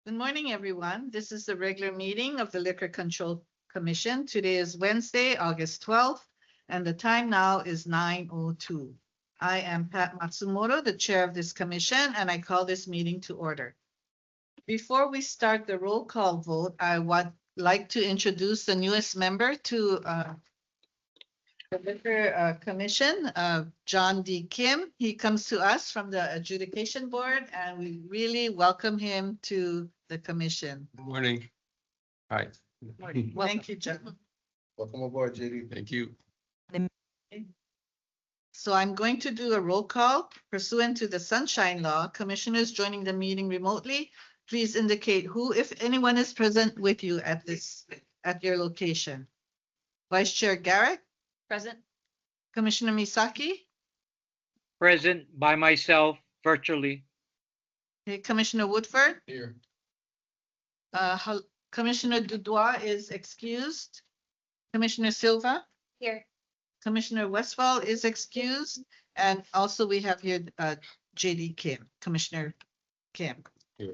Good morning, everyone. This is the regular meeting of the Liquor Control Commission. Today is Wednesday, August 12th, and the time now is 9:02. I am Pat Matsumoto, the chair of this commission, and I call this meeting to order. Before we start the roll call vote, I would like to introduce the newest member to the Liquor Commission, John D. Kim. He comes to us from the Adjudication Board, and we really welcome him to the commission. Good morning. Hi. Thank you, John. Welcome aboard, JD. Thank you. So I'm going to do a roll call pursuant to the Sunshine Law. Commissioners joining the meeting remotely, please indicate who, if anyone, is present with you at your location. Vice Chair Garrett? Present. Commissioner Misaki? Present by myself virtually. Okay, Commissioner Woodford? Here. Commissioner Dudois is excused. Commissioner Silva? Here. Commissioner Westfall is excused. And also we have here JD Kim, Commissioner Kim. Here.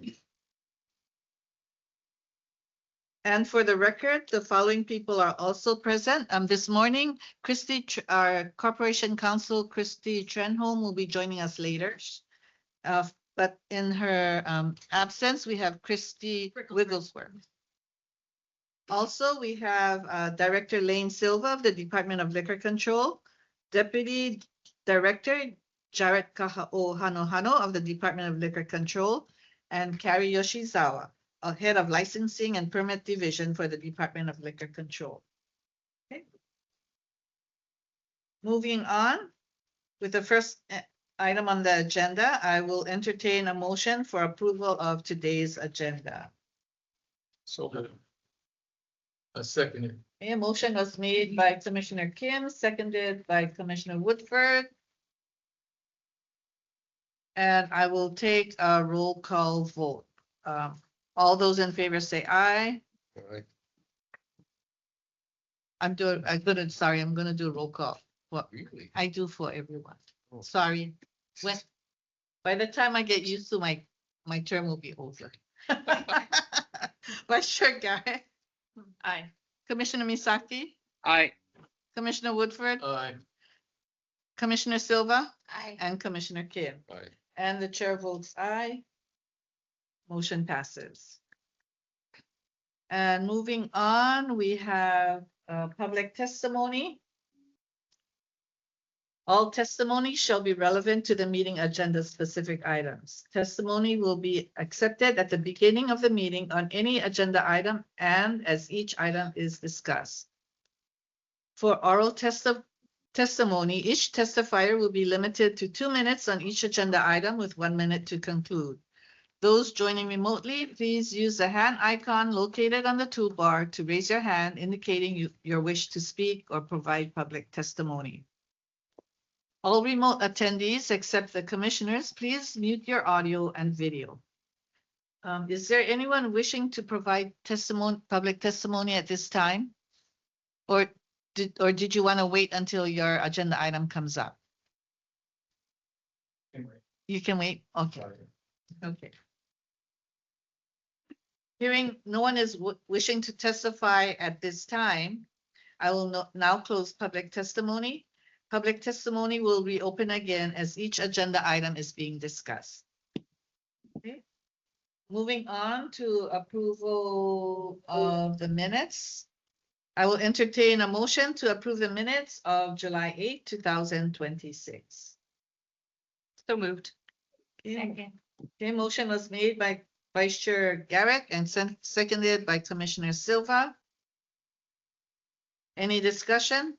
And for the record, the following people are also present. This morning, Christy, our Corporation Counsel, Christy Trenholm, will be joining us later. But in her absence, we have Christy Wigglesworth. Also, we have Director Lane Silva of the Department of Liquor Control, Deputy Director Jarrett Kahao Hanohano of the Department of Liquor Control, and Kari Yoshizawa, Head of Licensing and Permit Division for the Department of Liquor Control. Okay. Moving on with the first item on the agenda, I will entertain a motion for approval of today's agenda. So. A second. A motion was made by Commissioner Kim, seconded by Commissioner Woodford. And I will take a roll call vote. All those in favor say aye. All right. I'm gonna do a roll call. What Really? I do for everyone. Oh. Sorry. By the time I get used to my term will be over. Vice Chair Garrett. Aye. Commissioner Misaki. Aye. Commissioner Woodford. Aye. Commissioner Silva. Aye. And Commissioner Kim. Aye. And the chair votes aye. Motion passes. And moving on, we have public testimony. All testimony shall be relevant to the meeting agenda specific items. Testimony will be accepted at the beginning of the meeting on any agenda item and as each item is discussed. For oral testimony, each testifier will be limited to 2 minutes on each agenda item with 1 minute to conclude. Those joining remotely, please use the hand icon located on the toolbar to raise your hand indicating your wish to speak or provide public testimony. All remote attendees except the commissioners, please mute your audio and video. Is there anyone wishing to provide public testimony at this time? Or did you want to wait until your agenda item comes up? You can wait? Okay. Okay. Hearing no one is wishing to testify at this time, I will now close public testimony. Public testimony will reopen again as each agenda item is being discussed. Okay. Moving on to approval of the minutes. I will entertain a motion to approve the minutes of July 8, 2026. So moved. Okay. Okay, motion was made by Vice Chair Garrett and seconded by Commissioner Silva. Any discussion?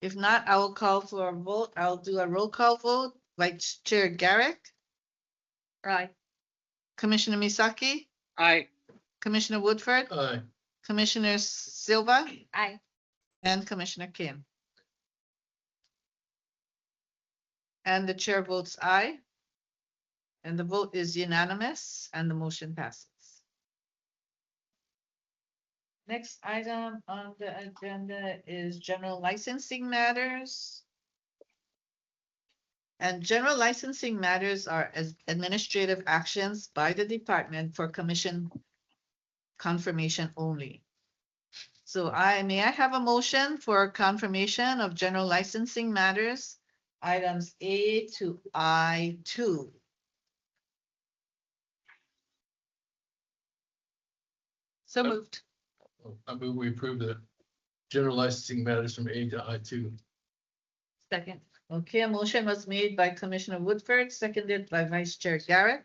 If not, I will call for a vote. I'll do a roll call vote. Vice Chair Garrett. Aye. Commissioner Misaki. Aye. Commissioner Woodford. Aye. Commissioner Silva. Aye. And Commissioner Kim. And the chair votes aye. And the vote is unanimous and the motion passes. Next item on the agenda is general licensing matters. And general licensing matters are as administrative actions by the department for commission confirmation only. So may I have a motion for confirmation of general licensing matters, items A to I2? So moved. I move we approve the general licensing matters from A to I2. Second. Okay, a motion was made by Commissioner Woodford, seconded by Vice Chair Garrett.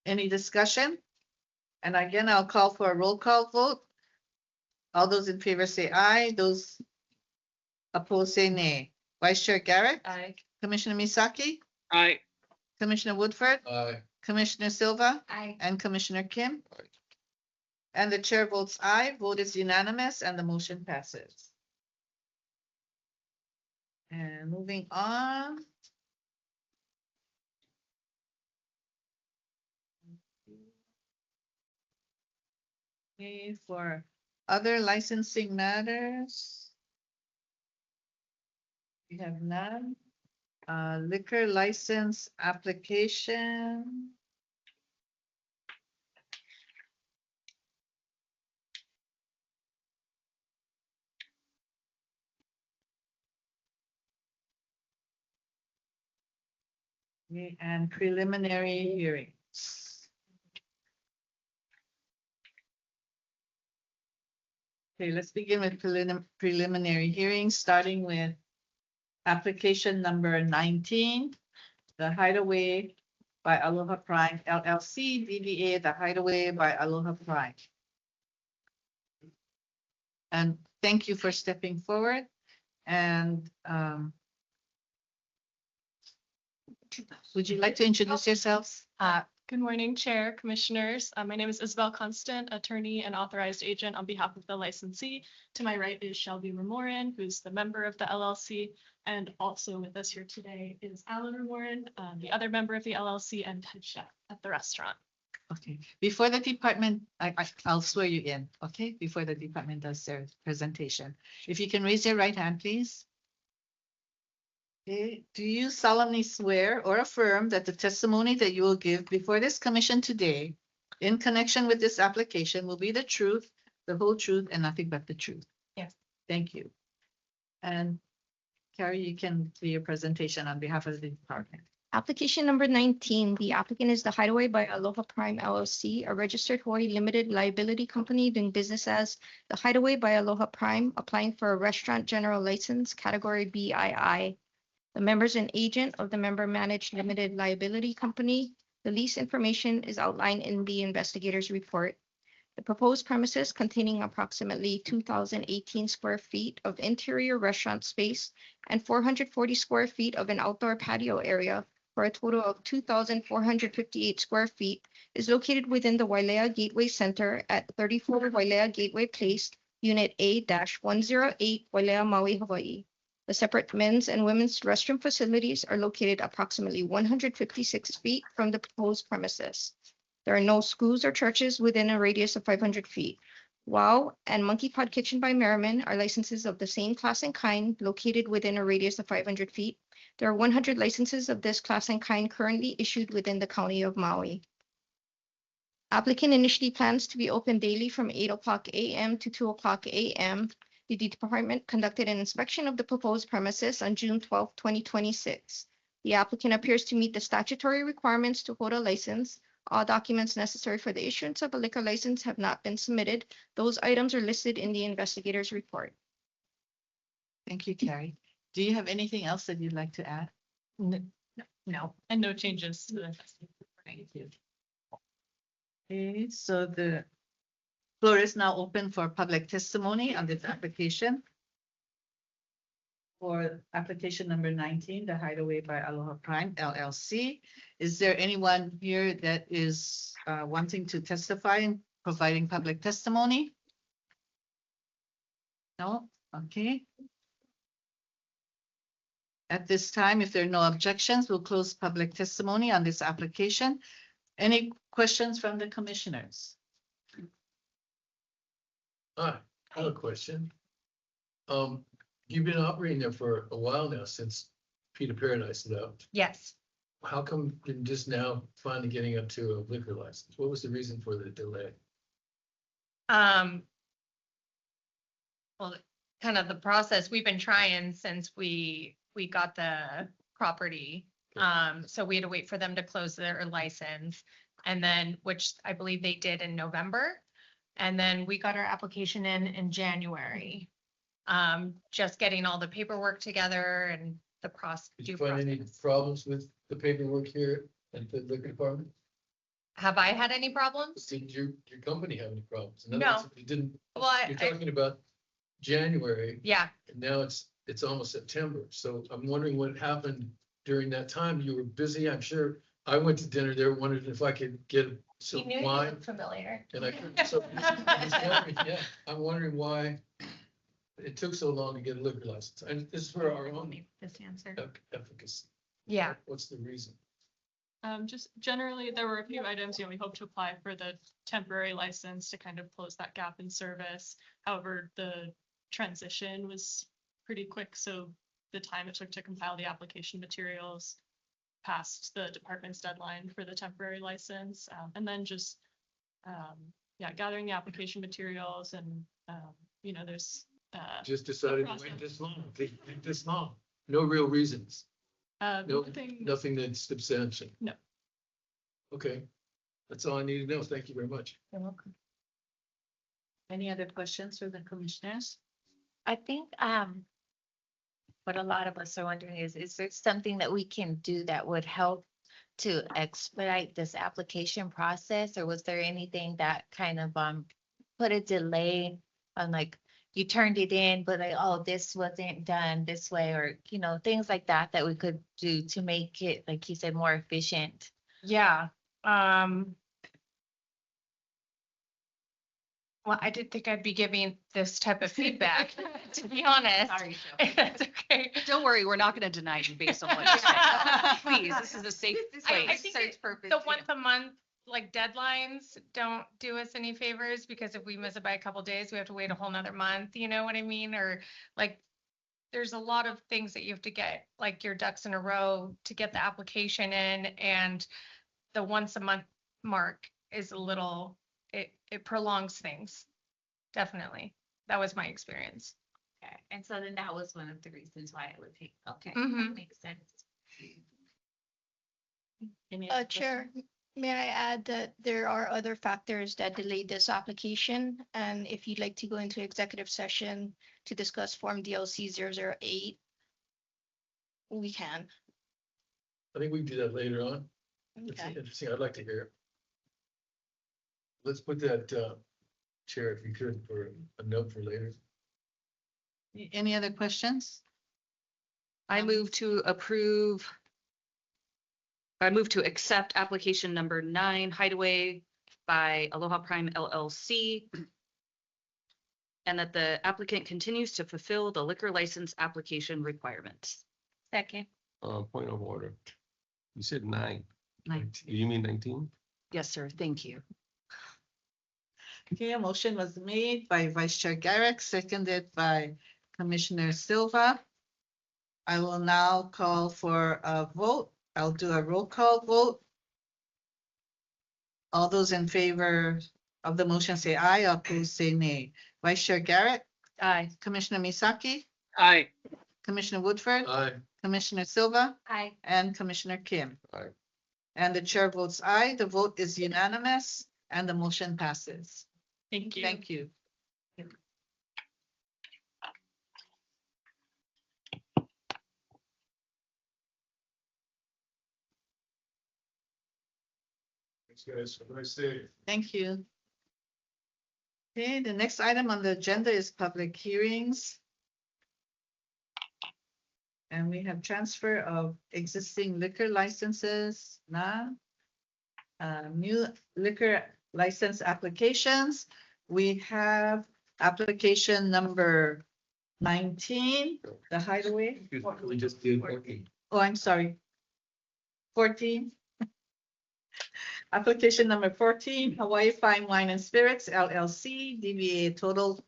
Any discussion? And again, I'll call for a roll call vote. All those in favor say aye, those opposed say nay. Vice Chair Garrett, Aye. Commissioner Misaki, Aye. Commissioner Woodford, Aye. Commissioner Silva, Aye. and Commissioner Kim. Aye. And the chair votes aye, vote is unanimous, and the motion passes. And moving on. Okay, for other licensing matters. We have none. Liquor license application. Okay, and preliminary hearings. Okay, let's begin with preliminary hearings, starting with application number 19, the Hideaway by Aloha Prime LLC, DBA the Hideaway by Aloha Prime. And thank you for stepping forward. And would you like to introduce yourselves? Good morning, Chair, Commissioners. My name is Isabel Constant, attorney and authorized agent on behalf of the licensee. To my right is Shelby Ramoran, who's the member of the LLC. And also with us here today is Alan Ramoran, the other member of the LLC and head chef at the restaurant. Okay, before the department, I'll swear you in, okay? Before the department does their presentation. If you can raise your right hand, please. Okay, do you solemnly swear or affirm that the testimony that you will give before this commission today in connection with this application will be the truth, the whole truth, and nothing but the truth? Yes. Thank you. And Carrie, you can do your presentation on behalf of the department. Application number 19, the applicant is the Hideaway by Aloha Prime LLC, a registered Hawaii limited liability company doing business as the Hideaway by Aloha Prime, applying for a restaurant general license, category BII. The members and agent of the member managed limited liability company. The lease information is outlined in the investigator's report. The proposed premises containing approximately 2,018 square feet of interior restaurant space and 440 square feet of an outdoor patio area for a total of 2,458 square feet is located within the Wailea Gateway Center at 34 Wailea Gateway Place, Unit A-108, Wailea, Maui, Hawaii. The separate men's and women's restroom facilities are located approximately 156 feet from the proposed premises. There are no schools or churches within a radius of 500 feet. Wow and Monkey Pod Kitchen by Merriman are licenses of the same class and kind located within a radius of 500 feet. There are 100 licenses of this class and kind currently issued within the county of Maui. Applicant initially plans to be open daily from 8:00 a.m. to 2:00 a.m. The department conducted an inspection of the proposed premises on June 12, 2026. The applicant appears to meet the statutory requirements to hold a license. All documents necessary for the issuance of a liquor license have not been submitted. Those items are listed in the investigator's report. Thank you, Carrie. Do you have anything else that you'd like to add? No, and no changes to the. Thank you. Okay, so the floor is now open for public testimony on this application. For application number 19, the Hideaway by Aloha Prime LLC. Is there anyone here that is wanting to testify and providing public testimony? No? Okay. At this time, if there are no objections, we'll close public testimony on this application. Any questions from the commissioners? I have a question. You've been operating there for a while now, since Peter Paradise is out. Yes. How come you're just now finally getting up to a liquor license? What was the reason for the delay? Well, kind of the process, we've been trying since we got the property. So we had to wait for them to close their license. And then, which I believe they did in November. And then we got our application in January. Just getting all the paperwork together and the Did you find any problems with the paperwork here at the liquor department? Have I had any problems? Did your company have any problems? In other No. words, if you didn't, Well, you're talking about January, yeah, and now it's almost September. So I'm wondering what happened during that time. You were busy, I'm sure. I went to dinner there, wondered if I could get you some knew you wine. looked familiar. And I couldn't, so yeah, I'm wondering why it took so long to get a liquor license. And this is for our own This answer. efficacy. Yeah. What's the reason? Just generally, there were a few items, we hope to apply for the temporary license to kind of close that gap in service. However, the transition was pretty quick, so the time it took to compile the application materials passed the department's deadline for the temporary license. And then just, gathering the application materials and, there's, Just decided to wait this long, take this long. No real reasons. No, nothing that's substantial. No. Okay, that's all I need to know. Thank you very much. You're welcome. Any other questions for the commissioners? I think, what a lot of us are wondering is there something that we can do that would help to expedite this application process? Or was there anything that kind of, put a delay on, like, you turned it in, but like, oh, this wasn't done this way, or, things like that we could do to make it, like you said, more efficient? Yeah, well, I didn't think I'd be giving this type of feedback, to be honest. Sorry, That's okay. Don't worry, we're not gonna deny you based on what you said. Please, this is a safe I place. think the once a month, like, deadlines don't do us any favors, because if we miss it by a couple days, we have to wait a whole nother month, you know what I mean? Or like, there's a lot of things that you have to get, like, your ducks in a row to get the application in, and the once a month mark is a little, it prolongs things. Definitely. That was my experience. Okay, and so then that was one of the reasons why it would take, okay, Mhm. that makes sense. Any other Chair, questions? may I add that there are other factors that delayed this application? And if you'd like to go into executive session to discuss Form DLC 008, we can. I think we can do that later on. It's Okay. interesting. I'd like to hear. Let's put that, Chair, if you could, for a note for later. Any other questions? I move to accept application number 9 Hideaway by Aloha Prime LLC. And that the applicant continues to fulfill the liquor license application requirements. Second. Point of order. You said 9. 9. Do you mean 19? Yes, sir. Thank you. Okay, a motion was made by Vice Chair Garrick, seconded by Commissioner Silva. I will now call for a vote. I'll do a roll call vote. All those in favor of the motion say aye, opposed say nay. Vice Chair Garrett, Aye. Commissioner Misaki, Aye. Commissioner Woodford, Aye. Commissioner Silva, Aye. and Commissioner Kim. Aye. And the chair votes aye. The vote is unanimous and the motion passes. Thank you. Thank you. Thanks, guys. Have a nice day. Thank you. Okay, the next item on the agenda is public hearings. And we have transfer of existing liquor licenses, none. New liquor license applications. We have application number 19, the Hideaway. We just did. Okay. Oh, I'm sorry. 14. Application number 14, Hawaii Fine Wine and Spirits LLC, DBA Total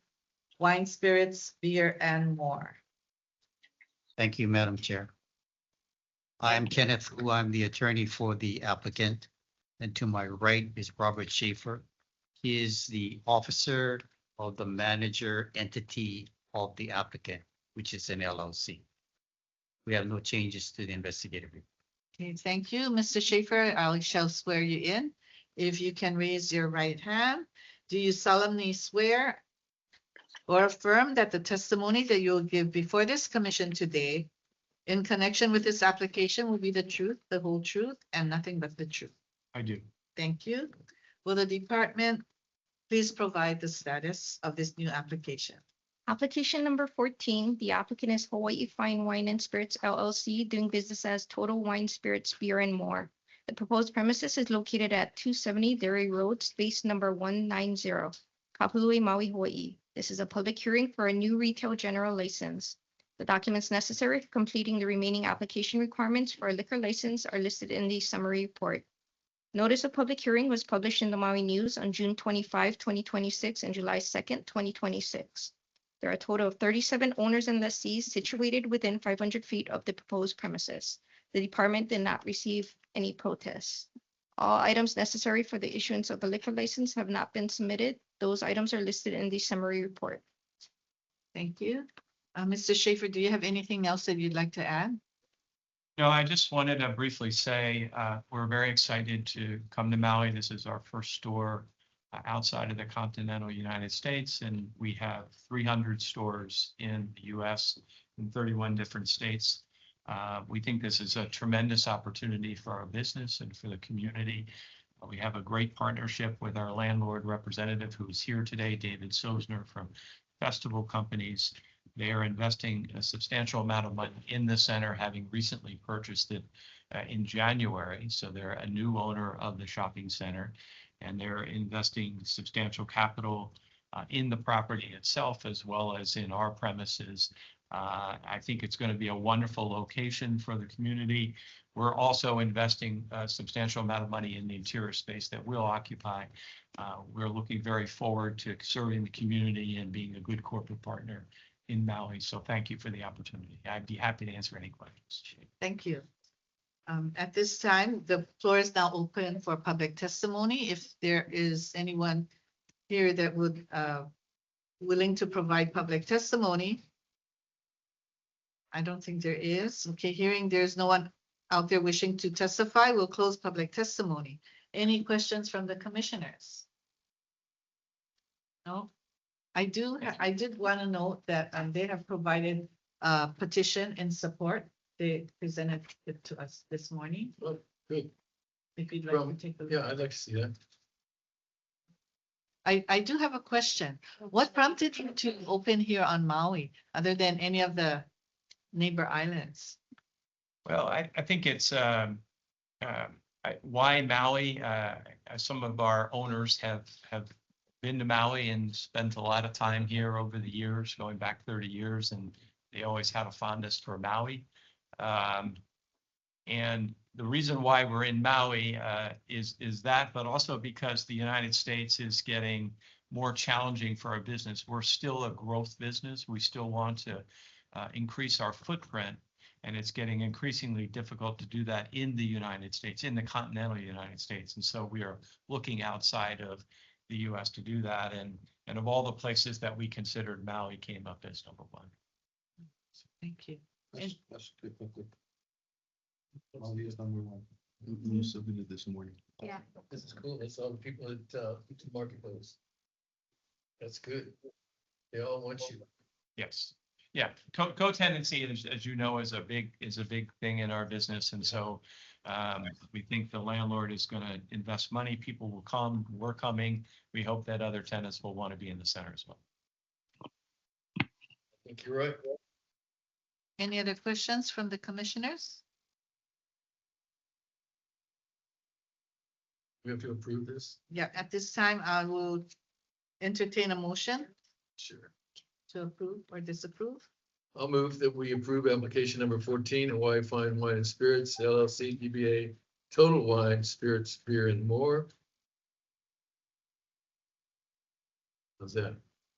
Wine, Spirits, Beer, and more. Thank you, Madam Chair. I'm Kenneth Hu. I'm the attorney for the applicant. And to my right is Robert Schaefer. He is the officer of the manager entity of the applicant, which is an LLC. We have no changes to the investigative report. Okay, thank you, Mr. Schaefer. I shall swear you in. If you can raise your right hand, do you solemnly swear or affirm that the testimony that you will give before this commission today in connection with this application will be the truth, the whole truth, and nothing but the truth? I do. Thank you. Will the department please provide the status of this new application? Application number 14, the applicant is Hawaii Fine Wine and Spirits LLC, doing business as Total Wine Spirits Beer and More. The proposed premises is located at 270 Dairy Road, space number 190, Kapolui, Maui, Hawaii. This is a public hearing for a new retail general license. The documents necessary for completing the remaining application requirements for a liquor license are listed in the summary report. Notice of public hearing was published in the Maui News on June 25, 2026 and July 2nd, 2026. There are a total of 37 owners and lessees situated within 500 feet of the proposed premises. The department did not receive any protests. All items necessary for the issuance of a liquor license have not been submitted. Those items are listed in the summary report. Thank you. Mr. Schaefer, do you have anything else that you'd like to add? No, I just wanted to briefly say, we're very excited to come to Maui. This is our first store outside of the continental United States, and we have 300 stores in the US in 31 different states. We think this is a tremendous opportunity for our business and for the community. We have a great partnership with our landlord representative who is here today, David Sosner from Festival Companies. They are investing a substantial amount of money in the center, having recently purchased it in January. So they're a new owner of the shopping center, and they're investing substantial capital in the property itself, as well as in our premises. I think it's going to be a wonderful location for the community. We're also investing a substantial amount of money in the interior space that we'll occupy. We're looking very forward to serving the community and being a good corporate partner in Maui. So thank you for the opportunity. I'd be happy to answer any questions. Thank you. At this time, the floor is now open for public testimony. If there is anyone here that would willing to provide public testimony. I don't think there is. Okay, hearing there's no one out there wishing to testify, we'll close public testimony. Any questions from the commissioners? No? I did want to note that they have provided a petition in support. They presented it to us this morning. Oh, good. If you'd like to take a look. Yeah, I'd like to see that. I do have a question. What prompted you to open here on Maui, other than any of the neighbor islands? Well, I think it's why Maui. Some of our owners have been to Maui and spent a lot of time here over the years, going back 30 years, and they always had a fondness for Maui. And the reason why we're in Maui is that, but also because the United States is getting more challenging for our business. We're still a growth business. We still want to increase our footprint, and it's getting increasingly difficult to do that in the United States, in the continental United States. And so we are looking outside of the US to do that. And of all the places that we considered, Maui came up as number one. Thank you. That's good. Maui is number one. You submitted this morning. Yeah. This is cool. That's all the people at Marketplace. That's good. They all want you. Yes. Yeah. Co-tenancy, as you know, is a big thing in our business. And so we think the landlord is going to invest money. People will come. We're coming. We hope that other tenants will want to be in the center as well. I think you're right. Any other questions from the commissioners? We have to approve this? Yeah, at this time, I will entertain a motion Sure. to approve or disapprove. I'll move that we approve application number 14, Hawaii Fine Wine and Spirits LLC DBA Total Wine, Spirits, Beer and More. How's that?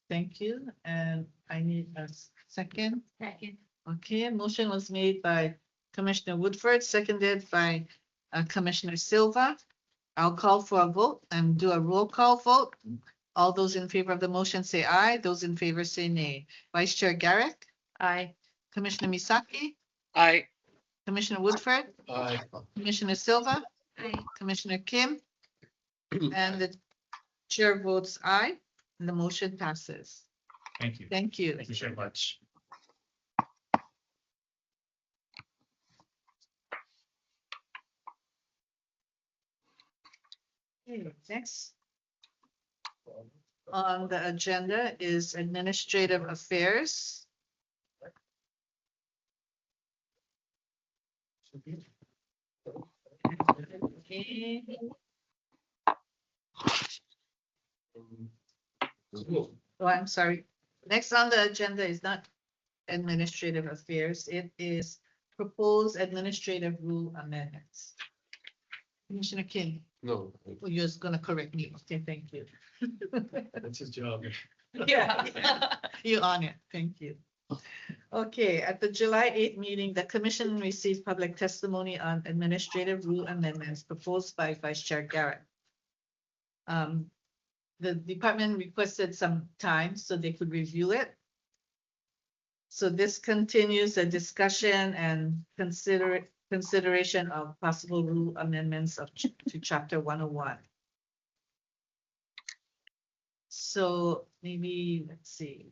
Thank you, and I need a second. Second. Okay, motion was made by Commissioner Woodford, seconded by Commissioner Silva. I'll call for a vote and do a roll call vote. All those in favor of the motion say aye. Those in favor say nay. Vice Chair Garrett, Aye. Commissioner Misaki, Aye. Commissioner Woodford, Aye. Commissioner Silva, Commissioner Kim, and the chair votes aye, and the motion passes. Thank you. Thank you. Thank you so much. Okay, next on the agenda is administrative affairs. Okay. Oh, I'm sorry. Next on the agenda is not administrative affairs. It is proposed administrative rule amendments. Commissioner King, No. you're just gonna correct me. Okay, thank you. That's his job. Yeah, you on it. Thank you. Okay, at the July 8th meeting, the commission received public testimony on administrative rule amendments proposed by Vice Chair Garrett. The department requested some time so they could review it. So this continues a discussion and consideration of possible rule amendments to Chapter 101. So maybe, let's see.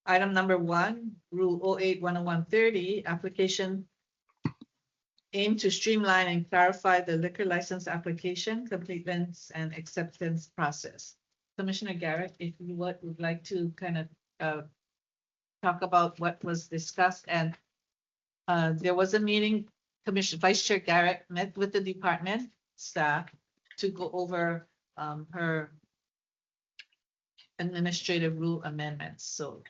Item number 1, Rule 08-10130, application aim to streamline and clarify the liquor license application, completeness, and acceptance process. Commissioner Garrett, if you would like to kind of talk about what was discussed, and there was a meeting, Vice Chair Garrett met with the department staff to go over her administrative rule amendments. So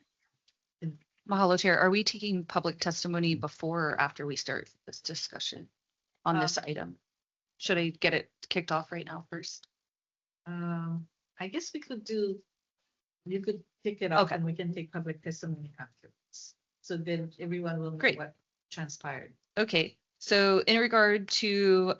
Mahalo, Chair. Are we taking public testimony before or after we start this discussion on this item? Should I get it kicked off right now first? I guess we could do, you could pick it up Okay. and we can take public testimony afterwards. So then everyone will know Great. what transpired. Okay, so in regard to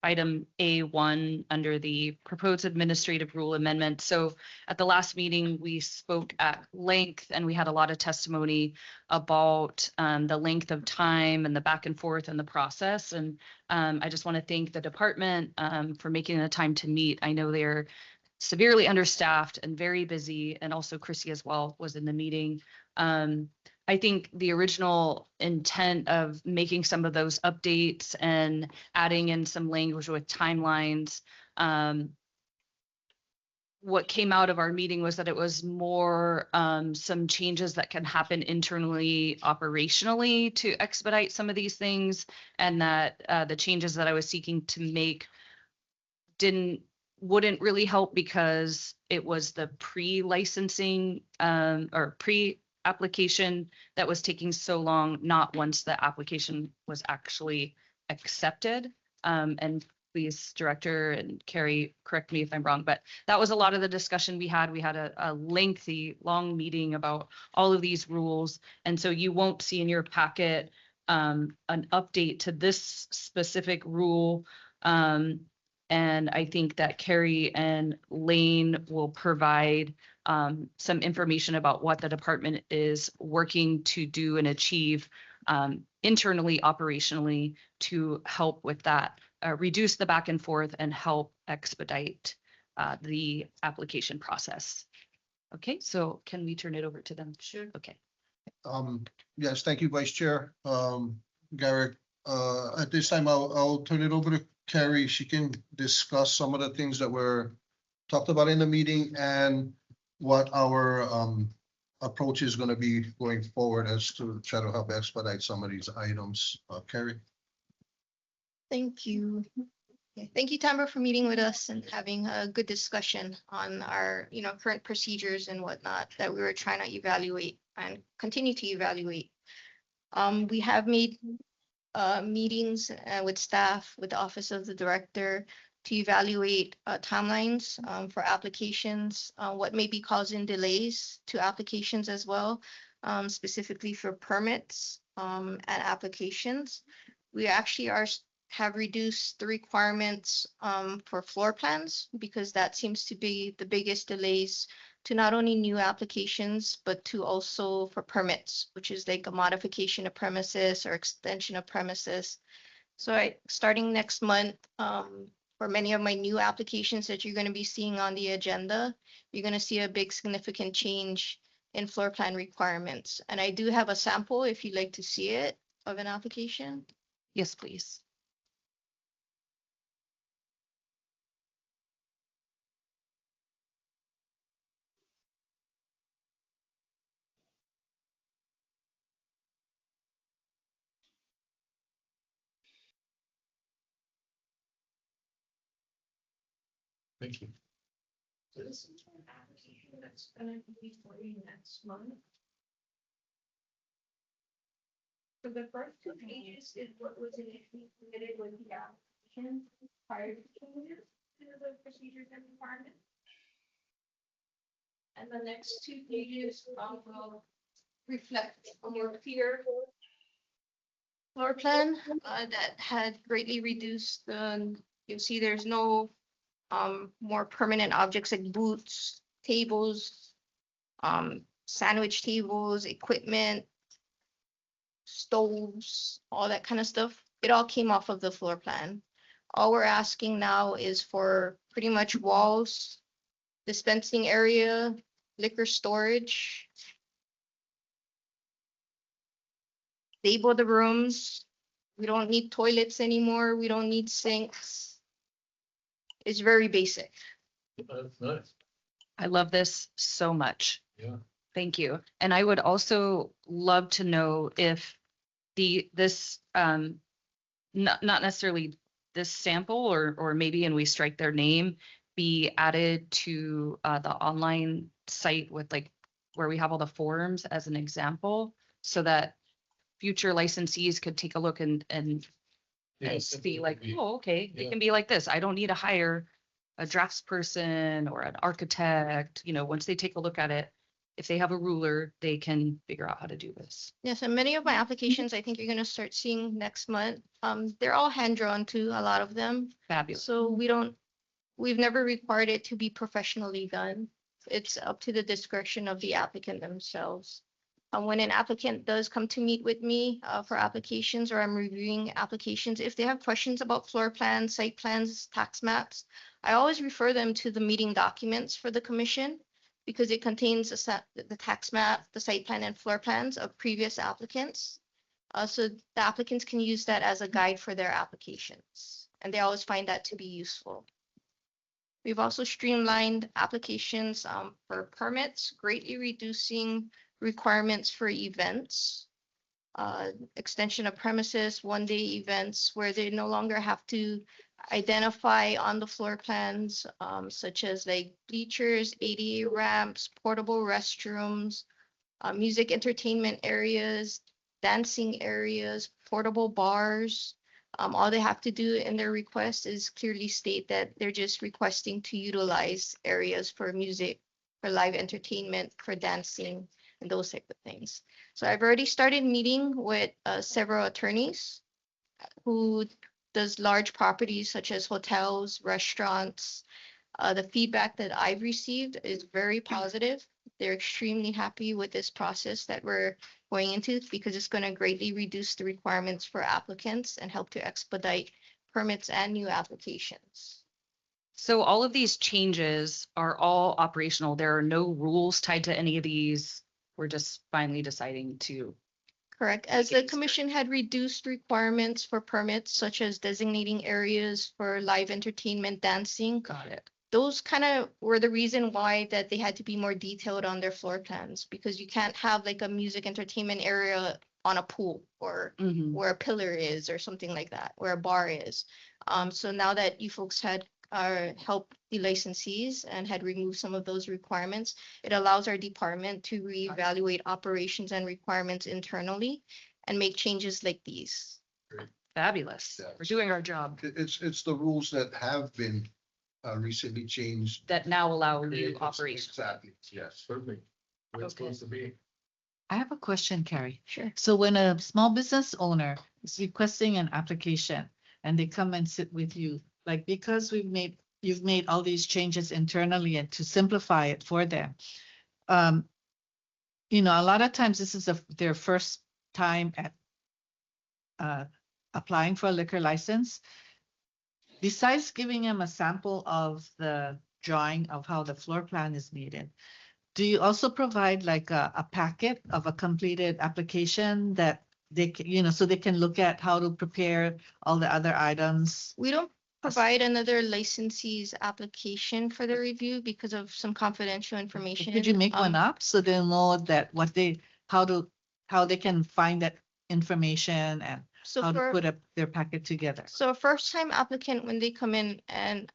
item A1 under the proposed administrative rule amendment. So at the last meeting, we spoke at length and we had a lot of testimony about the length of time and the back and forth and the process. And I just want to thank the department for making the time to meet. I know they're severely understaffed and very busy, and also Christy as well was in the meeting. I think the original intent of making some of those updates and adding in some language with timelines, what came out of our meeting was that it was more some changes that can happen internally, operationally to expedite some of these things, and that the changes that I was seeking to make wouldn't really help because it was the pre-licensing or pre-application that was taking so long, not once the application was actually accepted. And please, Director and Carrie, correct me if I'm wrong, but that was a lot of the discussion we had. We had a lengthy, long meeting about all of these rules. And so you won't see in your packet an update to this specific rule. And I think that Carrie and Lane will provide some information about what the department is working to do and achieve internally, operationally, to help with that, reduce the back and forth and help expedite the application process. Okay, so can we turn it over to them? Sure. Okay. Yes, thank you, Vice Chair. Garrett, at this time, I'll turn it over to Carrie. She can discuss some of the things that were talked about in the meeting and what our approach is going to be going forward as to try to help expedite some of these items. Carrie? Thank you. Okay, thank you, Tamara, for meeting with us and having a good discussion on our, current procedures and whatnot that we were trying to evaluate and continue to evaluate. We have made meetings with staff, with the Office of the Director, to evaluate timelines for applications, what may be causing delays to applications as well. specifically for permits, and applications. We actually have reduced the requirements, for floor plans because that seems to be the biggest delays to not only new applications, but to also for permits, which is like a modification of premises or extension of premises. So starting next month, for many of my new applications that you're going to be seeing on the agenda, you're going to see a big significant change in floor plan requirements. And I do have a sample if you'd like to see it of an application. Yes, please. Thank you. So this is an application that's gonna be for you next month. So the first 2 pages is what was initially submitted with the application prior to changes to the procedures and requirements. And the next 2 pages will reflect a more clear floor plan that had greatly reduced the, you'll see there's no more permanent objects like booths, tables, sandwich tables, equipment, stoves, all that kind of stuff. It all came off of the floor plan. All we're asking now is for pretty much walls, dispensing area, liquor storage, label the rooms. We don't need toilets anymore. We don't need sinks. It's very basic. That's nice. I love this so much. Yeah. Thank you. And I would also love to know if this not necessarily this sample or maybe and we strike their name be added to the online site with like where we have all the forms as an example so that future licensees could take a look and Yes, see like, be- oh, okay, it yeah. can be like this. I don't need to hire a draftsperson or an architect, once they take a look at it, if they have a ruler, they can figure out how to do this. Yes, and many of my applications, I think you're gonna start seeing next month. They're all hand drawn too, a lot of them. Fabulous. So we've never required it to be professionally done. It's up to the discretion of the applicant themselves. When an applicant does come to meet with me for applications or I'm reviewing applications, if they have questions about floor plans, site plans, tax maps, I always refer them to the meeting documents for the commission because it contains the tax map, the site plan and floor plans of previous applicants. So the applicants can use that as a guide for their applications, and they always find that to be useful. We've also streamlined applications for permits, greatly reducing requirements for events, extension of premises, one-day events where they no longer have to identify on the floor plans, such as like bleachers, ADA ramps, portable restrooms, music entertainment areas, dancing areas, portable bars. All they have to do in their request is clearly state that they're just requesting to utilize areas for music, for live entertainment, for dancing, and those type of things. So I've already started meeting with several attorneys who does large properties such as hotels, restaurants. The feedback that I've received is very positive. They're extremely happy with this process that we're going into because it's going to greatly reduce the requirements for applicants and help to expedite permits and new applications. So all of these changes are all operational. There are no rules tied to any of these. We're just finally deciding to. Correct. As the commission had reduced requirements for permits such as designating areas for live entertainment, dancing, Got it. those kind of were the reason why that they had to be more detailed on their floor plans because you can't have like a music entertainment area on a pool or where a pillar is or something like that, where a bar is. So now that you folks had helped the licensees and had removed some of those requirements, it allows our department to reevaluate operations and requirements internally and make changes like these. Fabulous. Yeah. We're doing our job It's the rules that have been recently changed. that now allow new Creative operations. Exactly, yes. Perfect. Where it's Okay. supposed to be. I have a question, Carrie. Sure. So when a small business owner is requesting an application and they come and sit with you, like because you've made all these changes internally and to simplify it for them. You know, a lot of times this is their first time at applying for a liquor license. Besides giving them a sample of the drawing of how the floor plan is needed, do you also provide like a packet of a completed application that they can, you know, so they can look at how to prepare all the other items? We don't provide another licensee's application for the review because of some confidential information. Could you make one up so they'll know that how they can find that information and So how to for, put up their packet together? so a first-time applicant, when they come in, and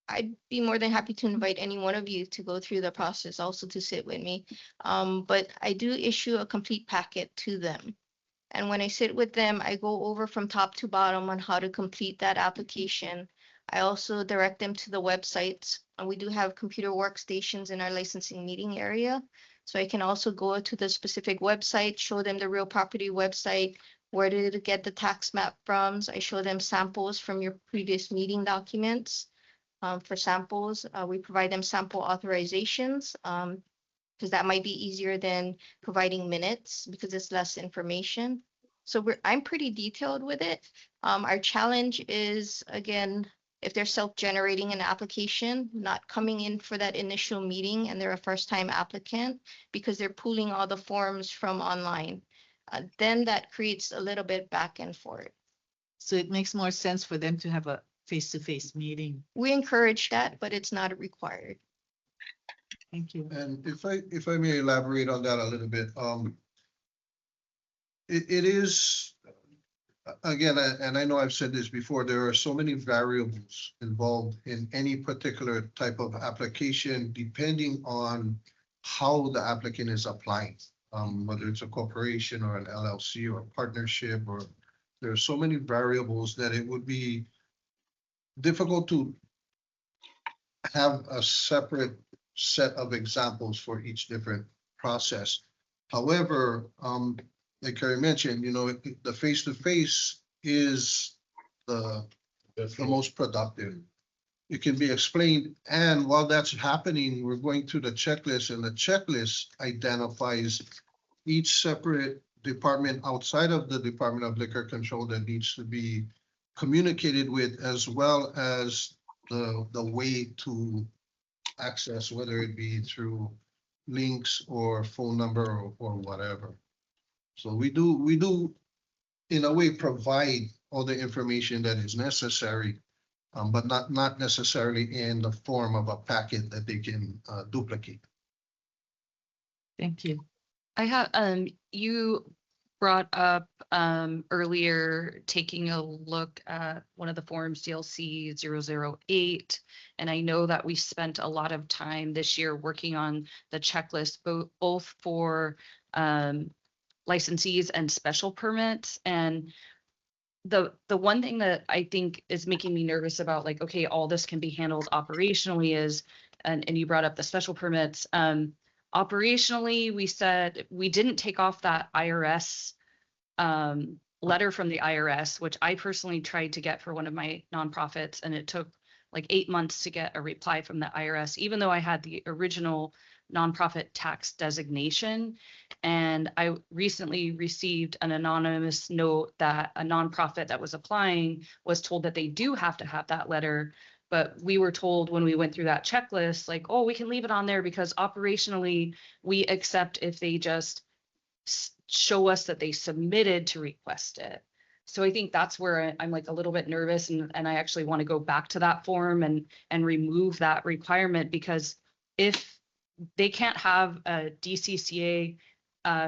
I'd be more than happy to invite any one of you to go through the process, also to sit with me. But I do issue a complete packet to them. And when I sit with them, I go over from top to bottom on how to complete that application. I also direct them to the websites. And we do have computer workstations in our licensing meeting area. So I can also go to the specific website, show them the real property website, where did it get the tax map from. So I show them samples from your previous meeting documents. For samples, we provide them sample authorizations, because that might be easier than providing minutes because it's less information. So I'm pretty detailed with it. Our challenge is, again, if they're self-generating an application, not coming in for that initial meeting and they're a first-time applicant because they're pulling all the forms from online, then that creates a little bit back and forth. So it makes more sense for them to have a face-to-face meeting. We encourage that, but it's not required. Thank you. And if I may elaborate on that a little bit, it is, again, and I know I've said this before, there are so many variables involved in any particular type of application, depending on how the applicant is applying, whether it's a corporation or an LLC or a partnership, or there are so many variables that it would be difficult to have a separate set of examples for each different process. However, like Carrie mentioned, you know, the face-to-face is the most productive. It can be explained, and while that's happening, we're going through the checklist, and the checklist identifies each separate department outside of the Department of Liquor Control that needs to be communicated with, as well as the way to access, whether it be through links or phone number or whatever. So we do in a way provide all the information that is necessary, but not necessarily in the form of a packet that they can duplicate. Thank you. I have, you brought up earlier taking a look at one of the forms, DLC 008. And I know that we spent a lot of time this year working on the checklist, both for licensees and special permits. And the one thing that I think is making me nervous about, like, okay, all this can be handled operationally is, and you brought up the special permits. Operationally, we said we didn't take off that IRS letter from the IRS, which I personally tried to get for one of my nonprofits, and it took like 8 months to get a reply from the IRS, even though I had the original nonprofit tax designation. And I recently received an anonymous note that a nonprofit that was applying was told that they do have to have that letter. But we were told when we went through that checklist, like, oh, we can leave it on there because operationally we accept if they just show us that they submitted to request it. So I think that's where I'm like a little bit nervous, and I actually want to go back to that form and remove that requirement, because if they can't have a DCCA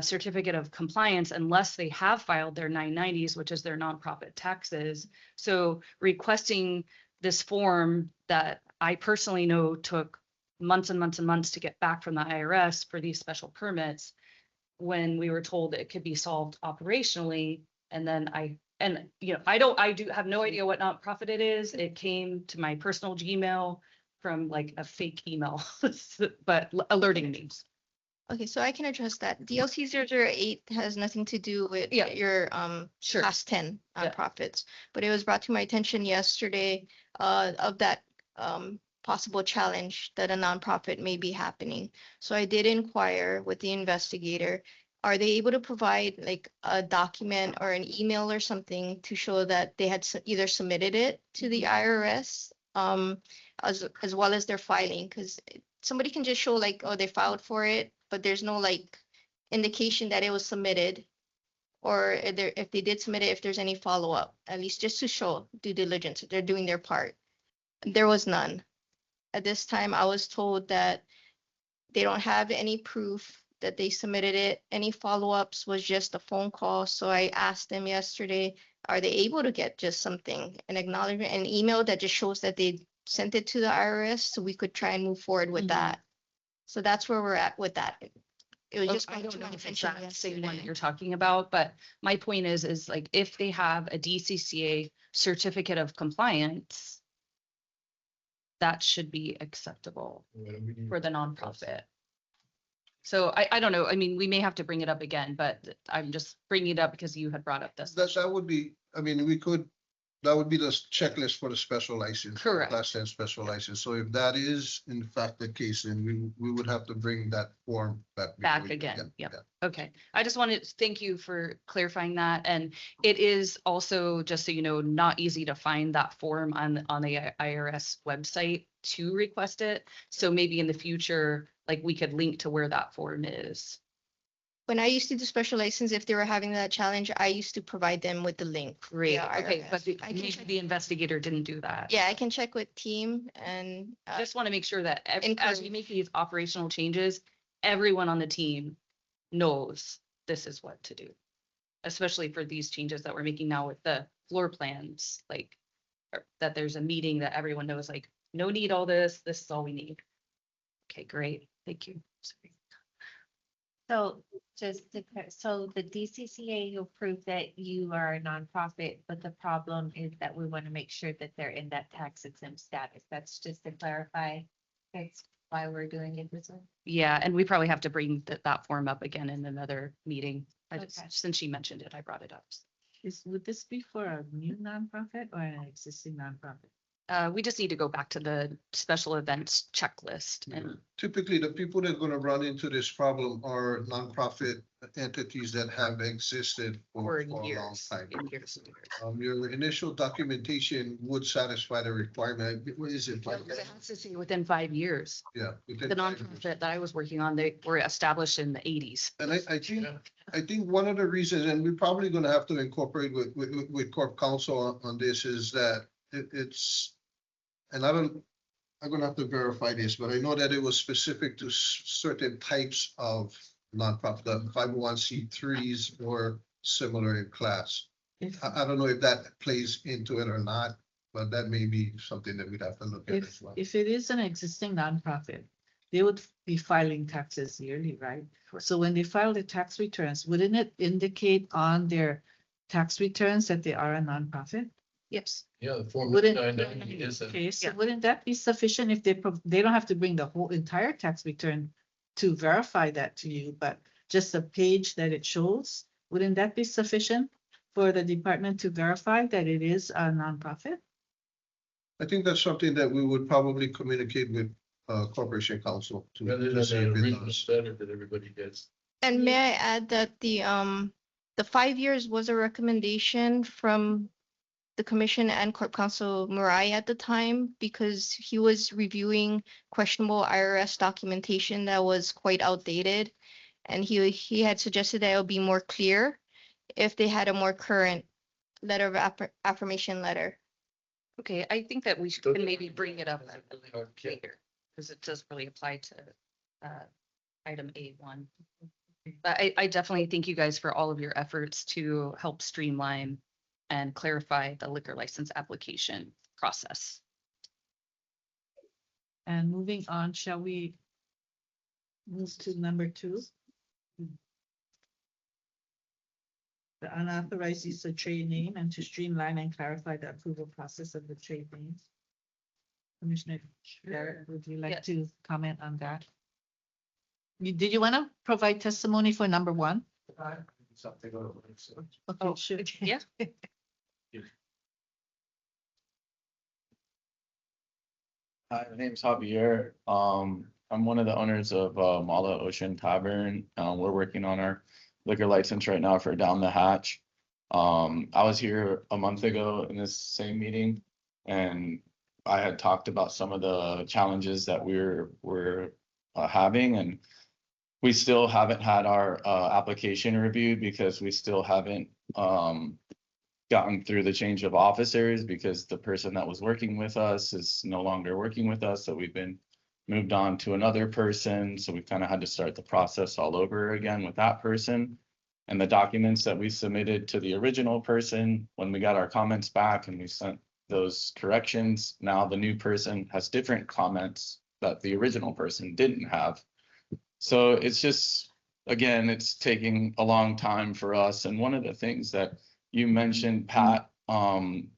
certificate of compliance unless they have filed their 990s, which is their nonprofit taxes. So requesting this form that I personally know took months and months and months to get back from the IRS for these special permits, when we were told it could be solved operationally. And then I do have no idea what nonprofit it is. It came to my personal Gmail from like a fake email, but alerting me. Okay, so I can address that. DLC 008 has nothing to do with Yeah. your Sure. past 10 Yeah. nonprofits. But it was brought to my attention yesterday of that possible challenge that a nonprofit may be happening. So I did inquire with the investigator. Are they able to provide like a document or an email or something to show that they had either submitted it to the IRS as well as their filing? Because somebody can just show like, oh, they filed for it, but there's no like indication that it was submitted. Or if they did submit it, if there's any follow-up, at least just to show due diligence, that they're doing their part. There was none. At this time, I was told that they don't have any proof that they submitted it. Any follow-ups was just a phone call. So I asked them yesterday, are they able to get just something, an acknowledgement, an email that just shows that they sent it to the IRS so we could try and move forward with that. So that's where we're at with that. It was just I brought don't to know my if it's attention that same one that yesterday. you're talking about, but my point is like, if they have a DCCA certificate of compliance, that should be acceptable for the nonprofit. So I don't know. I mean, we may have to bring it up again, but I'm just bringing it up because you had brought up this. That would be, I mean, that would be the checklist for the special license. Correct. Class 10 special license. So if that is in fact the case, then we would have to bring that form back. Back before you- again, yeah, yep. Okay, I just wanted to thank you for clarifying that. And it is also, just so you know, not easy to find that form on the IRS website to request it. So maybe in the future, like we could link to where that form is. When I used to do special license, if they were having that challenge, I used to provide them with the link. Great, via okay, IRS. but I can maybe check- the investigator didn't do that. Yeah, I can check with team and I just want to make sure that as we Inquiry. make these operational changes, everyone on the team knows this is what to do. Especially for these changes that we're making now with the floor plans, like, or that there's a meeting that everyone knows, like, no need all this is all we need. Okay, great, thank you. Sorry. So so the DCCA, you'll prove that you are a nonprofit, but the problem is that we want to make sure that they're in that tax exempt status. That's just to clarify. That's why we're doing it this way. Yeah, and we probably have to bring that form up again in another meeting. Okay. Since she mentioned it, I brought it up. Would this be for a new nonprofit or an existing nonprofit? We just need to go back to the special events checklist and Typically, the people that are gonna run into this problem are nonprofit entities that have existed for for a long years, time. and years and years. Your initial documentation would satisfy the requirement. What is it? Yeah, because it has to say within 5 years. Yeah. within The 5 years. nonprofit that I was working on, they were established in the 80s. And I think one of the reasons, and we're probably gonna have to incorporate with Corp Counsel on this, is that it's, and I'm gonna have to verify this, but I know that it was specific to certain types of nonprofit, the 501c3s or similar in class. I don't know if that plays into it or not, but that may be something that we'd have to look at as well. If it is an existing nonprofit, they would be filing taxes yearly, right? So when they file the tax returns, wouldn't it indicate on their tax returns that they are a nonprofit? Yes. Yeah, the Form Wouldn't, 990 is a. okay, so Yeah. wouldn't that be sufficient if they don't have to bring the whole entire tax return to verify that to you, but just a page that it shows? Wouldn't that be sufficient for the department to verify that it is a nonprofit? I think that's something that we would probably communicate with Corporation Counsel to Rather to than see the if it original does. letter that everybody gets. And may I add that the 5 years was a recommendation from the commission and Corp Counsel Murai at the time, because he was reviewing questionable IRS documentation that was quite outdated. And he had suggested that it would be more clear if they had a more current letter of affirmation letter. Okay, I think that we should Those can are maybe bring it up really hard to get. later, because it doesn't really apply to item A1. But I definitely thank you guys for all of your efforts to help streamline and clarify the liquor license application process. And moving on, shall we move to number 2? The unauthorized use of trade name and to streamline and clarify the approval process of the trade names. Commissioner Garrett, would you like Yes. to comment on that? Did you want to provide testimony for number one? Something to go over, so. Okay, Oh, sure. yeah. Hi, my name's Javier. I'm one of the owners of Mala Ocean Tavern. We're working on our liquor license right now for Down the Hatch. I was here a month ago in this same meeting, and I had talked about some of the challenges that we're having, and we still haven't had our application reviewed because we still haven't gotten through the change of officers because the person that was working with us is no longer working with us. So we've been moved on to another person. So we kind of had to start the process all over again with that person. And the documents that we submitted to the original person, when we got our comments back and we sent those corrections, now the new person has different comments that the original person didn't have. So it's just, again, it's taking a long time for us. And one of the things that you mentioned, Pat,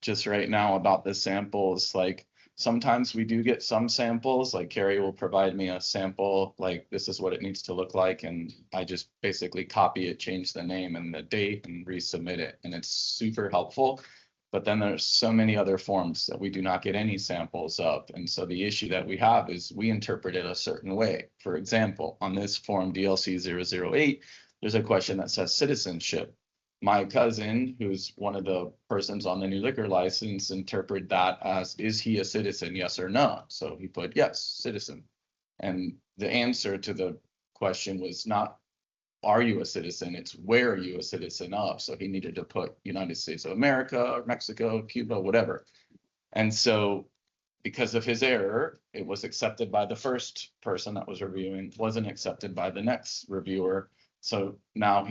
just right now about the samples, like sometimes we do get some samples, like Carrie will provide me a sample, like this is what it needs to look like. And I just basically copy it, change the name and the date and resubmit it. And it's super helpful. But then there's so many other forms that we do not get any samples of. And so the issue that we have is we interpret it a certain way. For example, on this form DLC 008, there's a question that says citizenship. My cousin, who's one of the persons on the new liquor license, interpreted that as, is he a citizen, yes or no? So he put, yes, citizen. And the answer to the question was not, are you a citizen? It's where are you a citizen of? So he needed to put United States of America, or Mexico, Cuba, whatever. And so because of his error, it was accepted by the first person that was reviewing, wasn't accepted by the next reviewer. So now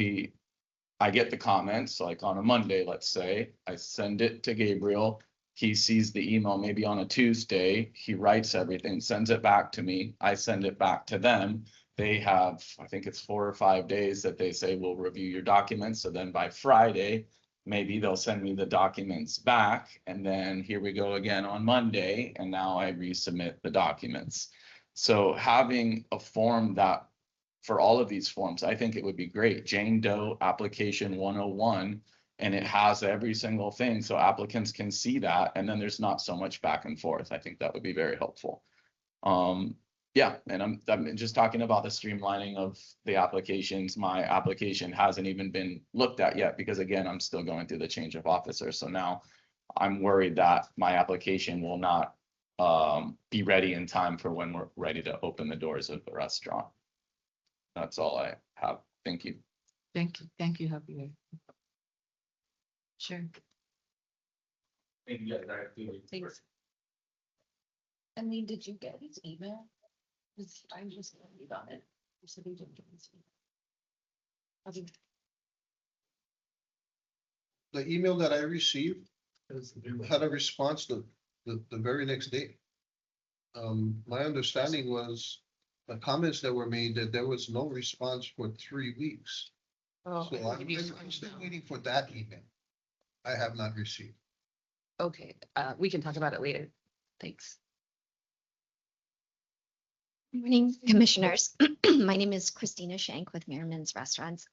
I get the comments, like on a Monday, let's say, I send it to Gabriel. He sees the email maybe on a Tuesday, he writes everything, sends it back to me. I send it back to them. They have, I think it's 4 or 5 days that they say, we'll review your documents. So then by Friday, maybe they'll send me the documents back. And then here we go again on Monday. And now I resubmit the documents. So having a form that for all of these forms, I think it would be great. Jane Doe application 101, and it has every single thing so applicants can see that, and then there's not so much back and forth. I think that would be very helpful. Yeah, and I'm just talking about the streamlining of the applications. My application hasn't even been looked at yet because again, I'm still going through the change of officer. So now I'm worried that my application will not be ready in time for when we're ready to open the doors of the restaurant. That's all I have. Thank you. Thank you, Javier. Sure. Thanks. I mean, did you get his email? I'm just gonna read on it. You said he didn't get his email. The email that I received had a response the very next day. My understanding was the comments that were made that there was no response for 3 weeks. Oh, So I'm still waiting for that email. I have not received. Okay, we can talk about it later. Thanks. Morning, Commissioners. My name is Christina Shank with Merriman's Restaurants.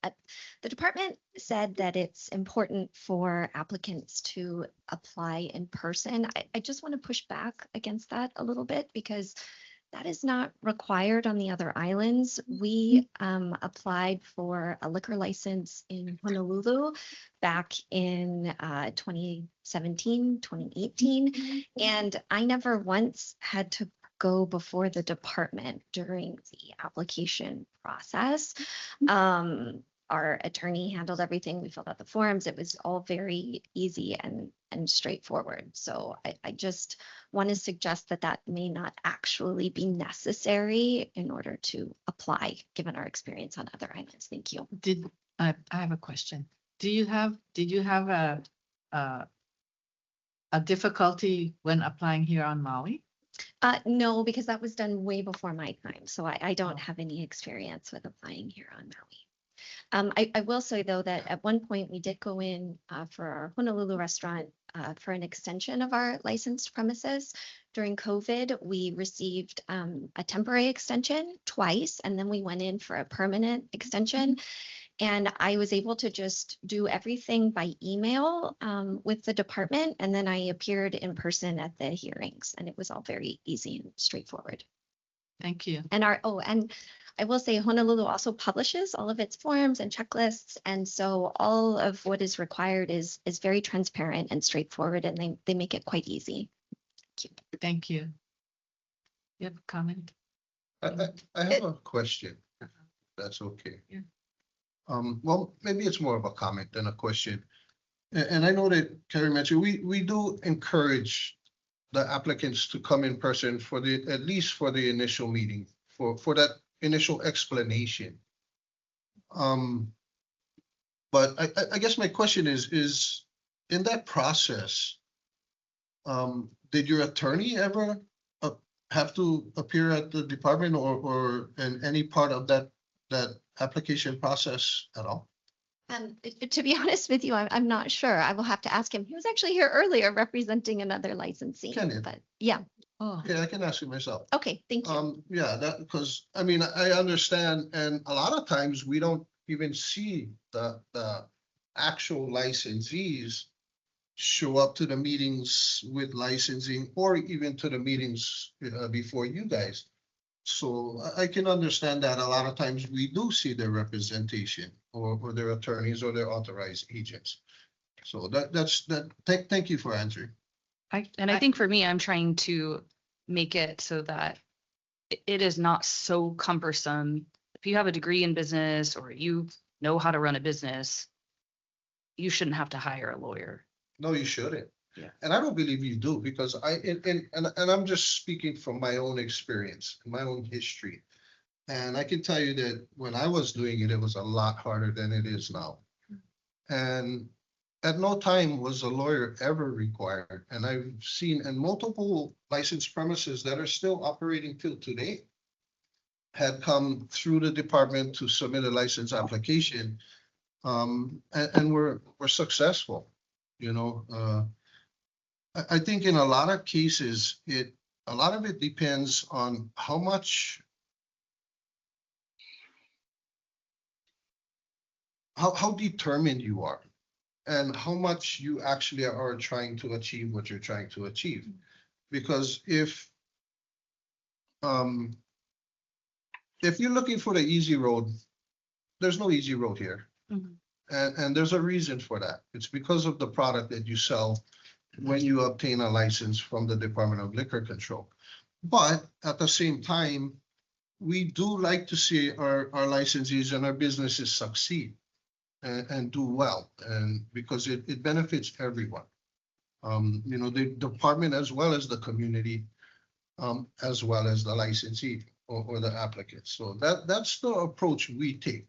The department said that it's important for applicants to apply in person. I just want to push back against that a little bit because that is not required on the other islands. We applied for a liquor license in Honolulu back in 2017, 2018, and I never once had to go before the department during the application process. Our attorney handled everything. We filled out the forms. It was all very easy and straightforward. So I just want to suggest that that may not actually be necessary in order to apply, given our experience on other islands. Thank you. I have a question. Did you have a difficulty when applying here on Maui? No, because that was done way before my time. So I don't have any experience with applying here on Maui. I will say, though, that at one point we did go in for our Honolulu restaurant for an extension of our licensed premises. During COVID, we received a temporary extension twice, and then we went in for a permanent extension. And I was able to just do everything by email with the department, and then I appeared in person at the hearings, and it was all very easy and straightforward. Thank you. And and I will say Honolulu also publishes all of its forms and checklists. And so all of what is required is very transparent and straightforward, and they make it quite easy. Thank you. You have a comment? I have a question. That's okay. Yeah. Well, maybe it's more of a comment than a question. And I know that Carrie mentioned, we do encourage the applicants to come in person for at least for the initial meeting, for that initial explanation. But I guess my question is in that process, did your attorney ever have to appear at the department or in any part of that application process at all? To be honest with you, I'm not sure. I will have to ask him. He was actually here earlier representing another licensee. But yeah. Oh, Okay, I can ask you myself. Okay, thank you. Yeah, that because I mean, I understand, and a lot of times we don't even see the actual licensees show up to the meetings with licensing or even to the meetings before you guys. So I can understand that a lot of times we do see their representation or their attorneys or their authorized agents. So that's that. Thank you for answering. I think for me, I'm trying to make it so that it is not so cumbersome. If you have a degree in business or you know how to run a business, you shouldn't have to hire a lawyer. No, you shouldn't. Yeah. And I don't believe you do because and I'm just speaking from my own experience, my own history. And I can tell you that when I was doing it, it was a lot harder than it is now. And at no time was a lawyer ever required. And I've seen in multiple licensed premises that are still operating till today had come through the department to submit a license application. And we're successful, you know. I think in a lot of cases, a lot of it depends on how determined you are and how much you actually are trying to achieve what you're trying to achieve. Because if you're looking for the easy road, there's no easy road here. Mhm. And there's a reason for that. It's because of the product that you sell when you obtain a license from the Department of Liquor Control. But at the same time, we do like to see our licensees and our businesses succeed and do well, and because it benefits everyone. You know, the department as well as the community, as well as the licensee or the applicant. So that's the approach we take.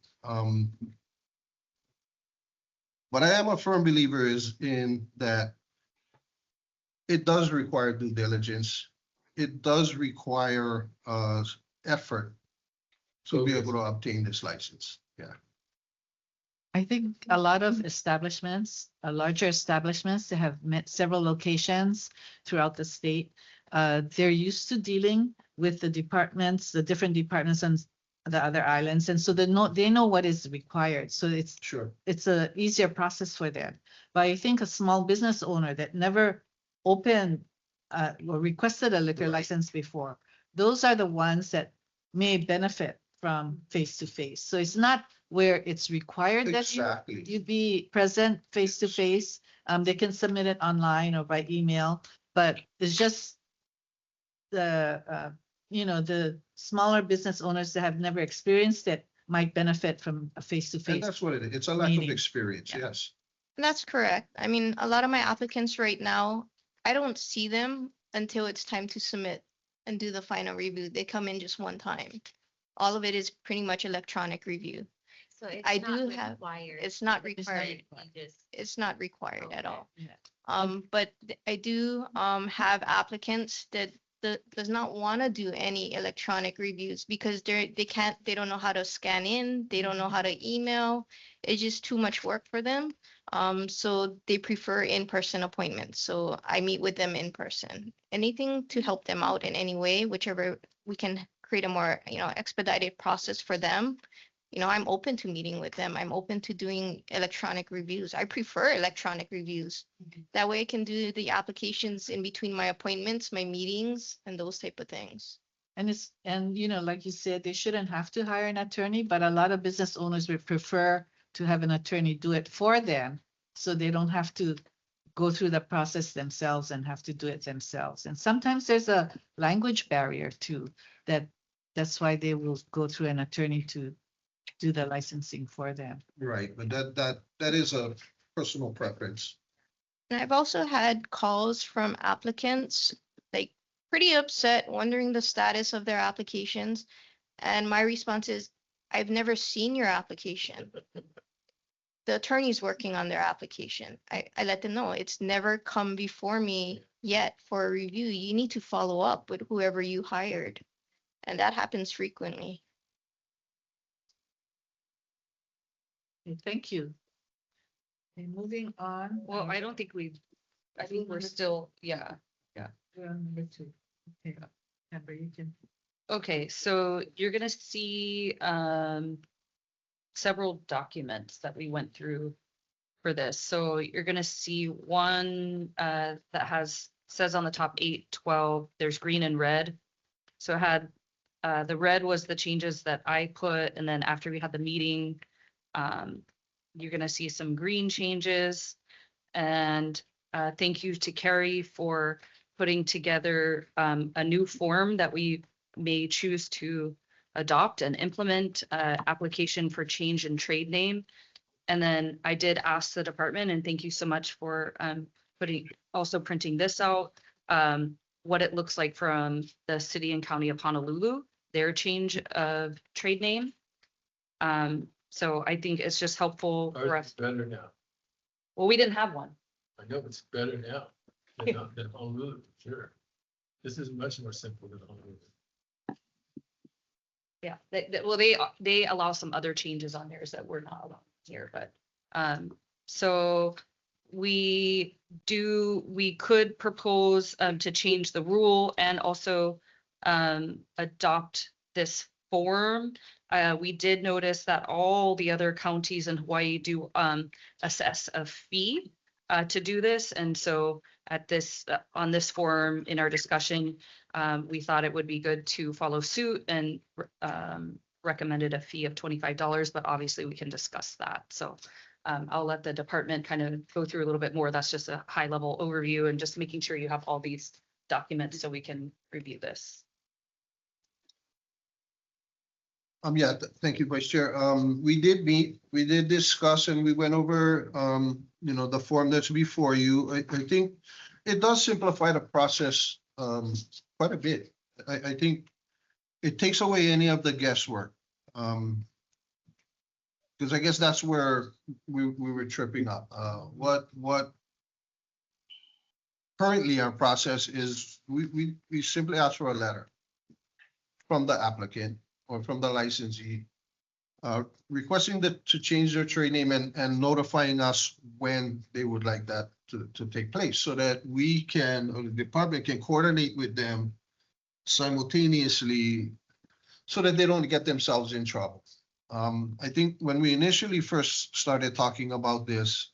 But I am a firm believer in that it does require due diligence. It does require effort to be able to obtain this license. Yeah. I think a lot of establishments, larger establishments that have met several locations throughout the state, they're used to dealing with the departments, the different departments on the other islands. And so they know what is required. So it's a easier process for them. But I think a small business owner that never opened or requested a liquor license before, those are the ones that may benefit from face-to-face. So it's not where it's required that you be present face-to-face. They can submit it online or by email, but it's just the smaller business owners that have never experienced it might benefit from a face-to-face. And that's what it is. It's a lack of experience. Yeah. Yes. That's correct. I mean, a lot of my applicants right now, I don't see them until it's time to submit and do the final review. They come in just one time. All of it is pretty much electronic review. So it's I not do have- required. It's not It's not required. required. It's not required at all. Yeah. But I do have applicants that does not want to do any electronic reviews because they don't know how to scan in, they don't know how to email. It's just too much work for them. So they prefer in-person appointments. So I meet with them in person. Anything to help them out in any way, whichever we can create a more, expedited process for them. I'm open to meeting with them. I'm open to doing electronic reviews. I prefer electronic reviews. That way I can do the applications in between my appointments, my meetings, and those type of things. And like you said, they shouldn't have to hire an attorney, but a lot of business owners would prefer to have an attorney do it for them. So they don't have to go through the process themselves and have to do it themselves. And sometimes there's a language barrier too, that's why they will go through an attorney to do the licensing for them. Right, but that is a personal preference. And I've also had calls from applicants, like pretty upset, wondering the status of their applications. And my response is, I've never seen your application. The attorney's working on their application. I let them know it's never come before me yet for a review. You need to follow up with whoever you hired. And that happens frequently. Okay, thank you. Okay, moving on. Well, I don't think I think we're still, yeah. We're on number 2. Okay, Amber, you can. Okay, so you're gonna see several documents that we went through for this. So you're gonna see one that says on the top 812, there's green and red. So it had the red was the changes that I put, and then after we had the meeting, you're gonna see some green changes. And thank you to Carrie for putting together a new form that we may choose to adopt and implement, application for change in trade name. And then I did ask the department, and thank you so much for printing this out, what it looks like from the city and county of Honolulu, their change of trade name. So I think it's just helpful for Ours us. is better now. Well, we didn't have one. I know it's better now than Honolulu, sure. This is much more simple than Honolulu. Yeah, they allow some other changes on theirs that we're not allowed here, but so we could propose to change the rule and also adopt this form. We did notice that all the other counties in Hawaii do assess a fee to do this, and so at this on this form in our discussion, we thought it would be good to follow suit and recommended a fee of $25, but obviously we can discuss that. So I'll let the department kind of go through a little bit more. That's just a high level overview and just making sure you have all these documents so we can review this. Yeah, thank you, Vice Chair. We did meet, we did discuss, and we went over, the form that's before you. I think it does simplify the process quite a bit. I think it takes away any of the guesswork. Because I guess that's where we were tripping up. What currently our process is, we simply ask for a letter from the applicant or from the licensee, requesting to change their trade name and notifying us when they would like that to take place, so that we can, or the department can coordinate with them simultaneously so that they don't get themselves in trouble. I think when we initially first started talking about this,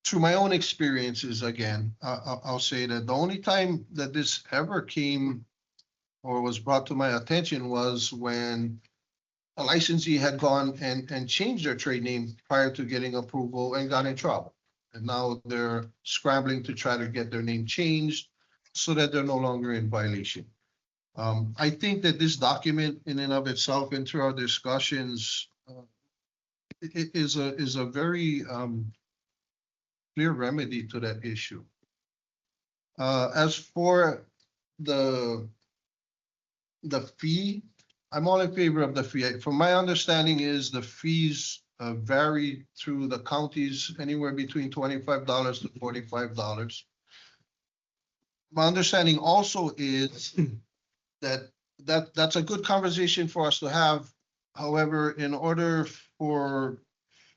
through my own experiences, again, I'll say that the only time that this ever came or was brought to my attention was when a licensee had gone and changed their trade name prior to getting approval and got in trouble. And now they're scrambling to try to get their name changed so that they're no longer in violation. I think that this document in and of itself and through our discussions it is a very clear remedy to that issue. As for the fee, I'm all in favor of the fee. From my understanding is the fees vary through the counties anywhere between $25 to $45. My understanding also is that's a good conversation for us to have. However, in order for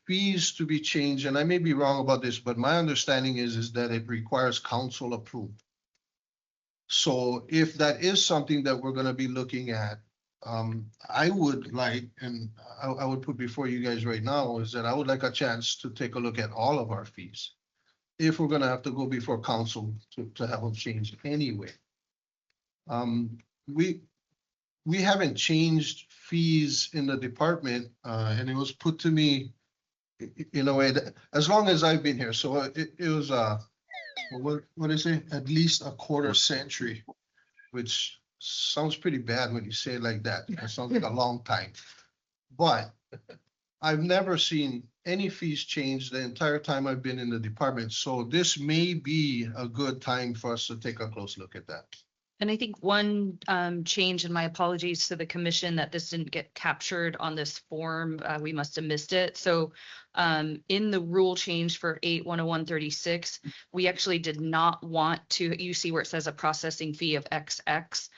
fees to be changed, and I may be wrong about this, but my understanding is that it requires council approval. So if that is something that we're gonna be looking at, I would like, and I would put before you guys right now, is that I would like a chance to take a look at all of our fees. If we're gonna have to go before council to have them changed anyway. We haven't changed fees in the department, and it was put to me in a way that, as long as I've been here, so it was, what is it? At least a quarter century, which sounds pretty bad when you say it like that. It sounds like a long time. But I've never seen any fees change the entire time I've been in the department. So this may be a good time for us to take a close look at that. And I think one change, and my apologies to the commission that this didn't get captured on this form, we must have missed it. So in the rule change for 8-101-36, we actually did not want to, you see where it says a processing fee of XX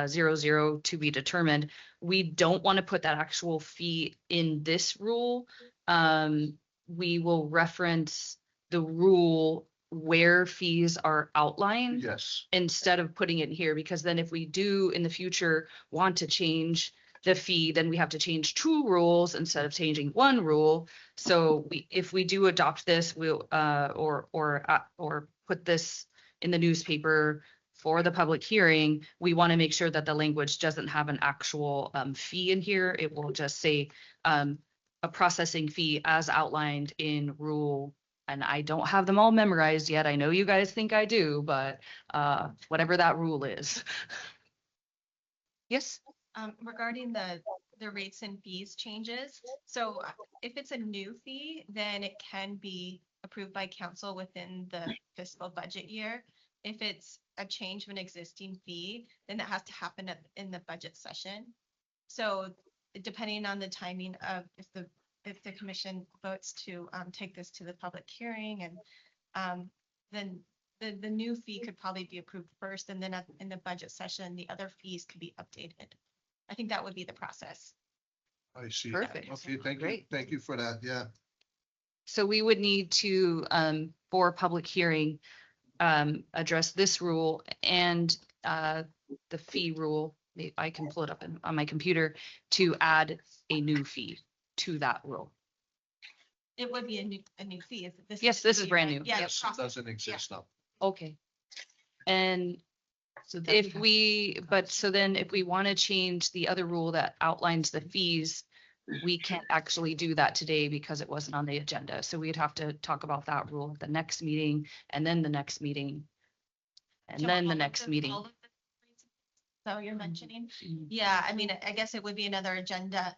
00 to be determined. We don't want to put that actual fee in this rule. We will reference the rule where fees are outlined. Yes. Instead of putting it here, because then if we do in the future want to change the fee, then we have to change two rules instead of changing one rule. So if we do adopt this, we'll or put this in the newspaper for the public hearing, we want to make sure that the language doesn't have an actual fee in here. It will just say a processing fee as outlined in rule. And I don't have them all memorized yet. I know you guys think I do, but whatever that rule is. Yes? Regarding the rates and fees changes, so if it's a new fee, then it can be approved by council within the fiscal budget year. If it's a change of an existing fee, then that has to happen in the budget session. So depending on the timing of if the commission votes to take this to the public hearing, and then the new fee could probably be approved first, and then in the budget session, the other fees could be updated. I think that would be the process. I see. Perfect. Okay, thank you. Great. Thank you for that. Yeah. So we would need to, for public hearing, address this rule and the fee rule. I can pull it up on my computer to add a new fee to that rule. It would be a new fee. Yes, this is brand new. Yeah. Yes, it doesn't exist now. Okay. And So that if have to we, but so then if we want to change the other rule that outlines the fees, we can't actually do that today because it wasn't on the agenda. So we'd have to talk about that rule at the next meeting, and then the next meeting, and So then all the of next meeting. all of So you're mentioning, yeah, I mean, I guess it would be another agenda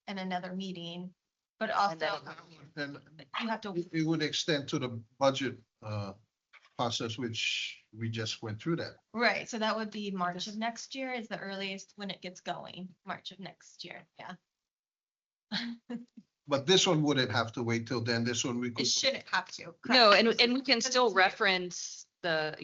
and another meeting, but also And you have to, it would extend to the budget process, which we just went through that. right, so that would be March of next year is the earliest when it gets going, March of next year, yeah. But this one wouldn't have to wait till then. This one we could. It shouldn't have to. No, correct. and we can Because still it's new. reference yeah,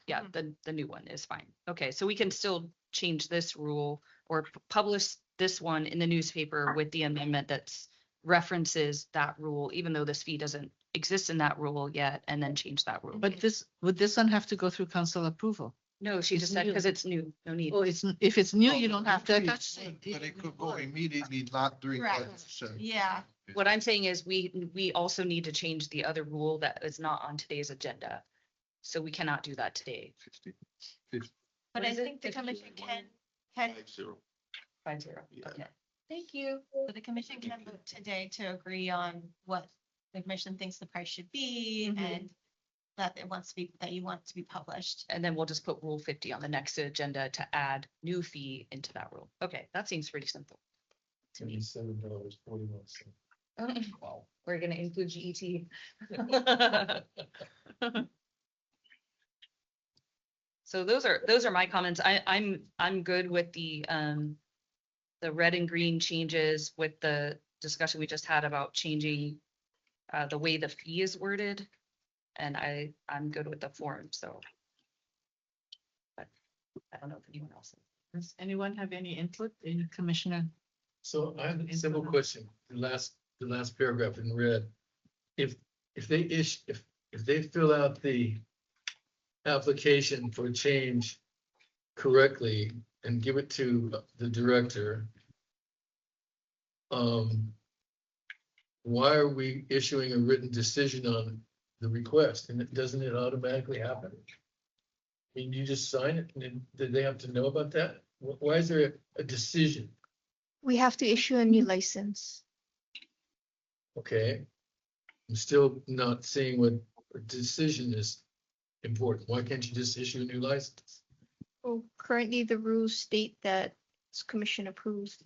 Mhm. the new one is fine. Okay, so we can still change this rule or publish this one in the newspaper with the amendment that's references that rule, even though this fee doesn't exist in that rule yet, and then change that rule. But would this one have to go through council approval? No, she It's just said new. because it's new, no need. Oh, if it's new, you don't have to But touch it. it could go immediately, not during. Correct. budget session. Yeah, What I'm saying is we also need to change the other rule that is not on today's agenda. So we cannot do that today. 50. but What I is it? think the commission can, 50. 5-0. Yeah. Okay. Thank you. so the commission can vote today to agree on what the commission thinks the price should be Mhm. and that it wants to be, that you want to be published. And then we'll just put rule 50 on the next agenda to add new fee into that rule. Okay, that seems pretty simple to me. $77.41. Wow. We're gonna include GET. So those are my comments. I'm good with the red and green changes with the discussion we just had about changing the way the fee is worded. And I'm good with the form, so. But I don't know if anyone else is. Does anyone have any input, any commissioner? So I have a simple question. The last the last paragraph in red. If they fill out the application for change correctly and give it to the director, why are we issuing a written decision on the request? And doesn't it automatically happen? I mean, you just sign it and then did they have to know about that? Why is there a decision? We have to issue a new license. Okay. I'm still not seeing what a decision is important. Why can't you just issue a new license? Well, currently the rules state that it's commission approved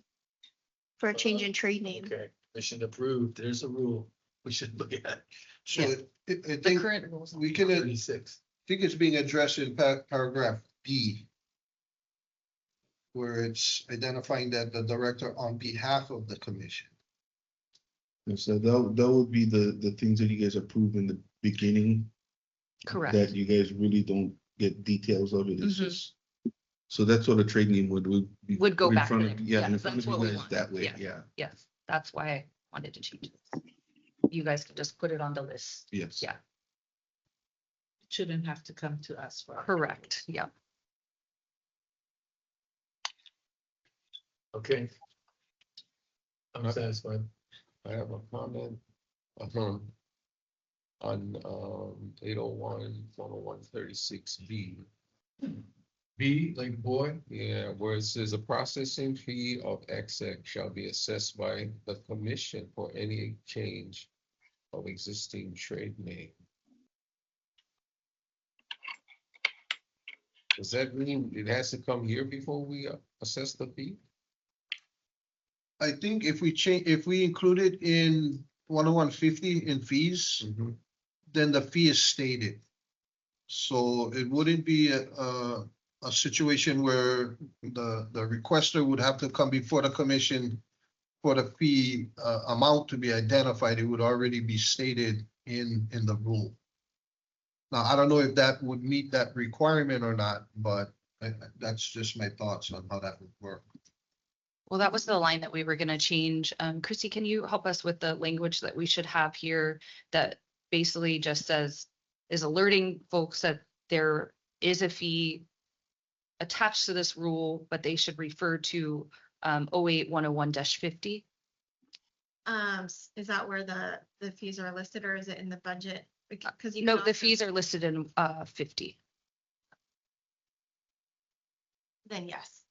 for a change in trade name. Okay, mission approved. There's a rule we should look at. So Yeah. I The think current rules. we can, I 36. think it's being addressed in paragraph B, where it's identifying that the director on behalf of the commission. And so that would be the things that you guys approve in the beginning. Correct. That you guys really don't get details of it. It's Mhm. just. So that's what a trade name would be. Would go put in back front there. of- Yeah, in Yes, front that's of what you we guys want. that way, Yeah. yeah, Yes, that's why I wanted to change it. You guys can just put it on the list. yes. Yeah. Shouldn't have to come to us for. Correct, yeah. Okay. I'm satisfied. I have a comment. On 801-101-36 B, like boy, Yeah, where it says a processing fee of exec shall be assessed by the commission for any change of existing trade name. Does that mean it has to come here before we assess the fee? I think if we include it in 10150 in fees, then the fee is stated. So it wouldn't be a situation where the requester would have to come before the commission for the fee amount to be identified. It would already be stated in the rule. Now, I don't know if that would meet that requirement or not, but that's just my thoughts on how that would work. Well, that was the line that we were gonna change. Christy, can you help us with the language that we should have here that basically just says, is alerting folks that there is a fee attached to this rule, but they should refer to 08-101-50? Is that where the fees are listed or is it in the budget? Because you No, can the also- fees are listed in 50. Then yes.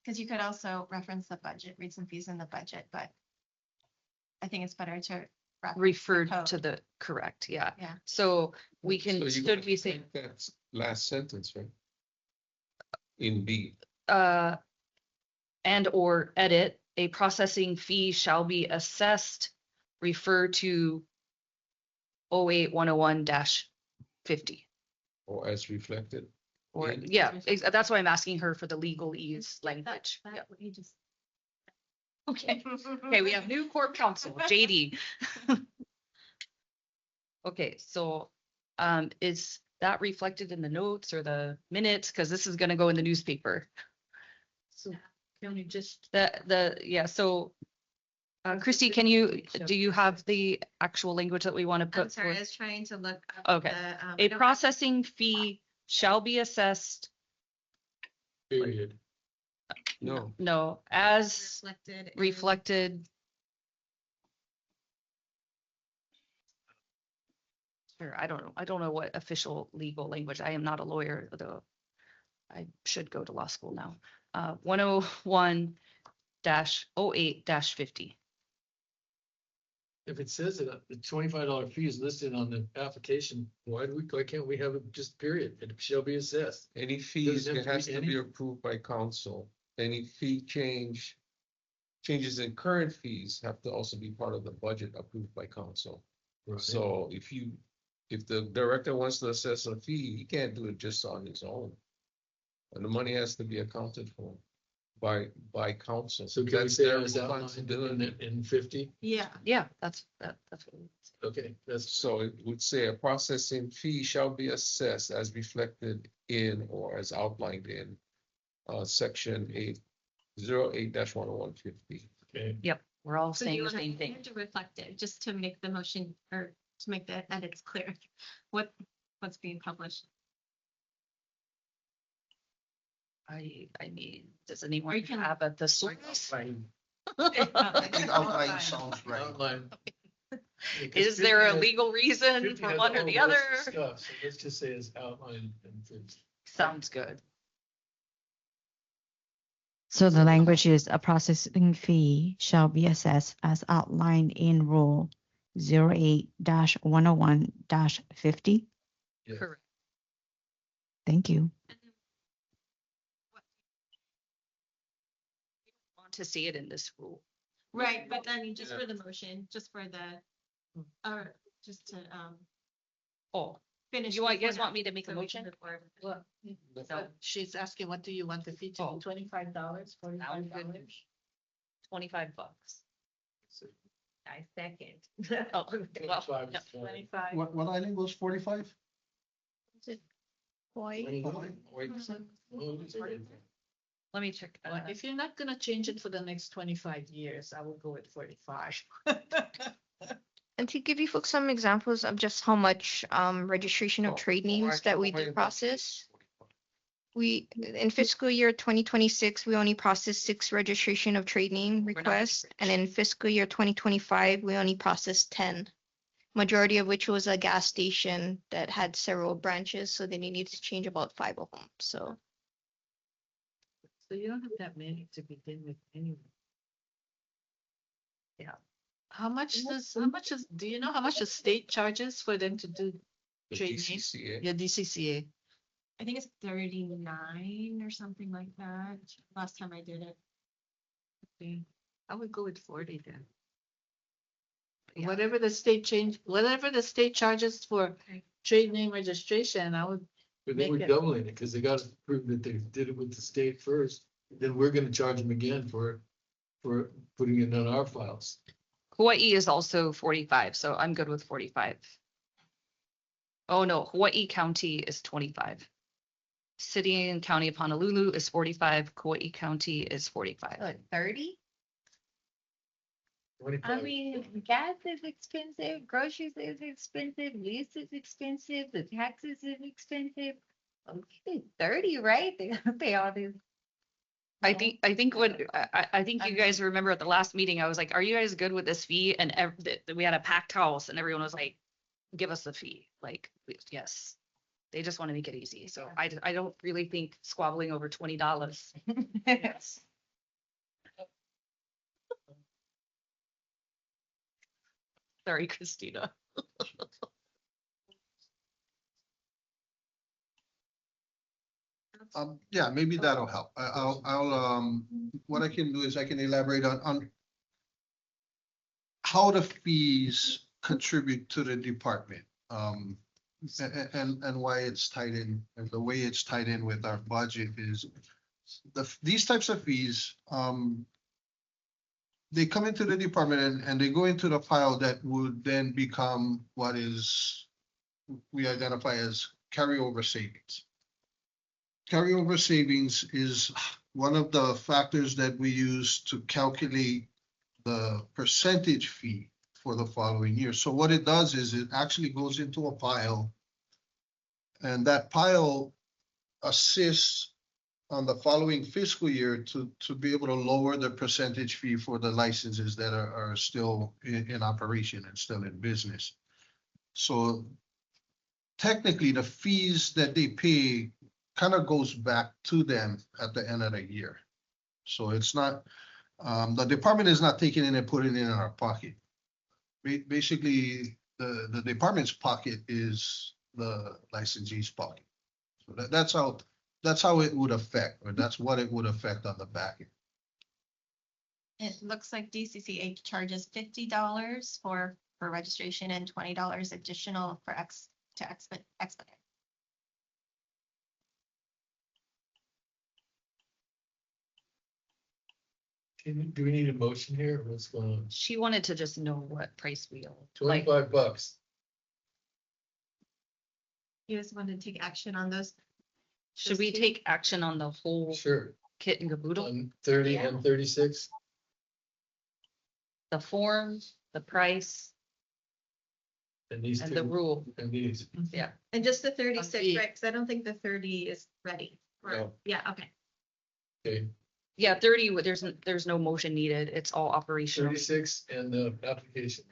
Because you could also reference the budget, read some fees in the budget, but I think it's better to reference the Referred code. to the correct, yeah. Yeah. So we can, So you should we say, think that's last sentence, right? In B. and or edit, a processing fee shall be assessed, refer to 08-101-50. Or as reflected. Or, in- yeah, that's why I'm asking her for the legalese language. That- Yeah. what you just- Okay, okay, we have new court counsel, JD. Okay, so is that reflected in the notes or the minutes? Because this is gonna go in the newspaper. So can we just, Yeah, so Christy, do you have the actual language that we want to I'm put sorry, I forth? was trying to look. up Okay. the, I A don't- processing fee shall be assessed, period. no, as Reflected. in- reflected. Sure, I don't know what official legal language, I am not a lawyer, though. I should go to law school now. 101-08-50. If it says that the $25 fee is listed on the application, why can't we have it just period? It shall be assessed. Any fees, Doesn't have it to be has to be any- approved by council. Any fee changes in current fees have to also be part of the budget approved by council. Right. So if the director wants to assess a fee, he can't do it just on his own. And the money has to be accounted for by council. So can we That's say their that was outlined responsibility. in 50? Yeah. Yeah, that's what Okay, that's, So it would say a processing fee shall be assessed as reflected in or as outlined in section 808-101-50. okay. Yep. We're all So saying you the same you thing. have to reflect it, just to make the motion or to make the edits clear. What's being published. I mean, does anyone Or you can- have a thesaurus? I think outline sounds right. Outline. Yeah, 'cause Is there a 50 has- legal reason 50 for has one a or whole the list other? of stuff, so let's just say it's outlined and fixed. Sounds good. So the language is a processing fee shall be assessed as outlined in Rule 08-101-50. Yeah. Correct. Thank you. Want to see it in this rule. Right, but I mean, just Yeah. for the motion, just for the, or just to, Oh, finish. you guys before want that, me to make a so we motion? can move forward. Well, So- she's asking, what do you want the fee to Oh. be? $25, Sounds good. $45? $25. I second. Oh, well, 25 yeah. is fine. 25. What island was 45? Hawaii. Wait, Let me check. Well, if you're not gonna change it for the next 25 years, I will go with 45. And to give you folks some examples of just how much registration of trade names that we do process. We, in fiscal year 2026, we only processed 6 registration of trade name not requests. rich. And in fiscal year 2025, we only processed 10. Majority of which was a gas station that had several branches, so then you need to change about 5 of them, so. So you don't have that many to begin with anyway. Yeah. How much do you know how much the state charges for them to do The trade names? DCCA. Yeah, DCCA. I think it's 39 or something like that, last time I did it. Okay. I would go with 40 then. Yeah. Whatever the state charges for trade name registration, I would, But then Make we're it- doubling it, because they gotta prove that they did it with the state first, then we're gonna charge them again for putting it on our files. Hawaii is also 45, so I'm good with 45. Oh, no, Hawaii County is 25. City and County of Honolulu is 45, Kauai County is 45. 30? I 25. mean, gas is expensive, groceries is expensive, lease is expensive, the taxes is expensive. Okay, 30, right? They gotta pay all this. I think you guys remember at the last meeting, I was like, are you guys good with this fee? And we had a packed house and everyone was like, give us the fee. Like, yes. They just want to make it easy. So I don't really think squabbling over $20. yes. Sorry, Christina. Yeah, maybe that'll help. What I can do is I can elaborate on how the fees contribute to the department. And why it's tied in, and the way it's tied in with our budget is these types of fees, they come into the department and they go into the pile that would then become what is we identify as carryover savings. Carryover savings is one of the factors that we use to calculate the percentage fee for the following year. So what it does is it actually goes into a pile, and that pile assists on the following fiscal year to be able to lower the percentage fee for the licenses that are still in operation and still in business. So technically, the fees that they pay kind of goes back to them at the end of the year. So it's not, the department is not taking it and putting it in our pocket. Basically, the department's pocket is the licensee's pocket. So that's how it would affect, or that's what it would affect on the back end. It looks like DCCA charges $50 for registration and $20 additional for expedite. Do we need a motion here? What's going on? She wanted to just know what price we owe. Like, $25. You guys want to take action on those? should we take action on the whole Sure. kit and caboodle? On 30 and 36? the form, the price, And these and two, the rule. and these, Yeah. And just the 36, B. right? Because I don't think the 30 is ready. No. Yeah, okay. okay, Yeah, 30, there's no motion needed. It's all operational. 36 and the application.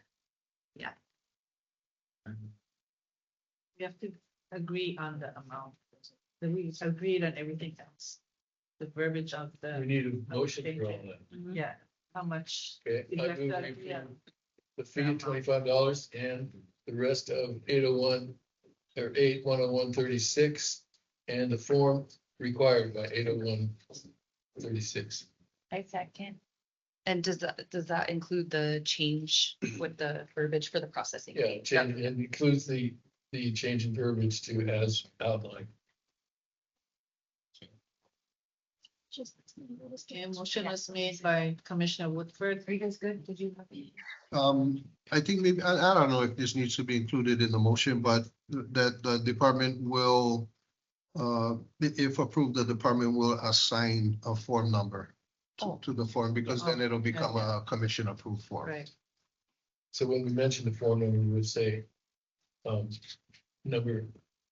We have to agree on the amount. We agreed on everything else. The verbiage of We the, need a motion for all that. yeah, how much. Okay, we I have move to we agree on. approve the fee of $25 and the rest of 801 or 8-101-36 and the form required by 801-36. I second. And does that include the change with the verbiage for the processing? Yeah, fee? change, it includes the change in verbiage to as outlined. Okay, motion was made by Commissioner Woodford. Are you guys good? Did you have? I think maybe, I don't know if this needs to be included in the motion, but that the department will, if approved, the department will assign a form number to the form, because then it'll become a commission approved form. Right. So when we mention the form number, we would say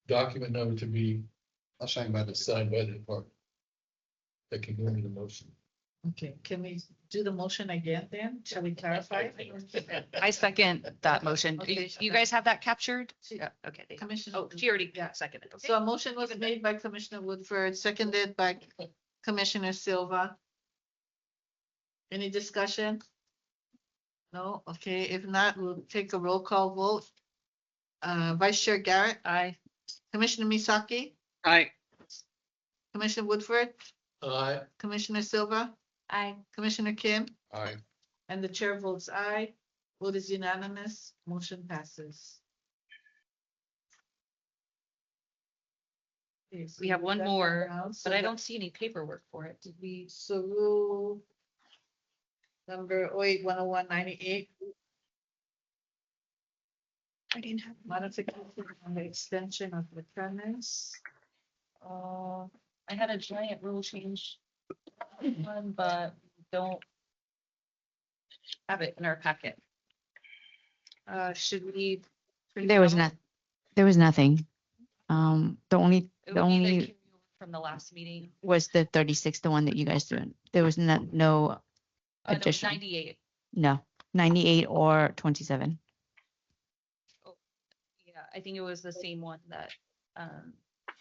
document number to be Assigned by the. assigned by the department. That can go into the motion. Okay, can we do the motion again then? Shall we clarify? I second that motion. Okay. You guys have that captured? Yeah, okay. Commissioner. Oh, she already Yeah. seconded. Okay. So a motion was made by Commissioner Woodford, seconded by Commissioner Silva. Any discussion? No, okay, if not, we'll take a roll call vote. Vice Chair Garrett, Aye. Commissioner Misaki, Aye. Commissioner Woodford, Aye. Commissioner Silva, Aye. Commissioner Kim, Aye. and the chair votes aye. Vote is unanimous, motion passes. Okay, so We have one got that more, down. So but I the- don't see any paperwork for it. Did we? So rule number 08-101-98, I didn't have. modification on the extension of the premise. I had a giant rule change one, but don't have it in our packet. Should we? print There it was out? not, there was nothing. The only, It the would be the only carryover from the last meeting. was the 36, the one that you guys doing. There was no No, addition. 98. No, 98 or 27. Yeah, I think it was the same one that,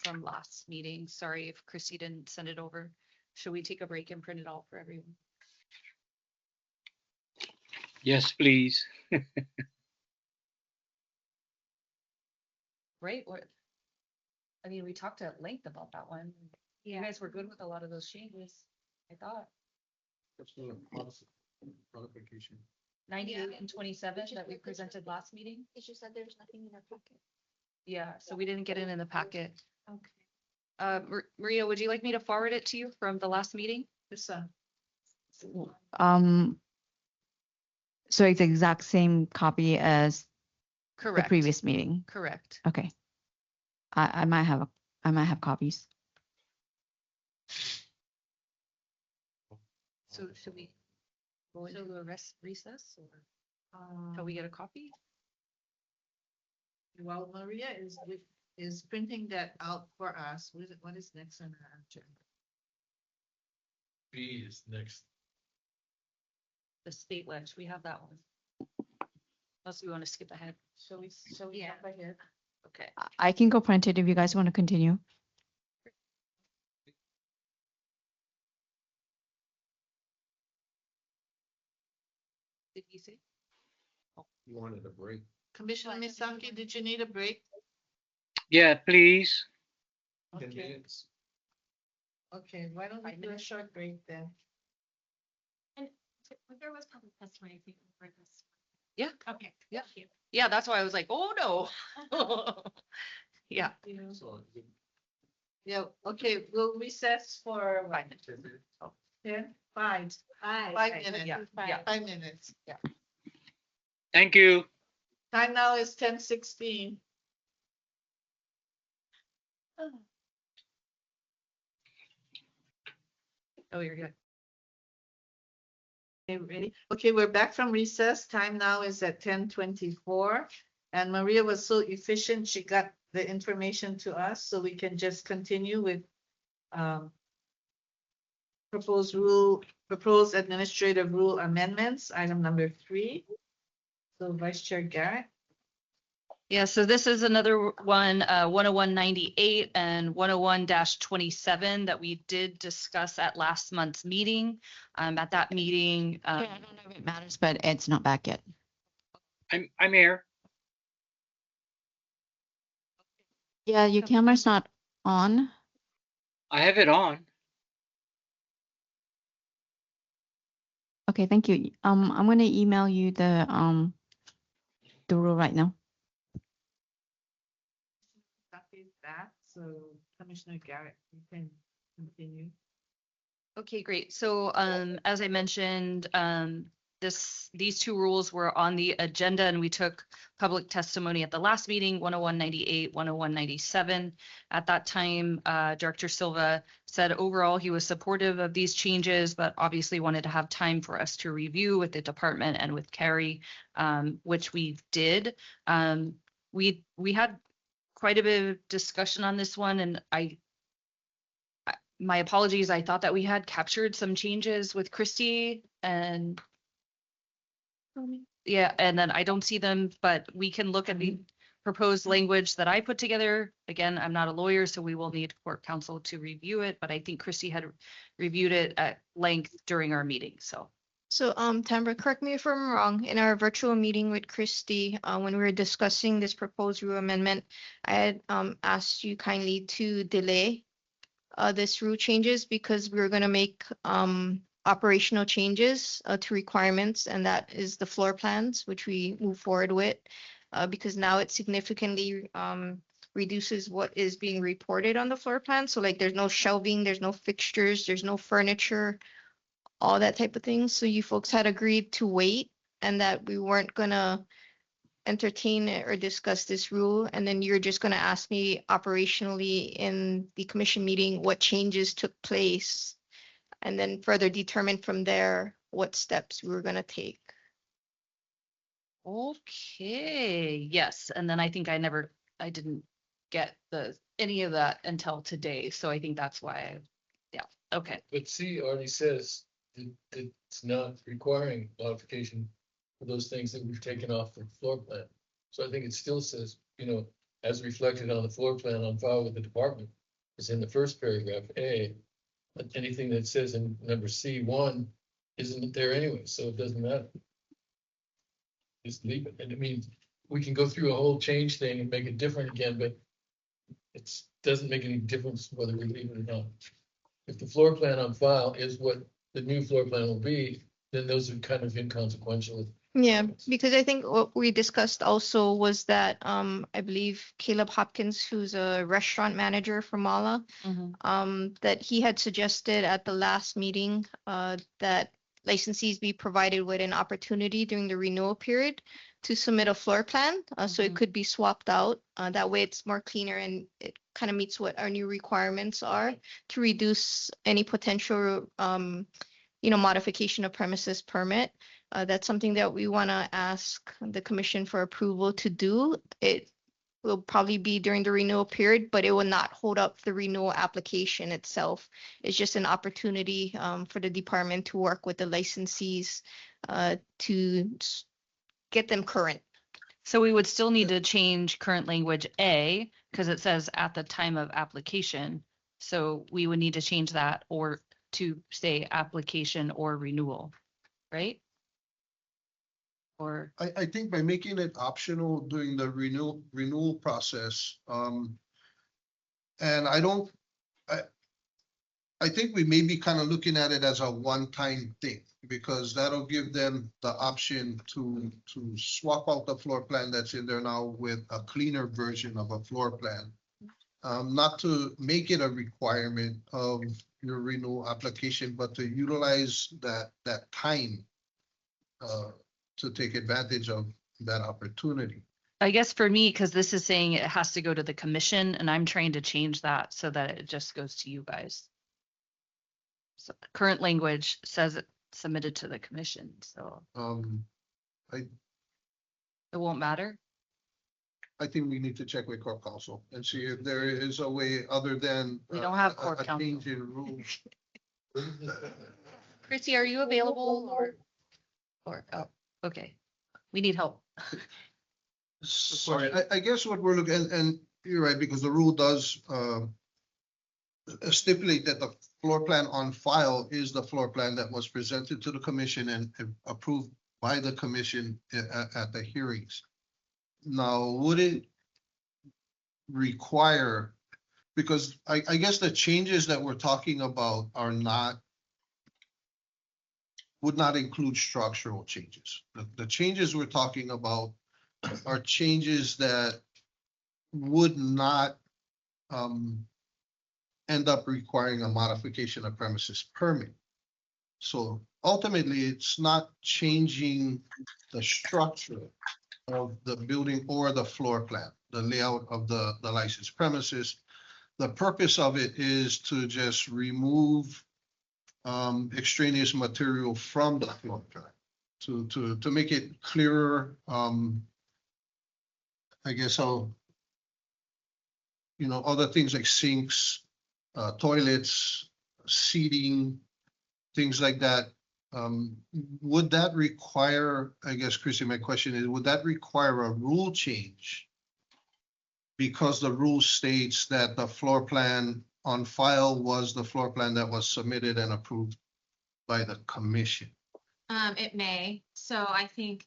from last meeting. Sorry if Christy didn't send it over. Should we take a break and print it out for everyone? Yes, please. Right? What? I mean, we talked at length about that one. You guys were good with a lot of those changes, I thought. Modification. 98 and 27 that we presented last meeting. It's just that there's nothing in our pocket. Yeah, so we didn't get it in the packet. Okay. Maria, would you like me to forward it to you from the last meeting? Yes, sir. So it's the exact same copy as the Correct. previous meeting. Correct. Okay. I might have copies. So should we go into a recess or shall we get a copy? While Maria is printing that out for us, what is next on our agenda? B is next. The state ledge, we have that one. Unless we want to skip ahead. Shall we jump ahead? Okay. I can go print it if you guys want to continue. Did you say? You wanted a break. Commissioner Misaki, did you need a break? Yeah, please. 10 Okay, minutes. okay, why don't we do a short break then? There was public testimony I think, for this. Yeah. Okay. Yeah. thank you. Yeah, that's why I was like, oh no. Yeah. So, Yeah, okay, we'll recess for 5 minutes. 10, 5 minutes. Yeah, yeah. 5 minutes. Yeah. Thank you. Time now is 10:16. Oh, you're good. Okay, ready? Okay, we're back from recess. Time now is at 10:24. And Maria was so efficient, she got the information to us, so we can just continue with proposed administrative rule amendments, item number 3. So Vice Chair Garrett. Yeah, so this is another one, 10198 and 101-27 that we did discuss at last month's meeting. At that meeting, Okay, I don't know if it matters, but it's not back yet. I'm here. Yeah, your camera's not on. I have it on. Okay, thank you. I'm gonna email you the rule right now. Copy that, so Commissioner Garrett, you can continue. okay, great. So as I mentioned, these two rules were on the agenda and we took public testimony at the last meeting, 10198, 10197. At that time, Director Silva said overall he was supportive of these changes, but obviously wanted to have time for us to review with the department and with Carrie, which we did. We had quite a bit of discussion on this one, and my apologies, I thought that we had captured some changes with Christy and yeah, and then I don't see them, but we can look at the proposed language that I put together. Again, I'm not a lawyer, so we will need court counsel to review it, but I think Christy had reviewed it at length during our meeting, so. So, Tambra, correct me if I'm wrong, in our virtual meeting with Christy, when we were discussing this proposed rule amendment, I had asked you kindly to delay this rule changes because we were gonna make operational changes to requirements, and that is the floor plans, which we move forward with, because now it significantly reduces what is being reported on the floor plan. So like there's no shelving, there's no fixtures, there's no furniture, all that type of thing. So you folks had agreed to wait and that we weren't gonna entertain it or discuss this rule. And then you're just gonna ask me operationally in the commission meeting what changes took place, and then further determine from there what steps we were gonna take. Okay, yes, and then I think I didn't get any of that until today, so I think that's why, yeah, okay. But C already says that it's not requiring modification for those things that we've taken off the floor plan. So I think it still says, as reflected on the floor plan on file with the department, is in the first paragraph, A. But anything that says in number C1 isn't there anyway, so it doesn't matter. Just leave it. And it means we can go through a whole change thing and make it different again, but it doesn't make any difference whether we leave it or not. If the floor plan on file is what the new floor plan will be, then those are kind of inconsequential. Yeah, because I think what we discussed also was that I believe Caleb Hopkins, who's a restaurant manager for Mala, that he had suggested at the last meeting that licensees be provided with an opportunity during the renewal period to submit a floor plan, so it could be swapped out. That way it's more cleaner and it kind of meets what our new requirements are to reduce any potential modification of premises permit. That's something that we want to ask the commission for approval to do. It will probably be during the renewal period, but it will not hold up the renewal application itself. It's just an opportunity for the department to work with the licensees to get them current. So we would still need to change current language A, because it says at the time of application. So we would need to change that or to say application or renewal, right? Or I think by making it optional during the renewal process, and I think we may be kind of looking at it as a one-time thing, because that'll give them the option to swap out the floor plan that's in there now with a cleaner version of a floor plan. Not to make it a requirement of your renewal application, but to utilize that time to take advantage of that opportunity. I guess for me, because this is saying it has to go to the commission, and I'm trying to change that so that it just goes to you guys. So the current language says submitted to the commission, so I it won't matter. think we need to check with Corp Council and see if there is a way other than. We don't have a Corp Counsel. change in rules. Christy, are you available or, oh, okay. We need help. Sorry, I guess what we're looking, and you're right, because the rule does stipulate that the floor plan on file is the floor plan that was presented to the commission and approved by the commission at the hearings. Now, would it require, because I guess the changes that we're talking about are not, would not include structural changes. The changes we're talking about are changes that would not end up requiring a modification of premises permit. So ultimately, it's not changing the structure of the building or the floor plan, the layout of the licensed premises. The purpose of it is to just remove extraneous material from the floor plan to make it clearer. I guess I'll, other things like sinks, toilets, seating, things like that. Would that require, I guess, Chrissy, my question is, would that require a rule change? Because the rule states that the floor plan on file was the floor plan that was submitted and approved by the commission. It may. So I think,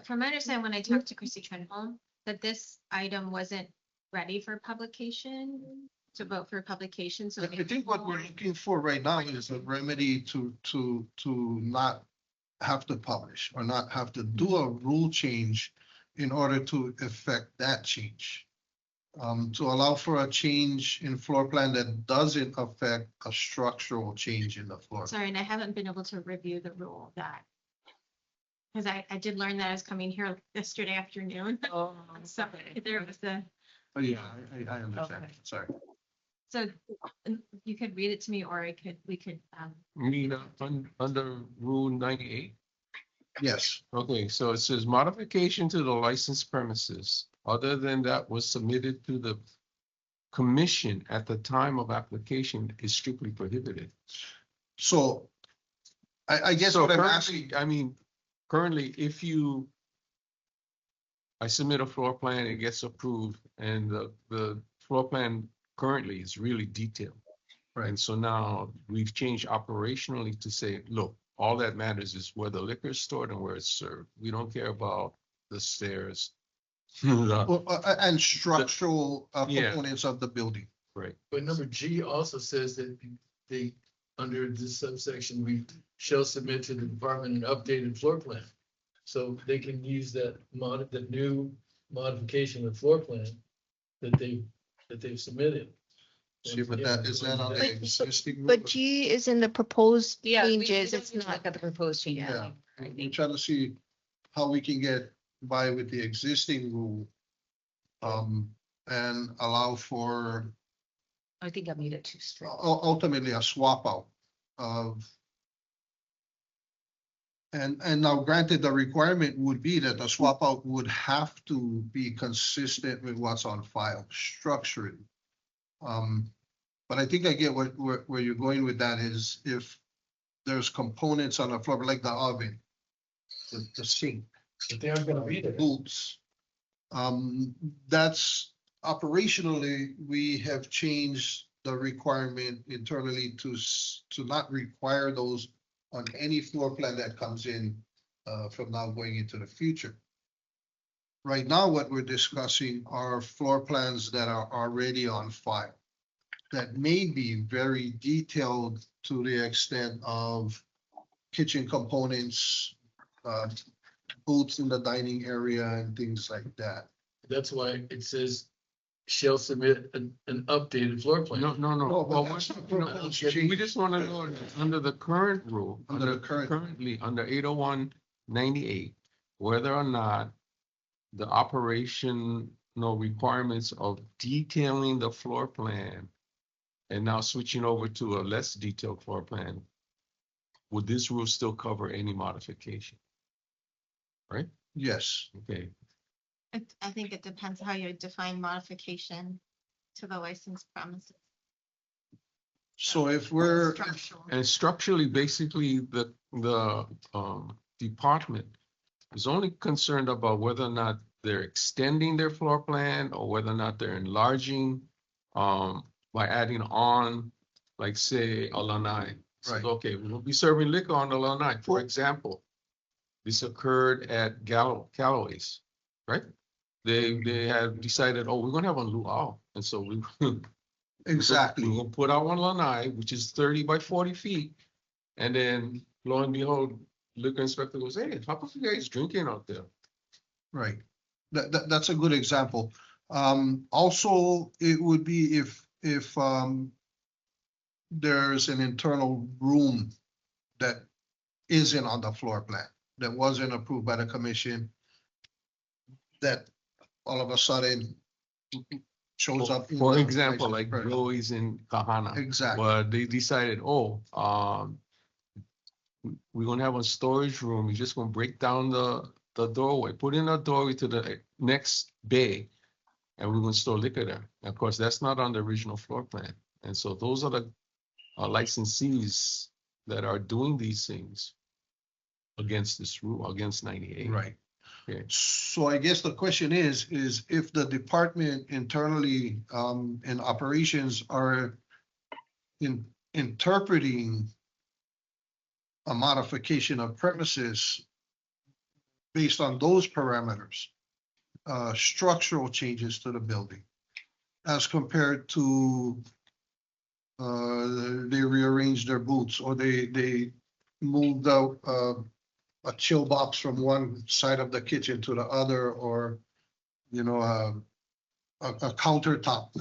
from my understanding, when I talked to Christy Trenholm, that this item wasn't ready for publication, to vote for publication. So I think what we're looking for right now is a remedy to not have to publish or not have to do a rule change in order to effect that change. To allow for a change in floor plan that doesn't affect a structural change in the floor. Sorry, and I haven't been able to review the rule of that. Because I did learn that I was coming here yesterday afternoon. Oh, So there was the, Oh, yeah, I understand. Okay. Sorry. so you could read it to me, or we could, Nina, under Rule 98. Yes. Okay, so it says modification to the licensed premises other than that was submitted to the commission at the time of application is strictly prohibited. So I guess So what I'm currently, asking, I mean, currently, if I submit a floor plan, it gets approved, and the floor plan currently is really detailed. Right. And so now we've changed operationally to say, look, all that matters is where the liquor is stored and where it's served. We don't care about the stairs. and structural Yeah. components of the building. Right. But number G also says that they, under this subsection, we shall submit to the department an updated floor plan. So they can use the new modification of floor plan that they've submitted. See, but that is that on the existing. But G is in the proposed Yeah, changes. It's not. Look at the proposed changes. Yeah. I'm trying to see how we can get by with the existing rule. And allow for I think I made it too strict. ultimately a swap out of. And now granted, the requirement would be that the swap out would have to be consistent with what's on file structurally. But I think I get where you're going with that is if there's components on the floor, like the oven, the sink, But they aren't gonna be there. boots. That's operationally, we have changed the requirement internally to not require those on any floor plan that comes in from now going into the future. Right now, what we're discussing are floor plans that are already on file that may be very detailed to the extent of kitchen components, booths in the dining area and things like that. That's why it says shall submit an updated floor plan. No. No, but Well, that's not no, proposed we change. just want to know, under the current rule, Under the current- currently, under 801-98, whether or not the operational requirements of detailing the floor plan and now switching over to a less detailed floor plan would this rule still cover any modification? Right? Yes. Okay, I think it depends how you define modification to the licensed premises. So if we're, Structural. and structurally, basically, the department is only concerned about whether or not they're extending their floor plan or whether or not they're enlarging by adding on, like say, a lanai. So, Right. okay, we'll be serving liquor on the lanai. For example, this occurred at Callaway's, right? They had decided, oh, we're gonna have a luau, and so we exactly, we're gonna put out one lanai, which is 30 by 40 feet, and then lo and behold, liquor inspector goes, hey, how about you guys drinking out there? right. That's a good example. Also, it would be if there's an internal room that isn't on the floor plan, that wasn't approved by the commission, that all of a sudden shows up. in For the example, license like plate. Joey's in Kahana. Exactly. But they decided, oh, we're gonna have a storage room. We're just gonna break down the doorway, put in a doorway to the next bay, and we're gonna store liquor there. And of course, that's not on the original floor plan. And so those are the licensees that are doing these things against this rule, against 98. Right. Okay. So I guess the question is if the department internally in operations are interpreting a modification of premises based on those parameters, structural changes to the building, as compared to they rearranged their booths, or they moved out a chill box from one side of the kitchen to the other, or you know, a countertop,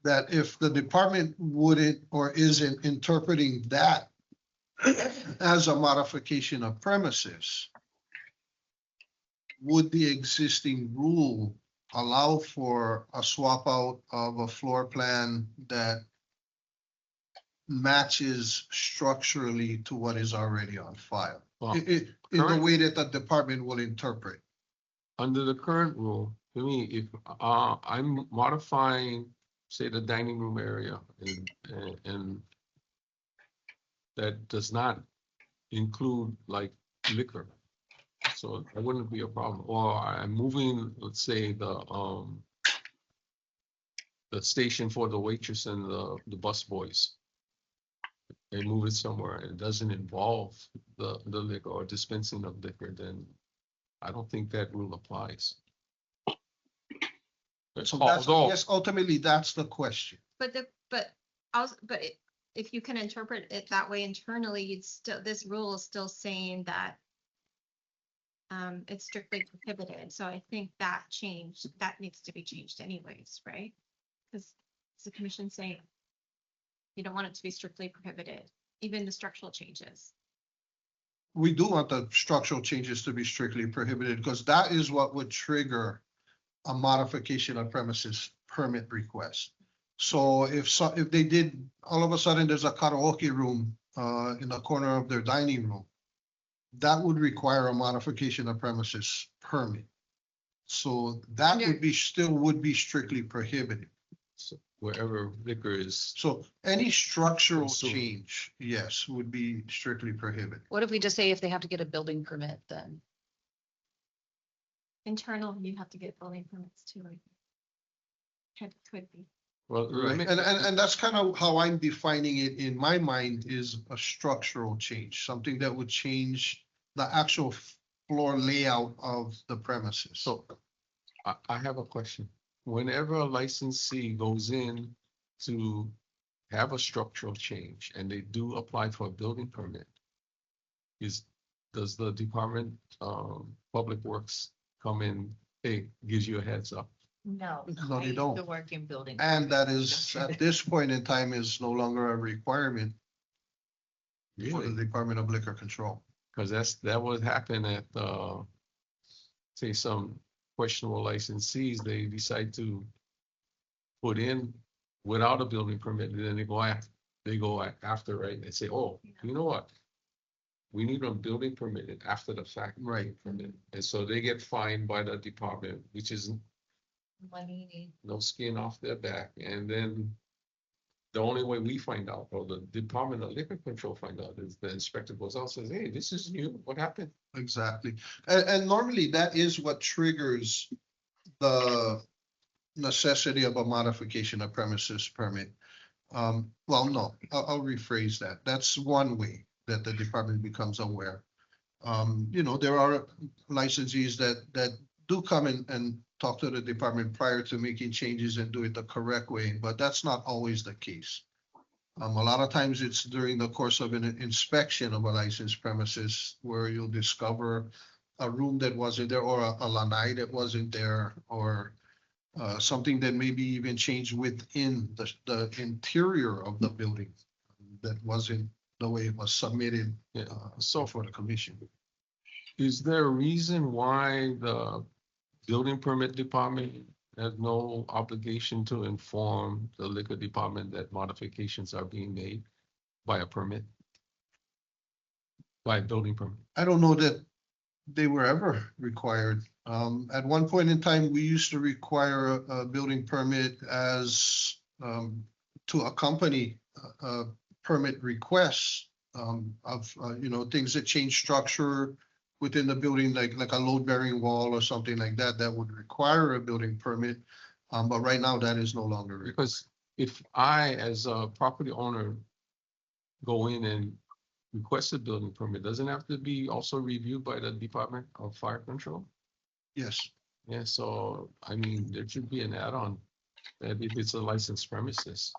that if the department wouldn't or isn't interpreting that as a modification of premises, would the existing rule allow for a swap out of a floor plan that matches structurally to what is already on file? Well, In the way that the department will interpret. under the current rule, to me, if I'm modifying, say, the dining room area, and that does not include like liquor, so that wouldn't be a problem. Or I'm moving, let's say, the station for the waitress and the bus boys. They move it somewhere and it doesn't involve the liquor or dispensing of liquor, then I don't think that rule applies. So that's, yes, ultimately, that's the question. But if you can interpret it that way internally, you'd still, this rule is still saying that it's strictly prohibited. So I think that needs to be changed anyways, right? Because the commission saying you don't want it to be strictly prohibited, even the structural changes. We do want the structural changes to be strictly prohibited, because that is what would trigger a modification of premises permit request. So if they did, all of a sudden there's a karaoke room in the corner of their dining room, that would require a modification of premises permit. So that would be strictly prohibited. So wherever liquor is. So any structural change, yes, would be strictly prohibited. What if we just say if they have to get a building permit then? Internal, you have to get building permits too. Could be. Well, right. And that's kind of how I'm defining it in my mind, is a structural change, something that would change the actual floor layout of the premises. So I have a question. Whenever a licensee goes in to have a structural change and they do apply for a building permit, does the Department Public Works come in, gives you a heads up? No. No, they don't. The work in building. And that is, at this point in time, is no longer a requirement for the Department of Liquor Control. Because that would happen at, say, some questionable licensees. They decide to put in without a building permit, and then they go after they go after, right? They say, oh, you know what? We need a building permit after the fact. Right. Permit. And so they get fined by the department, which is Money. no skin off their back. And then the only way we find out, or the Department of Liquor Control find out, is the inspector goes out and says, hey, this is new. What happened? Exactly. And normally that is what triggers the necessity of a modification of premises permit. Well, no, I'll rephrase that. That's one way that the department becomes aware. You know, there are licensees that do come in and talk to the department prior to making changes and do it the correct way, but that's not always the case. A lot of times it's during the course of an inspection of a licensed premises where you'll discover a room that wasn't there, or a lanai that wasn't there, or something that maybe even changed within the interior of the building that wasn't the way it was submitted So for the commission. is there a reason why the building permit department has no obligation to inform the liquor department that modifications are being made by a permit? By a building permit? I don't know that they were ever required. At one point in time, we used to require a building permit as to accompany permit requests of you know, things that change structure within the building, like a load bearing wall or something like that, that would require a building permit. But right now that is no longer required. Because if I, as a property owner, go in and request a building permit, doesn't it have to be also reviewed by the Department of Fire Control? Yes. Yeah, so I mean, there should be an add-on that if it's a licensed premises.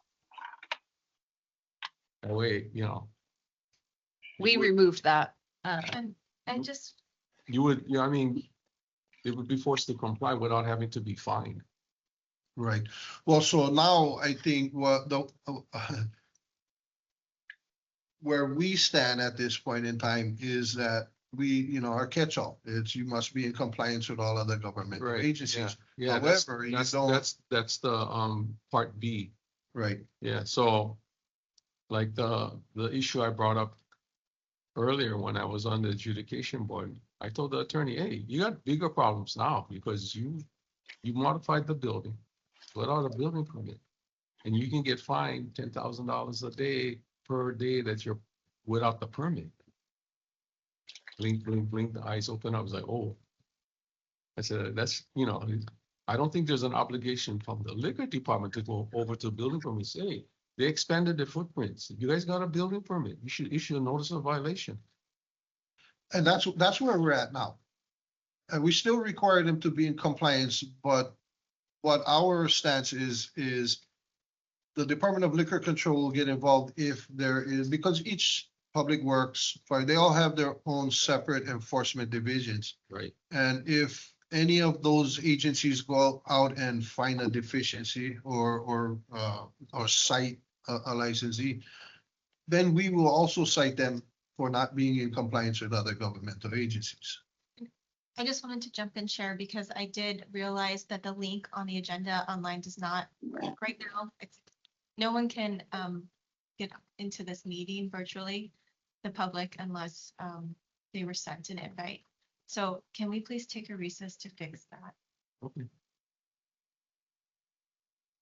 That way, you know. We removed that. And just, You would, I mean, they would be forced to comply without having to be fined. Right. Well, so now I think what the where we stand at this point in time is that we, you know, our catch-all, it's you must be in compliance with all other government agencies. Yeah, However, you don't. that's the part B. Right. Yeah, so like the issue I brought up earlier when I was on the adjudication board, I told the attorney, hey, you got bigger problems now because you modified the building without a building permit. And you can get fined $10,000 a day per day that you're without the permit. Blink, blink, blink, the eyes open. I was like, oh. I said, that's, you know, I don't think there's an obligation from the liquor department to go over to building permits. Hey, they expanded their footprints. You guys got a building permit. You should issue a notice of violation. And that's where we're at now. And we still require them to be in compliance, but what our stance is the Department of Liquor Control will get involved if there is, because each public works, they all have their own separate enforcement divisions. Right. And if any of those agencies go out and find a deficiency or cite a licensee, then we will also cite them for not being in compliance with other governmental agencies. I just wanted to jump in, Chair, because I did realize that the link on the agenda online does not work right now. No one can get into this meeting virtually, the public, unless they were sent an invite. So can we please take a recess to fix that? Okay.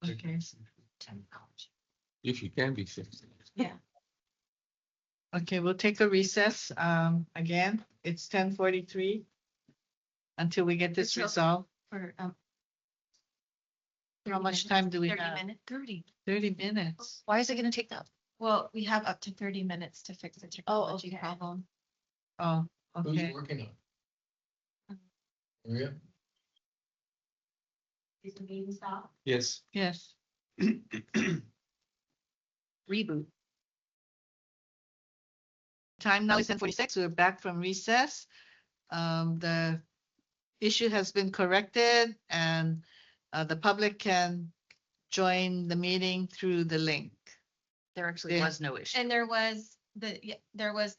Okay. If you can be fixed. Yeah. Okay, we'll take a recess. Again, it's 10:43 until we get this Until- resolved. For How much time do we 30 have? minutes. 30 minutes. Why is it gonna take that? Well, we have up to 30 minutes to fix the technology okay. problem. Oh, Who's okay. working on it? Maria? Is the meeting stop? Yes. Yes. Reboot. Time now is 10:46. We're back from recess. The issue has been corrected and the public can join the meeting through the link. There actually Yeah. was no issue. And there was,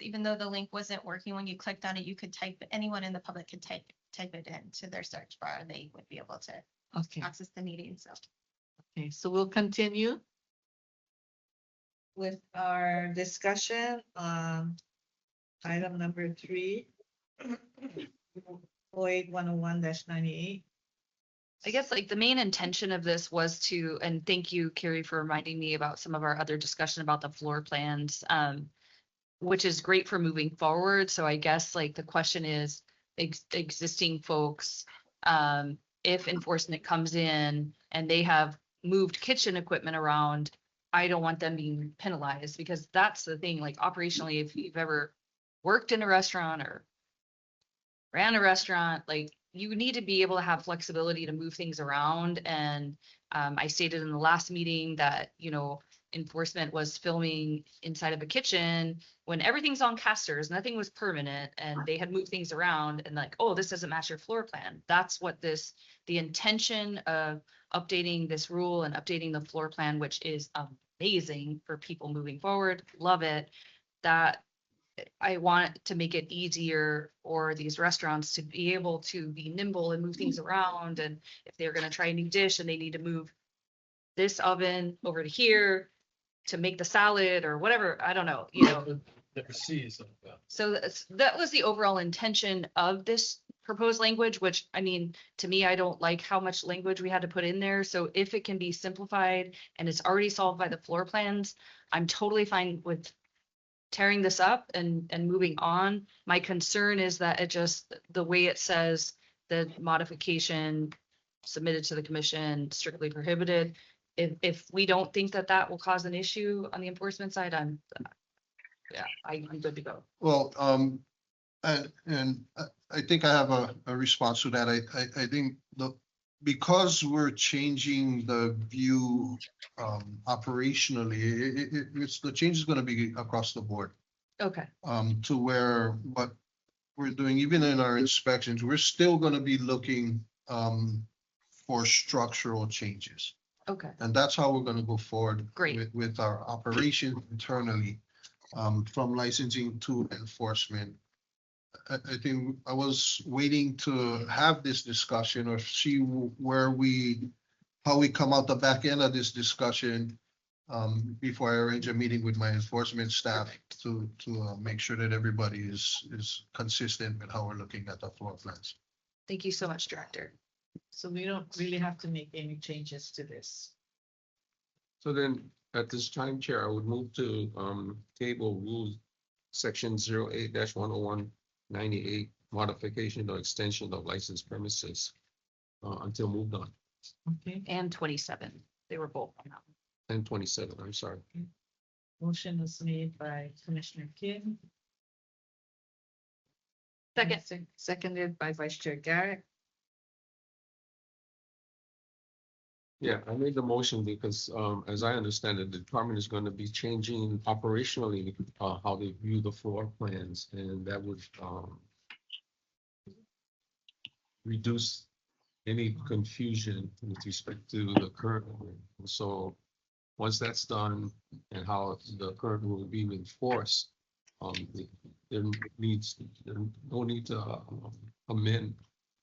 even though the link wasn't working, when you clicked on it, you could type, anyone in the public could type it into their search bar and they would be able to Okay. access the meeting, so. Okay, so we'll continue. with our discussion on item number 3. 08-101-98. I guess like the main intention of this was to, and thank you, Carrie, for reminding me about some of our other discussion about the floor plans, which is great for moving forward. So I guess like the question is existing folks, if enforcement comes in and they have moved kitchen equipment around, I don't want them being penalized because that's the thing, like operationally, if you've ever worked in a restaurant or ran a restaurant, like you need to be able to have flexibility to move things around. And I stated in the last meeting that, you know, enforcement was filming inside of a kitchen when everything's on casters, nothing was permanent, and they had moved things around and like, oh, this doesn't match your floor plan. That's what the intention of updating this rule and updating the floor plan, which is amazing for people moving forward. Love it. That I want to make it easier for these restaurants to be able to be nimble and move things around. And if they're going to try a new dish and they need to move this oven over to here to make the salad or whatever, I don't know, you know. Never see something like that. So that was the overall intention of this proposed language, which I mean, to me, I don't like how much language we had to put in there. So if it can be simplified and it's already solved by the floor plans, I'm totally fine with tearing this up and moving on. My concern is that it just, the way it says the modification submitted to the commission strictly prohibited. If we don't think that that will cause an issue on the enforcement side, I'm good to go. Well, and I think I have a response to that. I think because we're changing the view operationally, it's the change is going to be across the board. Okay. To where what we're doing, even in our inspections, we're still going to be looking for structural changes. Okay. And that's how we're going to go forward. Great. With our operation internally, from licensing to enforcement. I think I was waiting to have this discussion or see how we come out the back end of this discussion before I arrange a meeting with my enforcement staff to make sure that everybody is consistent with how we're looking at the floor plans. Thank you so much, Director. So we don't really have to make any changes to this. So then, at this time, Chair, I would move to table rules section 08-101-98, modification or extension of licensed premises until moved on. Okay, And 27. They were both on that one. And 27, I'm sorry. motion was made by Commissioner Kim. Second. Seconded by Vice Chair Garrett. Yeah, I made the motion because as I understand it, the department is going to be changing operationally how they view the floor plans, and that would reduce any confusion with respect to the current rule. So once that's done and how the current rule will be enforced, there no need to amend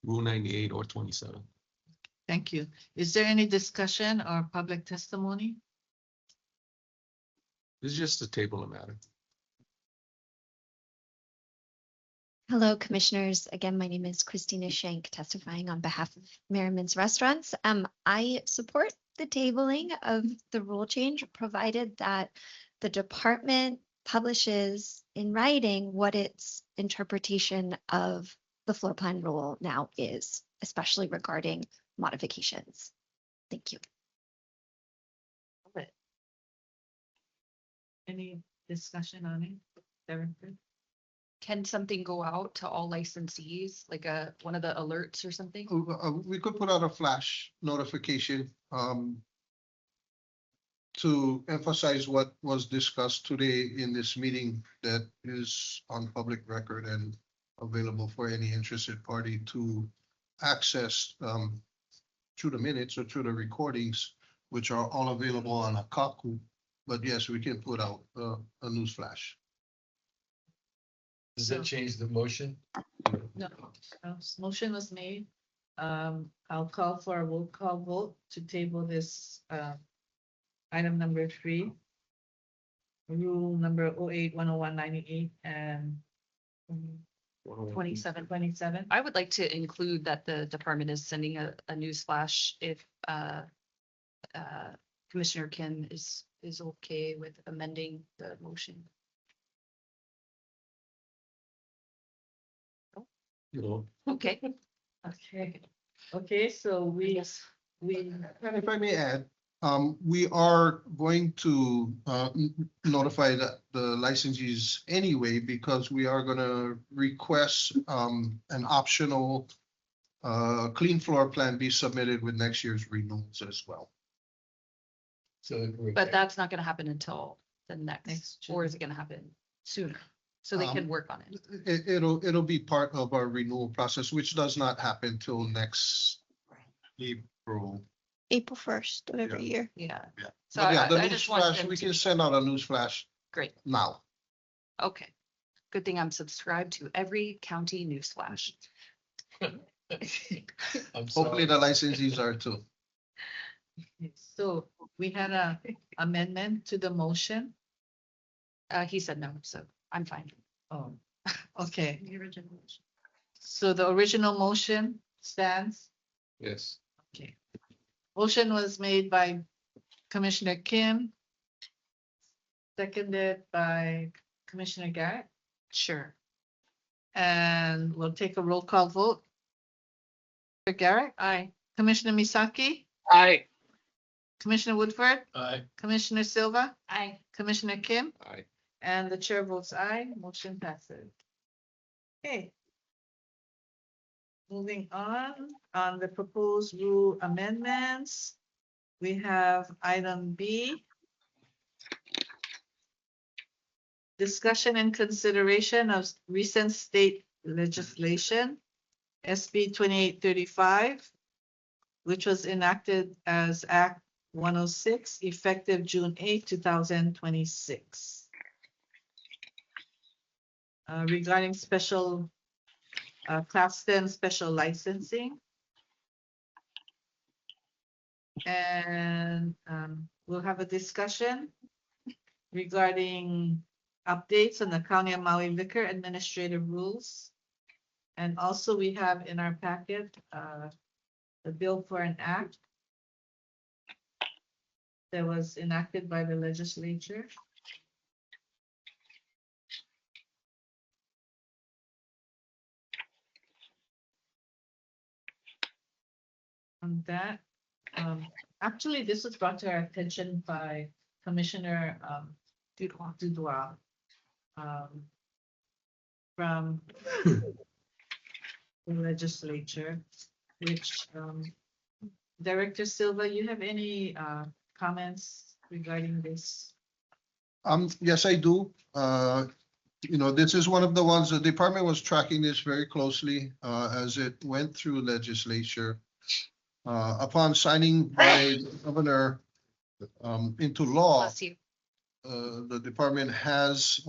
Rule 98 or 27. Thank you. Is there any discussion or public testimony? This is just a table of matter. Hello, Commissioners. Again, my name is Christina Shank, testifying on behalf of Merriman's Restaurants. I support the tabling of the rule change, provided that the department publishes in writing what its interpretation of the floor plan rule now is, especially regarding modifications. Thank you. Any discussion on it, Director? Can something go out to all licensees, like one of the alerts or something? We could put out a flash notification to emphasize what was discussed today in this meeting that is on public record and available for any interested party to access through the minutes or through the recordings, which are all available on Akakū. But yes, we can put out a news flash. Does that change the motion? No, motion was made. I'll call for a roll call vote to table this item number 3. rule number 08-101-98 and 27. 27. I would like to include that the department is sending a news flash if Commissioner Kim is okay with amending the motion. No. Okay. Okay, so we, And if I may add, we are going to notify the licensees anyway, because we are gonna request an optional clean floor plan be submitted with next year's renewals as well. So. But that's not gonna happen until the Next next, June. or is it gonna happen sooner? So they can work on it. It'll be part of our renewal process, which does not happen till next April. April 1st of every year. Yeah. Yeah. So But yeah, the I news just want flash, them we to can send out a news flash Great. now. Okay. Good thing I'm subscribed to every county news flash. I'm Hopefully sorry. the licensees are too. so we had a amendment to the motion. He said no, so I'm fine. Oh, okay. The original motion. So the original motion stands. Yes. Okay. Motion was made by Commissioner Kim. Seconded by Commissioner Garrett. Sure. And we'll take a roll call vote. Commissioner Garrett, Aye. Commissioner Misaki, Aye. Commissioner Woodford, Aye. Commissioner Silva, Aye. Commissioner Kim, Aye. and the chair votes aye. Motion passes. Okay. Moving on the proposed rule amendments, we have item B. Discussion and consideration of recent state legislation, SB 2835, which was enacted as Act 106, effective June 8, 2026. Regarding special Class 10 special licensing. And we'll have a discussion regarding updates on the County of Maui liquor administrative rules. And also we have in our packet the bill for an act that was enacted by the legislature. On that, actually, this was brought to our attention by Commissioner Dudois from the legislature, which Director Silva, you have any comments regarding this? Yes, I do. This is one of the ones, the department was tracking this very closely as it went through legislature. Upon signing by the governor into law, Bless you. the department has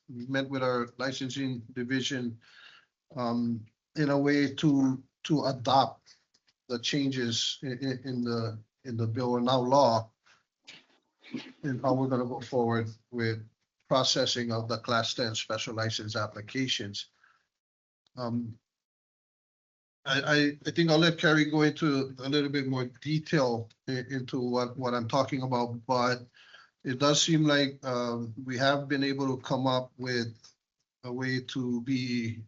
met with our licensing division in a way to adopt the changes in the bill and now law, and how we're going to go forward with processing of the Class 10 special license applications. I think I'll let Carrie go into a little bit more detail into what I'm talking about, but it does seem like we have been able to come up with a way to be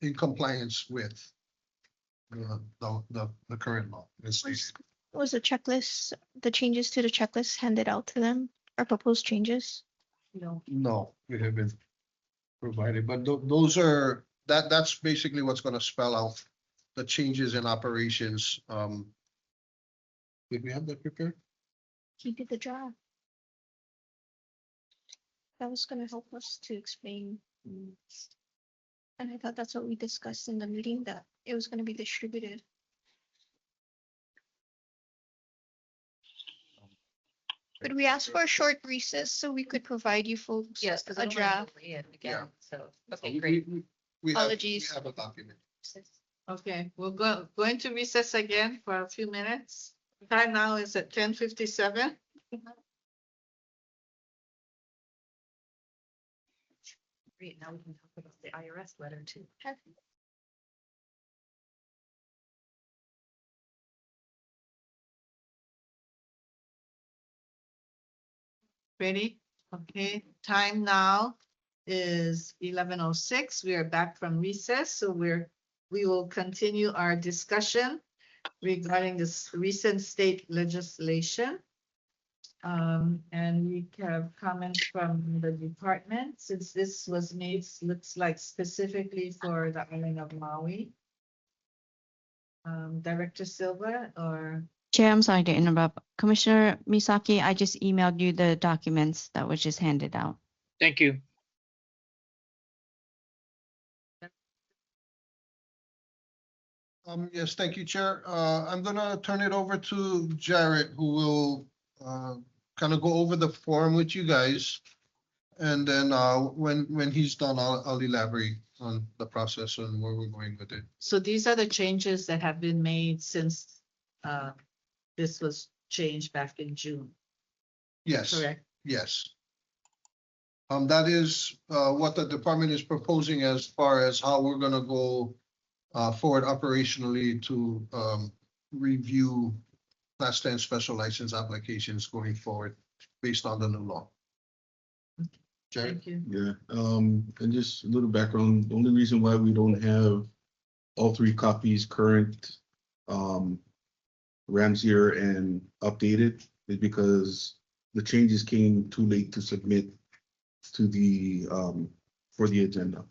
in compliance with the current law. Was the checklist, the changes to the checklist handed out to them, or proposed changes? No, we haven't provided, but those are, that's basically what's gonna spell out the changes in operations. Did we have that prepared? He did the job. That was gonna help us to explain. And I thought that's what we discussed in the meeting, that it was gonna be distributed. Could we ask for a short recess so we could provide you folks Yes, because I a don't want draft? to read it again, so, okay, We- great. we have- Apologies. We have a document. Okay, we'll go into recess again for a few minutes. Time now is at 10:57. Great, now we can talk about the IRS letter too. Ready? Okay, time now is 11:06. We are back from recess, so we will continue our discussion regarding this recent state legislation. And we have comments from the department, since this was made, looks like specifically for the island of Maui. Director Silva or? Chair, I'm sorry to interrupt. Commissioner Misaki, I just emailed you the documents that was just handed out. Thank you. Yes, thank you, Chair. I'm gonna turn it over to Jarrett, who will kind of go over the form with you guys. And then when he's done, I'll elaborate on the process and where we're going with it. So these are the changes that have been made since this was changed back in June. Yes. Correct. Yes. That is what the department is proposing as far as how we're gonna go forward operationally to review Class 10 special license applications going forward based on the new law. Jared? Thank you. Yeah, and just a little background, the only reason why we don't have all three copies current, Ramsier and updated is because the changes came too late to submit to the, for the agenda.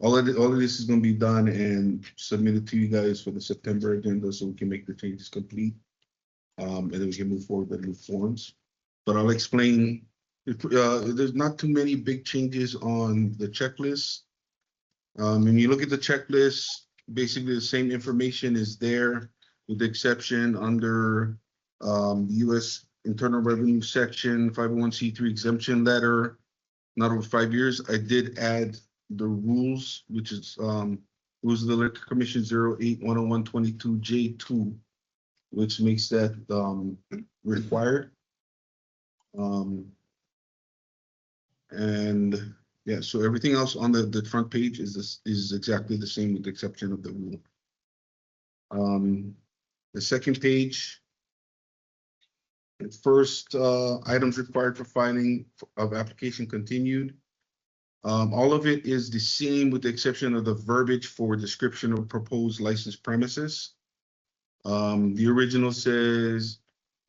All of this is gonna be done and submitted to you guys for the September agenda so we can make the changes complete. And then we can move forward with new forms. But I'll explain, there's not too many big changes on the checklist. When you look at the checklist, basically the same information is there with the exception under US Internal Revenue Section 501c3 exemption letter, not over 5 years. I did add the rules, which is rules of the Liquor Commission 08-101-22J2, which makes that required. And yeah, so everything else on the front page is exactly the same with the exception of the rule. The second page, the first items required for filing of application continued. All of it is the same with the exception of the verbiage for description of proposed licensed premises. The original says,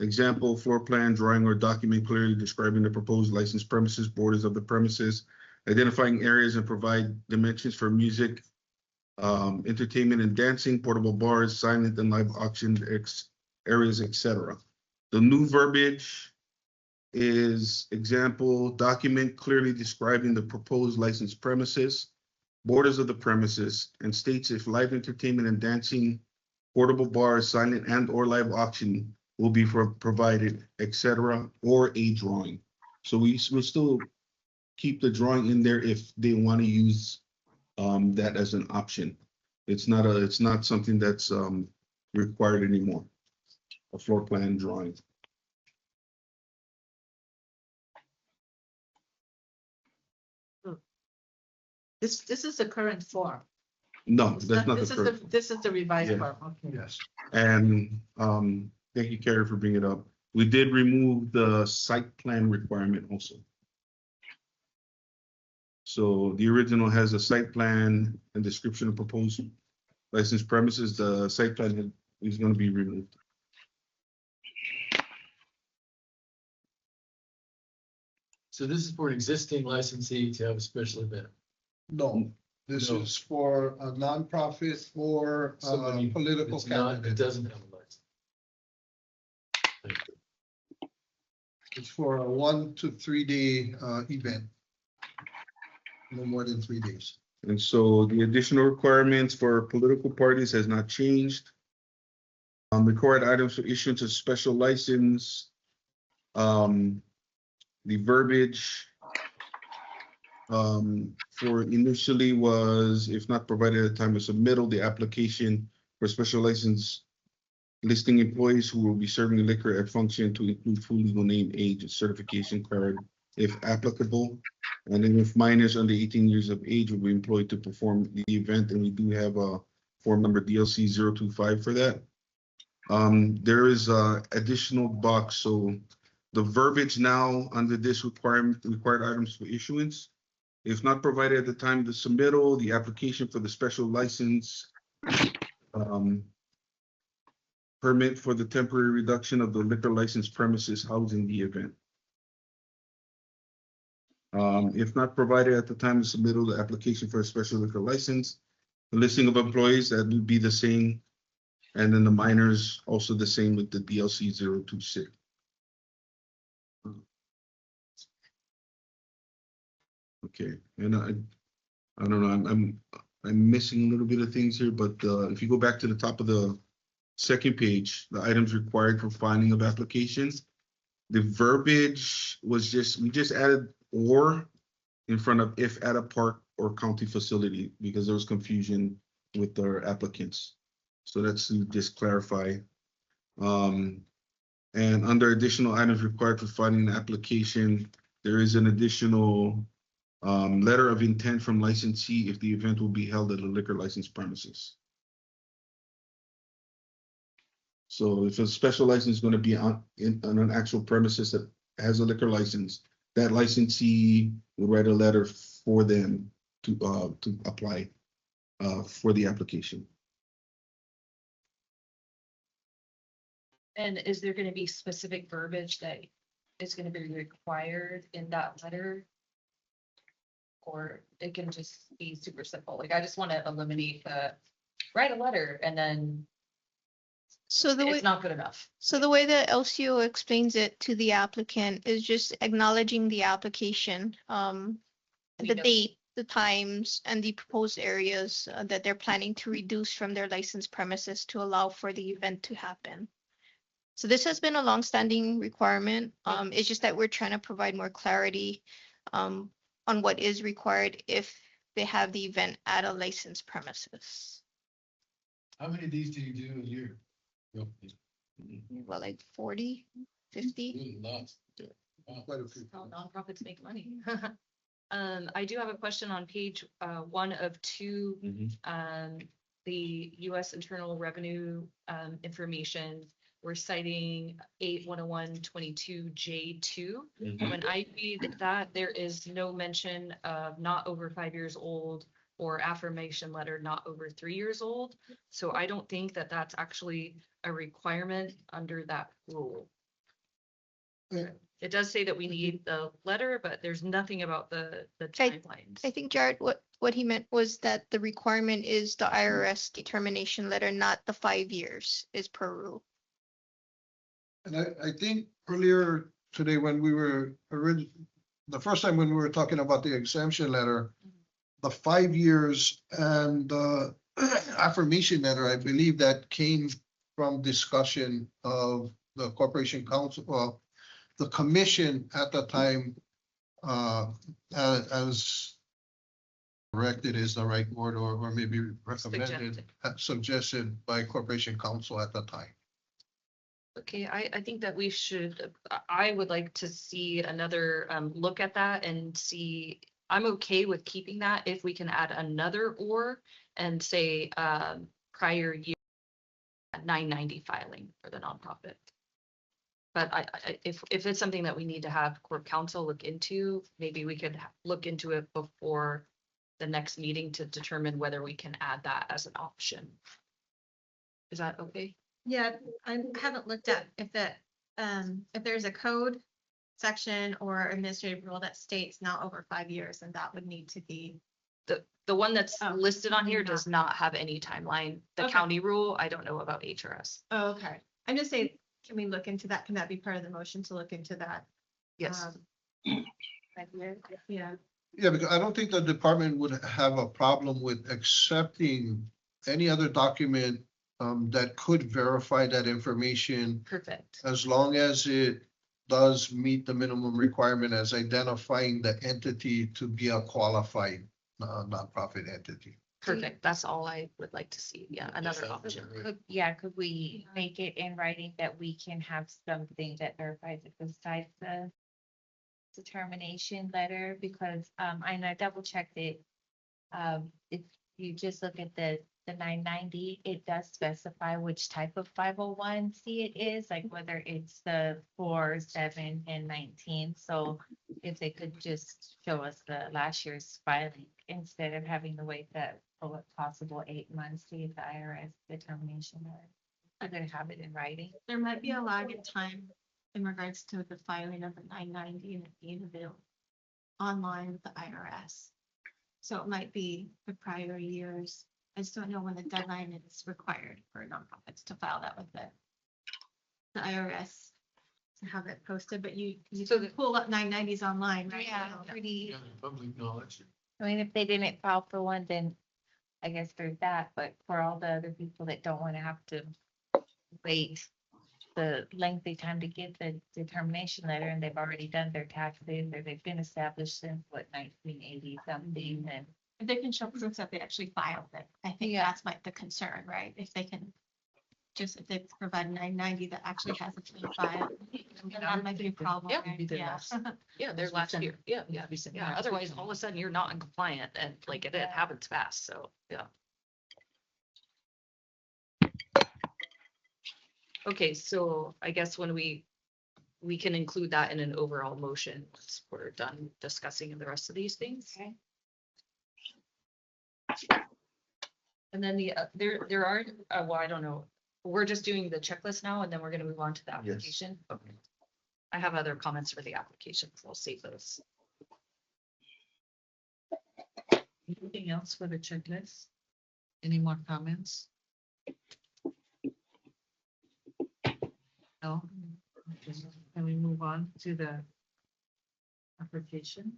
example, floor plan, drawing, or document clearly describing the proposed licensed premises, borders of the premises, identifying areas and provide dimensions for music, entertainment and dancing, portable bars, silent and live auction areas, etc. The new verbiage is example, document clearly describing the proposed licensed premises, borders of the premises, and states if live entertainment and dancing, portable bars, silent and or live auction will be provided, etc., or a drawing. So we will still keep the drawing in there if they want to use that as an option. It's not something that's required anymore. A floor plan drawing. This is the current form. No, It's that's not the This is correct. this is the revised Yeah. form, okay. Yes. And thank you, Carrie, for bringing it up. We did remove the site plan requirement also. So the original has a site plan and description of proposed licensed premises. The site plan is going to be removed. So this is for an existing licensee to have a special event. No, this No. is for a nonprofit or Somebody political It's not, it candidate. doesn't have a license. Thank you. It's for a 1 to 3 day event. No more than 3 days. And so the additional requirements for political parties has not changed. Required items for issuance of special license. The verbiage for initially was, if not provided at the time of submittal, the application for special license listing employees who will be serving liquor at function to include full legal name, age, and certification card, if applicable. And then if minors under 18 years of age will be employed to perform the event, and we do have a form number DLC 025 for that. There is a additional box, so the verbiage now under this required items for issuance. If not provided at the time of the submittal, the application for the special license permit for the temporary reduction of the liquor license premises housing the event. If not provided at the time of submittal, the application for a special liquor license, the listing of employees, that would be the same. And then the minors, also the same with the DLC 026. Okay, and I don't know, I'm missing a little bit of things here, but if you go back to the top of the second page, the items required for filing of applications, the verbiage was we just added or in front of if at a park or county facility because there was confusion with our applicants. So that's to just clarify. And under additional items required for filing an application, there is an additional letter of intent from licensee if the event will be held at a liquor license premises. So if a special license is going to be on an actual premises that has a liquor license, that licensee would write a letter for them to apply for the application. And is there gonna be specific verbiage that is gonna be required in that letter? Or it can just be super simple, like I just wanna eliminate write a letter and then So the way, it's not good enough. so the way that LCO explains it to the applicant is just acknowledging the application, the date, the times, and the proposed areas that they're planning to reduce from their licensed premises to allow for the event to happen. So this has been a longstanding requirement. It's just that we're trying to provide more clarity on what is required if they have the event at a licensed premises. How many of these do you do a year? Well, like 40, 50. Really lots. Quite a few. How nonprofits make money. I do have a question on page 1 of 2. The U.S. Internal Revenue information. We're citing 8-101-22J2. When I read that, there is no mention of not over 5 years old or affirmation letter not over 3 years old. So I don't think that that's actually a requirement under that rule. It does say that we need the letter, but there's nothing about the timelines. I think Jared, what he meant was that the requirement is the IRS determination letter, not the 5 years is per rule. And I think earlier today when we were the first time when we were talking about the exemption letter, the 5 years and the affirmation letter, I believe that came from discussion of the corporation council, well, the commission at the time, as corrected is the right word, or maybe recommended, suggested by corporation council at the time. Okay, I think that we should, I would like to see another look at that and see, I'm okay with keeping that if we can add another or and say prior year 990 filing for the nonprofit. But if it's something that we need to have Corp Council look into, maybe we could look into it before the next meeting to determine whether we can add that as an option. Is that okay? Yeah, I haven't looked at if there's a code section or administrative rule that states not over 5 years, and that would need to be. The one that's listed on here does not have any timeline. The county rule, I don't know about HRS. Oh, okay. I'm just saying, can we look into that? Can that be part of the motion to look into that? Yes. Yeah. Yeah, because I don't think the department would have a problem with accepting any other document that could verify that information. Perfect. As long as it does meet the minimum requirement as identifying the entity to be a qualified nonprofit entity. Perfect. That's all I would like to see. Yeah, another option. Could we make it in writing that we can have something that verifies it besides the determination letter because and I double checked it. If you just look at the 990, it does specify which type of 501c it is, like whether it's the 4, 7, and 19. So if they could just show us the last year's filing instead of having to wait that for a possible 8 months to get the IRS determination letter. I could have it in writing. There might be a lag in time in regards to the filing of the 990 and it being available online with the IRS. So it might be the prior years. I just don't know when the deadline is required for nonprofits to file that with the IRS to have it posted, but you can pull up 990s online, right? Yeah, pretty. Yeah, public knowledge. I mean, if they didn't file for one, then I guess there's that, but for all the other people that don't want to have to wait the lengthy time to get the determination letter and they've already done their taxes or they've been established since what 1980 something, and If they can show proof that they actually filed it, I think that's the concern, right? If they can, just if they provide 990 that actually hasn't been filed, then that might be a problem. Yeah. right? Yeah. Yeah, their last year. Yeah. Yeah. Otherwise, all of a sudden you're not in compliant and like it happens fast. So, yeah. Okay, so I guess when we can include that in an overall motion once we're done discussing the rest of these things. Okay. And then there are, well, I don't know, we're just doing the checklist now and then we're gonna move on to the application. Okay. I have other comments for the application, so I'll save those. Anything else for the checklist? Any more comments? No? Okay, can we move on to the application?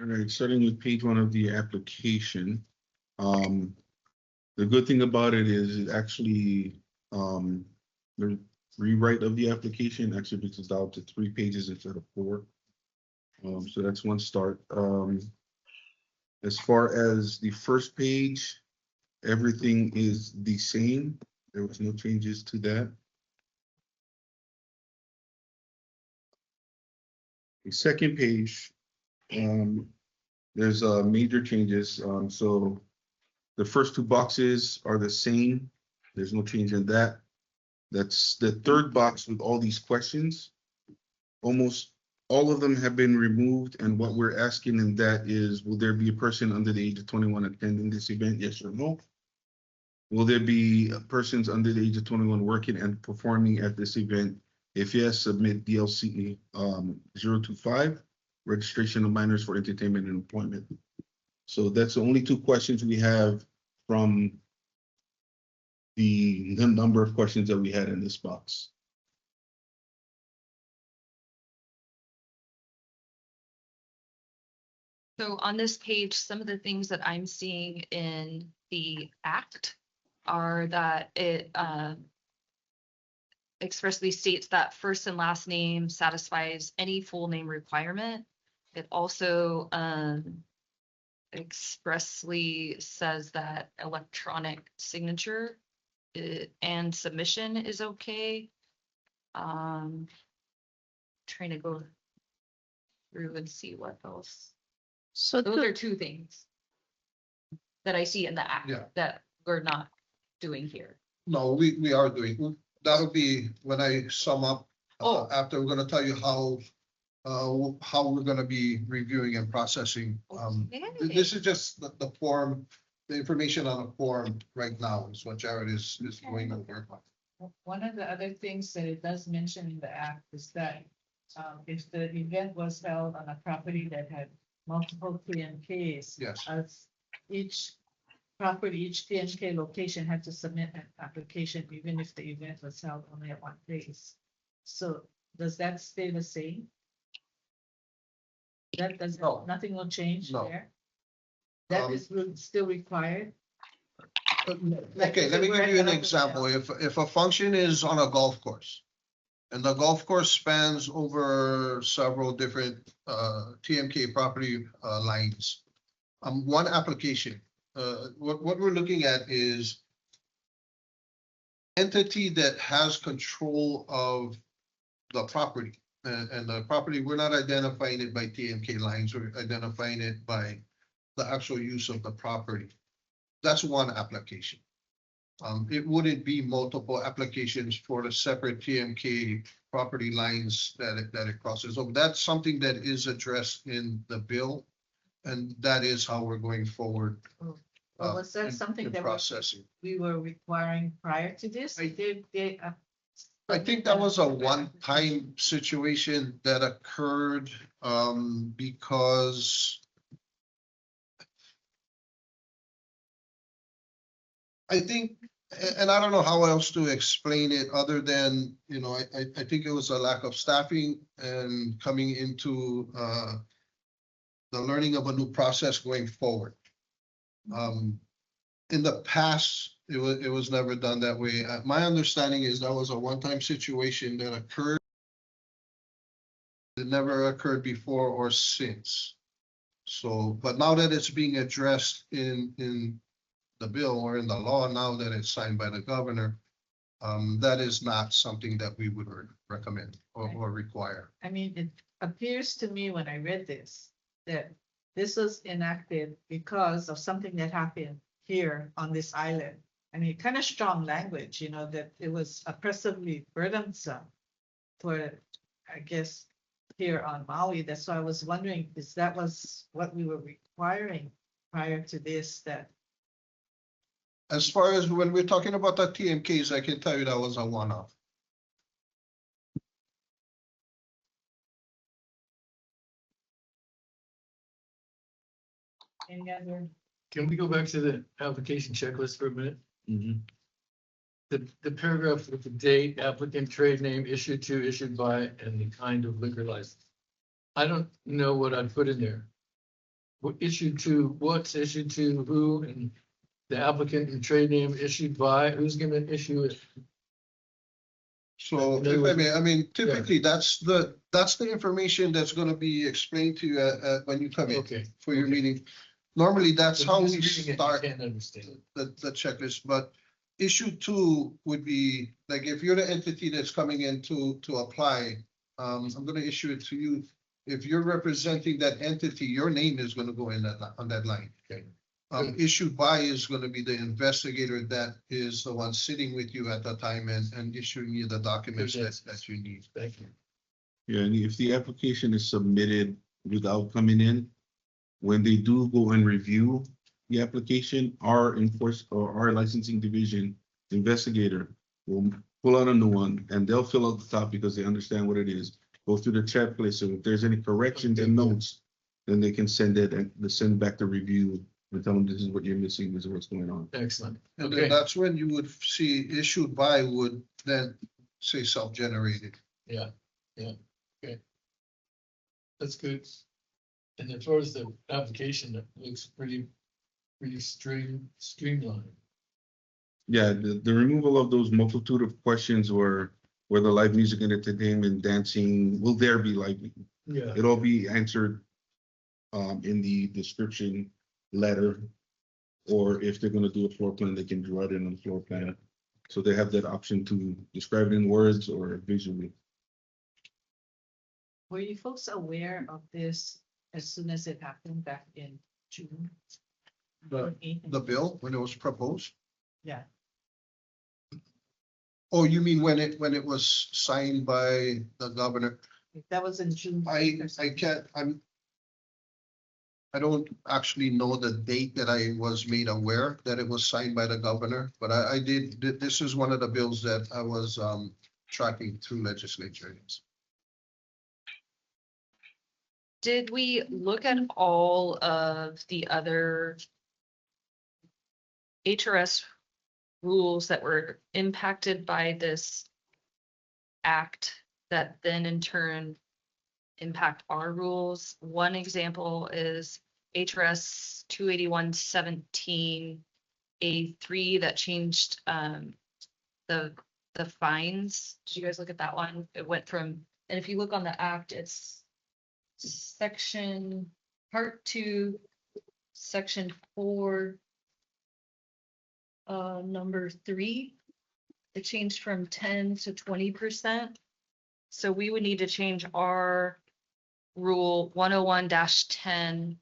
All right, starting with page 1 of the application. The good thing about it is it actually, the rewrite of the application actually brings it down to 3 pages instead of 4. So that's one start. As far as the first page, everything is the same. There was no changes to that. The second page, there's major changes. So the first 2 boxes are the same. There's no change in that. That's the third box with all these questions. Almost all of them have been removed. And what we're asking in that is, will there be a person under the age of 21 attending this event? Yes or no? Will there be persons under the age of 21 working and performing at this event? If yes, submit DLC 025, registration of minors for entertainment and employment. So that's the only 2 questions we have from the number of questions that we had in this box. So on this page, some of the things that I'm seeing in the act are that it expressly states that first and last name satisfies any full name requirement. It also expressly says that electronic signature and submission is okay. Trying to go through and see what else. So Those are 2 things that I see in the act that we're not doing here. No, we are doing, that'll be when I sum up. After we're gonna tell you how we're gonna be reviewing and processing. This is just the form, the information on the form right now is what Jared is going over. One of the other things that it does mention in the act is that if the event was held on a property that had multiple TNKs. Yes. As each property, each TNK location had to submit an application, even if the event was held only at one place. So does that stay the same? That does, nothing will change there? That is still required? Okay, let me give you an example. If a function is on a golf course and the golf course spans over several different TMK property lines, one application, what we're looking at is entity that has control of the property. and the property, we're not identifying it by TMK lines, we're identifying it by the actual use of the property. That's one application. It wouldn't be multiple applications for the separate TMK property lines that it crosses. So that's something that is addressed in the bill. And that is how we're going forward. Well, was that something in that processing? we were requiring prior to this? I They, I think that was a one-time situation that occurred because I think, and I don't know how else to explain it other than, you know, I think it was a lack of staffing and coming into the learning of a new process going forward. In the past, it was never done that way. My understanding is that was a one-time situation that occurred. It never occurred before or since. So, but now that it's being addressed in the bill or in the law, now that it's signed by the governor, that is not something that we would recommend or require. I mean, it appears to me when I read this, that this was enacted because of something that happened here on this island. I mean, kind of strong language, you know, that it was oppressively burdensome for, I guess, here on Maui. That's why I was wondering, is that was what we were requiring prior to this, that As far as when we're talking about the TMKs, I can tell you that was a one-off. any other? Can we go back to the application checklist for a minute? The paragraph with the date, applicant, trade name, issued to, issued by, and the kind of liquor license. I don't know what I'd put in there. What issued to, what's issued to, who, and the applicant and trade name issued by, who's gonna issue it? So if I may, I mean, typically that's the information that's gonna be explained to you when you come in Okay. for your meeting. Normally, that's how we Just reading it, you start can't understand it. the checklist, but issue two would be, like, if you're the entity that's coming in to apply, I'm gonna issue it to you. If you're representing that entity, your name is gonna go in on that line. Okay. Issued by is gonna be the investigator that is the one sitting with you at the time and issuing you the documents that you need. Thank you. Yeah, and if the application is submitted without coming in, when they do go and review the application, our our licensing division investigator will pull out a new one and they'll fill out the top because they understand what it is. Go through the checklist, and if there's any corrections and notes, then they can send it and send back the review and tell them this is what you're missing, this is what's going on. Excellent. And Okay. then that's when you would see issued by would then say self-generated. Yeah, okay. That's good. And as far as the application, it looks pretty streamlined. Yeah, the removal of those multitude of questions where the live music and entertainment, dancing, will there be live? Yeah. It'll be answered in the description letter, or if they're gonna do a floor plan, they can draw it in on the floor plan. So they have that option to describe it in words or visually. Were you folks aware of this as soon as it happened back in June? The bill, when it was proposed? Yeah, Oh, you mean when it was signed by the governor? that was in June. I can't, I don't actually know the date that I was made aware that it was signed by the governor, but I did, this is one of the bills that I was tracking through legislature. Did we look at all of the other HRS rules that were impacted by this act that then in turn impact our rules? One example is HRS 281-17A3 that changed the fines. Did you guys look at that one? It went from, and if you look on the act, it's section part 2, section 4, number 3. It changed from 10 to 20%. So we would need to change our rule 101-10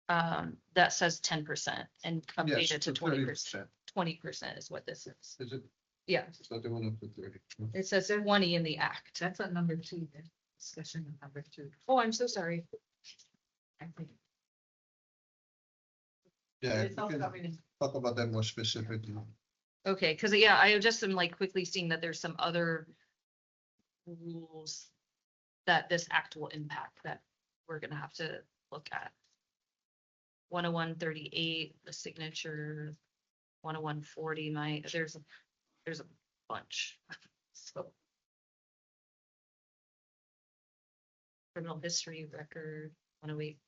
that says 10% and update Yes, it to 20%. 20% is what this is. Is it? Yeah, It's not the one up to 30. it says 20 in the act. That's on number 2, then. Discussion on number 2. Oh, I'm so sorry. I think. Yeah, It's we all can covered in- talk about that more specifically. Okay, because yeah, I just am like quickly seeing that there's some other rules that this act will impact that we're gonna have to look at. 101-38, the signature, 101-40, there's a bunch. So. Criminal history record, 108,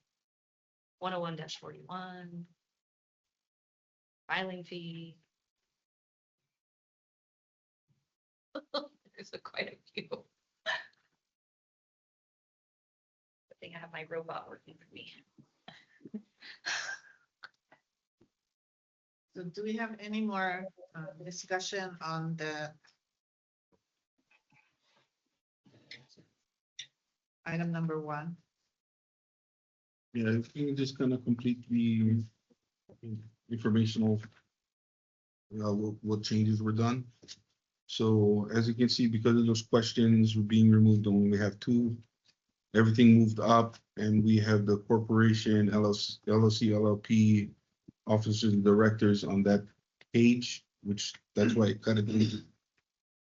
101-41. Filing fee. There's quite a few. Good thing I have my robot working for me. So do we have any more discussion on the item number 1? Yeah, if you can just kind of complete the informational, what changes were done. So as you can see, because of those questions were being removed, and we have 2, everything moved up, and we have the corporation, LLC, LLP, officers and directors on that page, which that's why it kind of deleted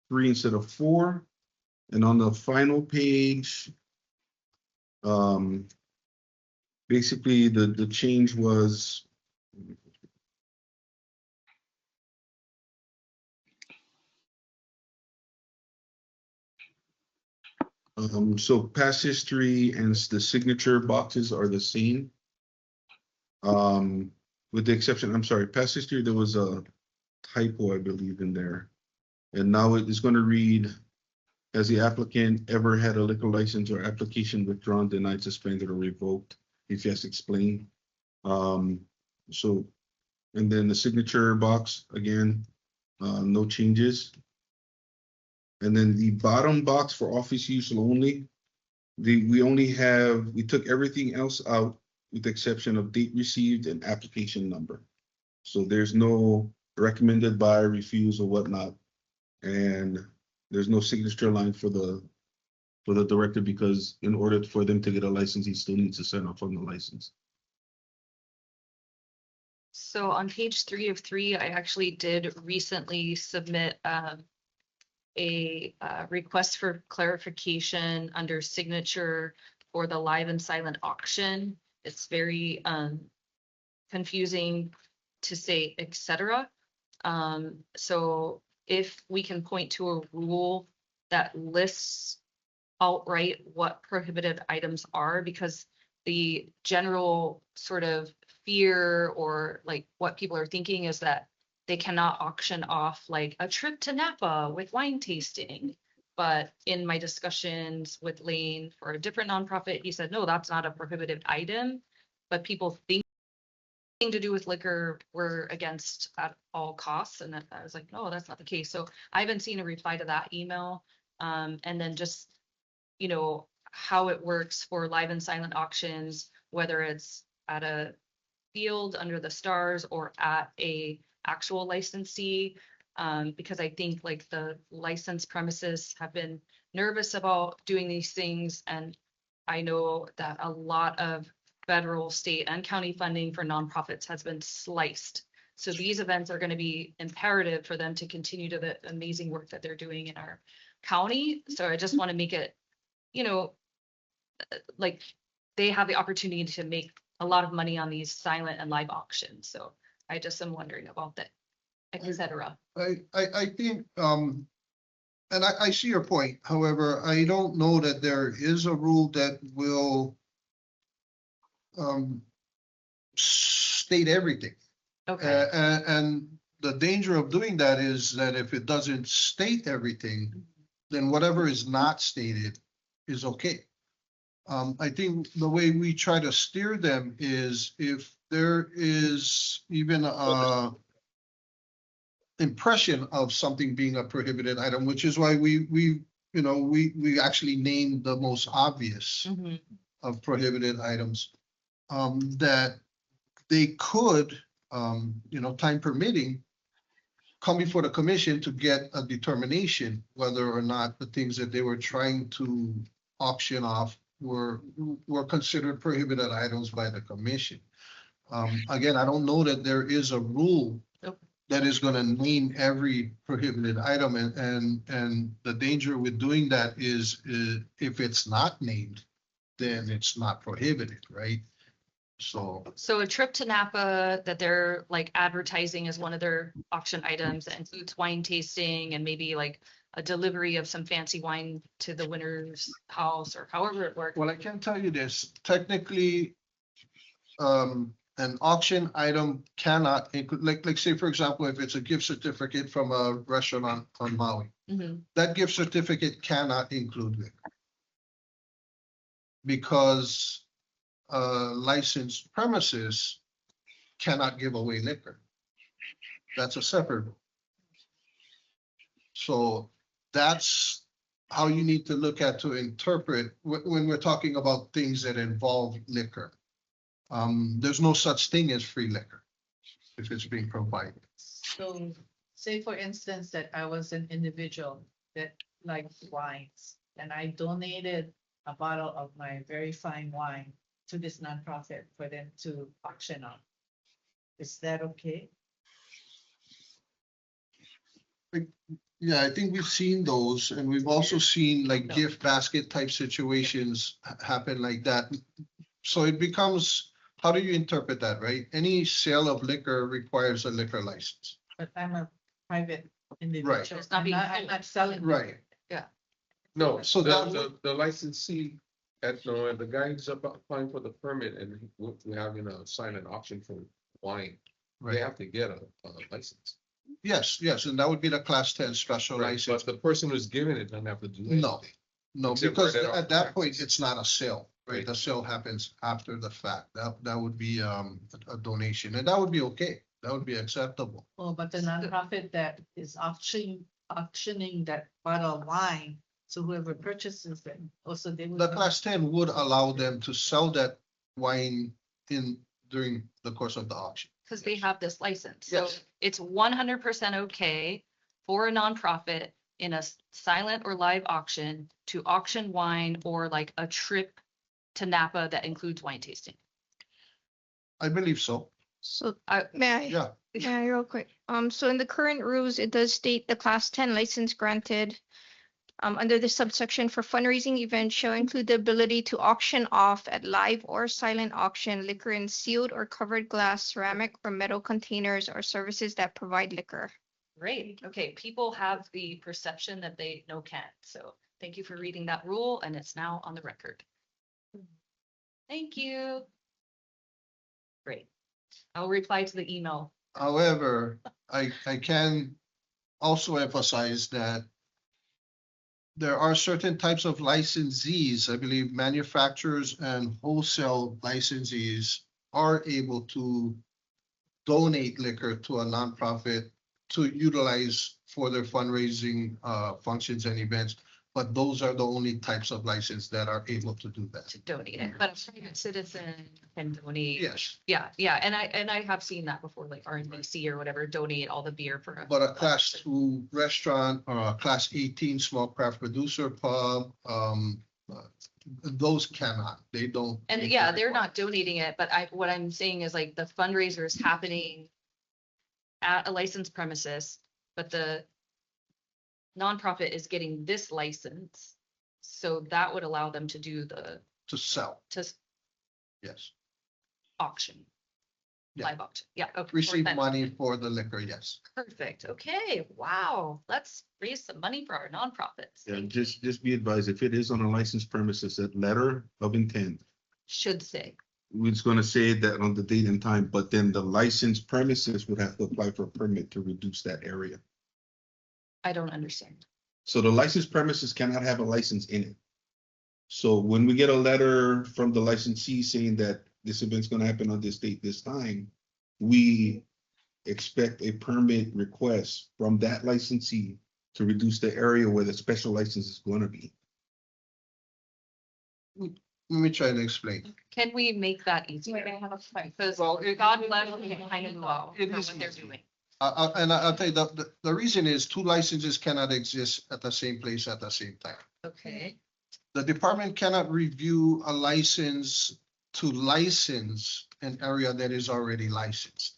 3 instead of 4. And on the final page, basically the change was so past history and the signature boxes are the same. With the exception, I'm sorry, past history, there was a typo, I believe, in there. And now it is going to read, has the applicant ever had a liquor license or application withdrawn, denied, suspended, or revoked? If yes, explain. So, and then the signature box, again, no changes. And then the bottom box for office use only, we took everything else out with the exception of date received and application number. So there's no recommended by, refuse, or whatnot. And there's no signature line for the director, because in order for them to get a license, he still needs to sign off on the license. So on page 3 of 3, I actually did recently submit a request for clarification under signature for the live and silent auction. It's very confusing to say etc. So if we can point to a rule that lists outright what prohibited items are, because the general sort of fear or like what people are thinking is that they cannot auction off like a trip to Napa with wine tasting. But in my discussions with Lane for a different nonprofit, he said, no, that's not a prohibited item. But people think to do with liquor we're against at all costs. And I was like, no, that's not the case. So I haven't seen a reply to that email. And then just, you know, how it works for live and silent auctions, whether it's at a field under the stars or at a actual licensee, because I think like the licensed premises have been nervous about doing these things. And I know that a lot of federal, state, and county funding for nonprofits has been sliced. So these events are going to be imperative for them to continue to the amazing work that they're doing in our county. So I just want to make it, you know, like they have the opportunity to make a lot of money on these silent and live auctions. So I just am wondering about that, etc. I think, and I see your point. However, I don't know that there is a rule that will state everything. Okay. And the danger of doing that is that if it doesn't state everything, then whatever is not stated is okay. I think the way we try to steer them is if there is even impression of something being a prohibited item, which is why we actually named the most obvious Mhm. of prohibited items. That they could, time permitting, come before the commission to get a determination whether or not the things that they were trying to auction off were considered prohibited items by the commission. Again, I don't know that there is a rule Nope. that is gonna name every prohibited item, and the danger with doing that is if it's not named, then it's not prohibited, right? So, So a trip to Napa that they're like advertising as one of their auction items that includes wine tasting and maybe like a delivery of some fancy wine to the winner's house or however it works. well, I can tell you this, technically, an auction item cannot include, like say, for example, if it's a gift certificate from a restaurant on Maui, Mhm. that gift certificate cannot include liquor. Because licensed premises cannot give away liquor. That's a separate rule. So that's how you need to look at to interpret when we're talking about things that involve liquor. There's no such thing as free liquor if it's being provided. So say for instance that I was an individual that liked wines and I donated a bottle of my very fine wine to this nonprofit for them to auction off. Is that okay? Yeah, I think we've seen those, and we've also seen like gift basket type situations happen like that. So it becomes, how do you interpret that, right? Any sale of liquor requires a liquor license. But I'm a private individual. It's not being I'm not selling. Right. Yeah. No, So so that the licensee, the guy who's applying for the permit and we're having a silent auction for wine, they have to get a license. Yes, and that would be the class 10 special Right, license. but the person who's giving it doesn't have to do anything. No, Except because write it off at that point, it's not a sale, right? Right. The sale happens after the fact. That would be a donation, and that would be okay. That would be acceptable. Oh, but the nonprofit that is auctioning that bottle of wine, so whoever purchases it, also they would. The class 10 would allow them to sell that wine during the course of the auction. Because they have this license. So Yes. it's 100% okay for a nonprofit in a silent or live auction to auction wine or like a trip to Napa that includes wine tasting. I believe so. So I- may I? Yeah, real quick. So in the current rules, it does state the class 10 license granted under the subsection for fundraising events shall include the ability to auction off at live or silent auction liquor in sealed or covered glass, ceramic or metal containers or services that provide liquor. Great. Okay, people have the perception that they know can't. So thank you for reading that rule and it's now on the record. Thank you. Great. I'll reply to the email. However, I can also emphasize that there are certain types of licensees, I believe manufacturers and wholesale licensees are able to donate liquor to a nonprofit to utilize for their fundraising functions and events. But those are the only types of license that are able to do that. To donate it, but a private citizen can donate. Yes, Yeah, and I have seen that before, like RNBC or whatever, donate all the beer for. but a class 2 restaurant or a class 18 small craft producer pub, those cannot, they don't. And meet yeah, the they're not donating it, but what I'm saying is like the fundraiser is happening at a licensed premises, but the nonprofit is getting this license. So that would allow them to do To sell, to yes. auction. Yeah. Live auction. Yeah. Okay. Receive that- money for the liquor, yes. Perfect. Okay. Wow. Let's raise some money for our nonprofits. Yeah, Thank you. just be advised, if it is on a licensed premises, that letter of intent, Should say. it's gonna say that on the date and time, but then the licensed premises would have to apply for a permit to reduce that area. I don't understand. So the licensed premises cannot have a license in it. So when we get a letter from the licensee saying that this event's gonna happen on this date, this time, we expect a permit request from that licensee to reduce the area where the special license is gonna be. Let me try to explain. Can we make that easier? Because Well, God bless them kind of low It for is what they're easy. doing. I'll tell you, the reason is two licenses cannot exist at the same place at the same time. Okay. The department cannot review a license to license an area that is already licensed.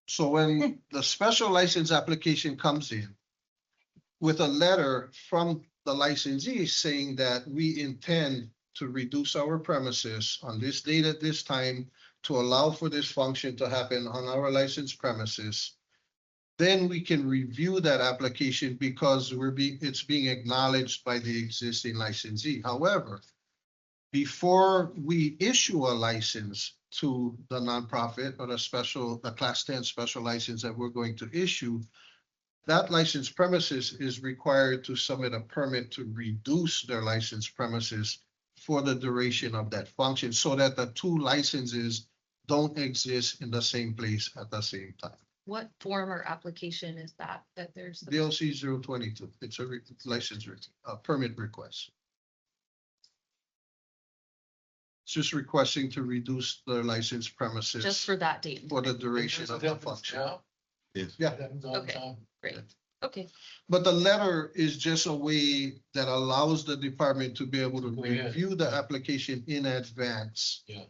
So when the special license application comes in with a letter from the licensee saying that we intend to reduce our premises on this date at this time to allow for this function to happen on our licensed premises, then we can review that application because it's being acknowledged by the existing licensee. However, before we issue a license to the nonprofit or the class 10 special license that we're going to issue, that licensed premises is required to submit a permit to reduce their licensed premises for the duration of that function so that the two licenses don't exist in the same place at the same time. What form or application is that there's? DLC 022, it's a license, a permit request. It's just requesting to reduce the licensed premises. Just for that date. For the duration of the function. Yes. Yeah. Okay, great. Okay. But the letter is just a way that allows the department to be able to review the application in advance. Yeah.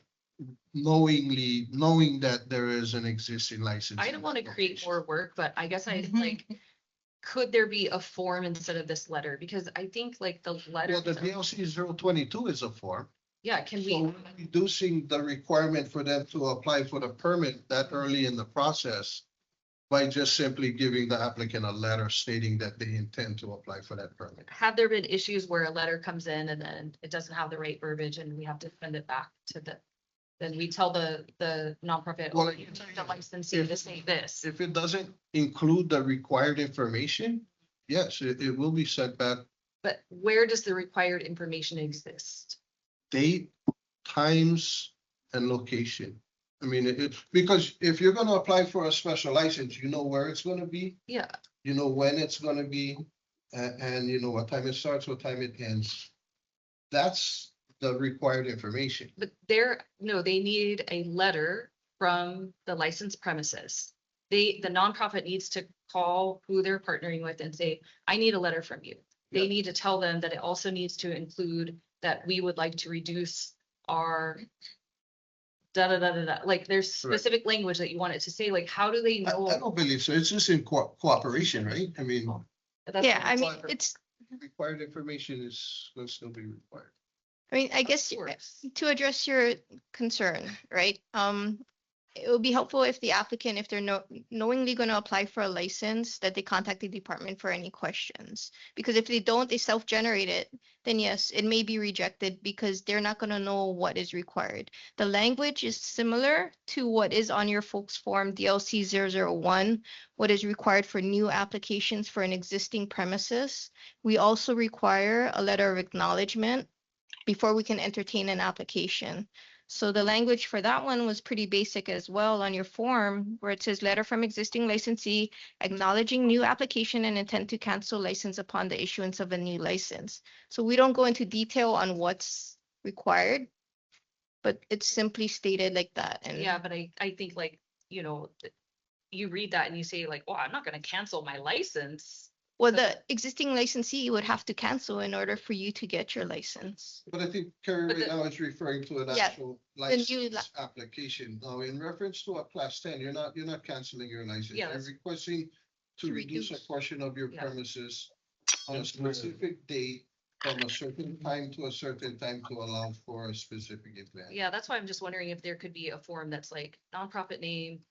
Knowing that there is an existing license. I don't want to create more work, but I guess I like, could there be a form instead of this letter? Because I think like the letter. Well, the DLC 022 is a form. Yeah, can we? So we're reducing the requirement for them to apply for the permit that early in the process by just simply giving the applicant a letter stating that they intend to apply for that permit. Have there been issues where a letter comes in and then it doesn't have the right verbiage and we have to send it back to then we tell the nonprofit, Well, you need the licensee to say this. If it doesn't include the required information, yes, it will be sent back. But where does the required information exist? Date, times, and location. I mean, because if you're gonna apply for a special license, you know where it's gonna be, Yeah, you know when it's gonna be, and you know what time it starts, what time it ends. That's the required information. but they need a letter from the licensed premises. The nonprofit needs to call who they're partnering with and say, I need a letter from you. They Yep. need to tell them that it also needs to include that we would like to reduce our like there's specific language that you want it to say, like, how do they know? I don't believe so. It's just in cooperation, right? I mean, That's Yeah, what I I'm mean, saying. it's, required information is will still be required. I mean, I guess course. to address your concern, right? It would be helpful if the applicant, if they're knowingly going to apply for a license, that they contact the department for any questions. Because if they don't, they self-generate it, then yes, it may be rejected because they're not going to know what is required. The language is similar to what is on your folks form DLC 001, what is required for new applications for an existing premises. We also require a letter of acknowledgement before we can entertain an application. So the language for that one was pretty basic as well on your form, where it says letter from existing licensee acknowledging new application and intent to cancel license upon the issuance of a new license. So we don't go into detail on what's required, but it's simply stated like that. And Yeah, but I think like, you read that and you say like, well, I'm not gonna cancel my license. well, the existing licensee would have to cancel in order for you to get your license. But I think Carrie But right now is referring to an Yeah, actual the new license application. Now, in reference to a class 10, you're not canceling your license. Yeah, You're that's- requesting to To reduce a reduce. portion of your Yeah. premises on a specific date from a certain time to a certain time to allow for a specific event. Yeah, that's why I'm just wondering if there could be a form that's like nonprofit name,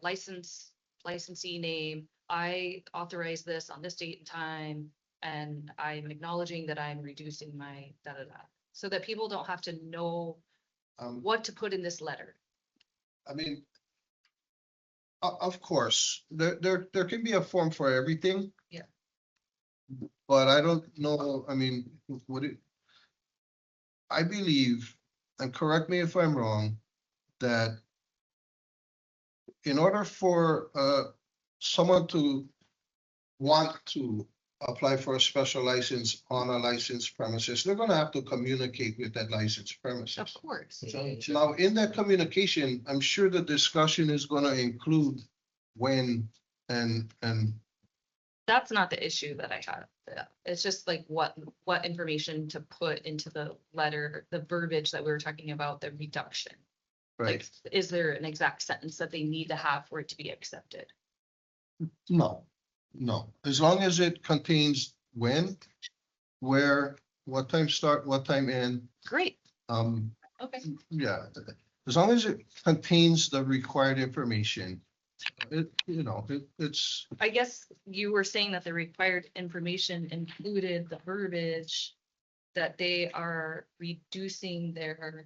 licensee name. I authorize this on this date and time, and I'm acknowledging that I'm reducing my so that people don't have to know what to put in this letter. I mean, of course, there can be a form for everything. Yeah. But I don't know, I mean, I believe, and correct me if I'm wrong, that in order for someone to want to apply for a special license on a licensed premises, they're gonna have to communicate with that licensed premises. Of course. Now, in that communication, I'm sure the discussion is gonna include when and That's not the issue that I have. Yeah. It's just like what information to put into the letter, the verbiage that we were talking about, the reduction. right. Like, is there an exact sentence that they need to have for it to be accepted? No, no. As long as it contains when, where, what time start, what time end. Great. Okay. Yeah, as long as it contains the required information, it's. I guess you were saying that the required information included the verbiage that they are reducing their.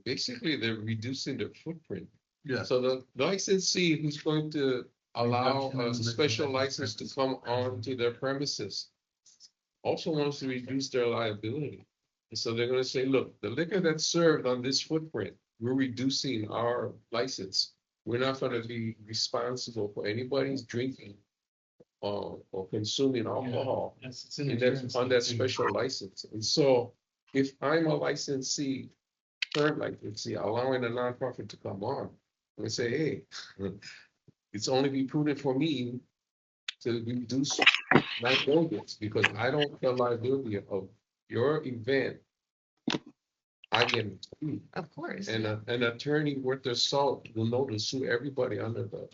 Basically, they're reducing their footprint. Yeah. So the licensee who's going to allow a special license to come onto their premises also wants to reduce their liability. And so they're gonna say, look, the liquor that's served on this footprint, we're reducing our license. We're not gonna be responsible for anybody's drinking or consuming alcohol on that special license. And so if I'm a licensee, current licensee, allowing a nonprofit to come on, I'm gonna say, hey, it's only be prudent for me to reduce my liabilities because I don't feel liability of your event. I get sued. Of course. And an attorney worth their salt will know to sue everybody under the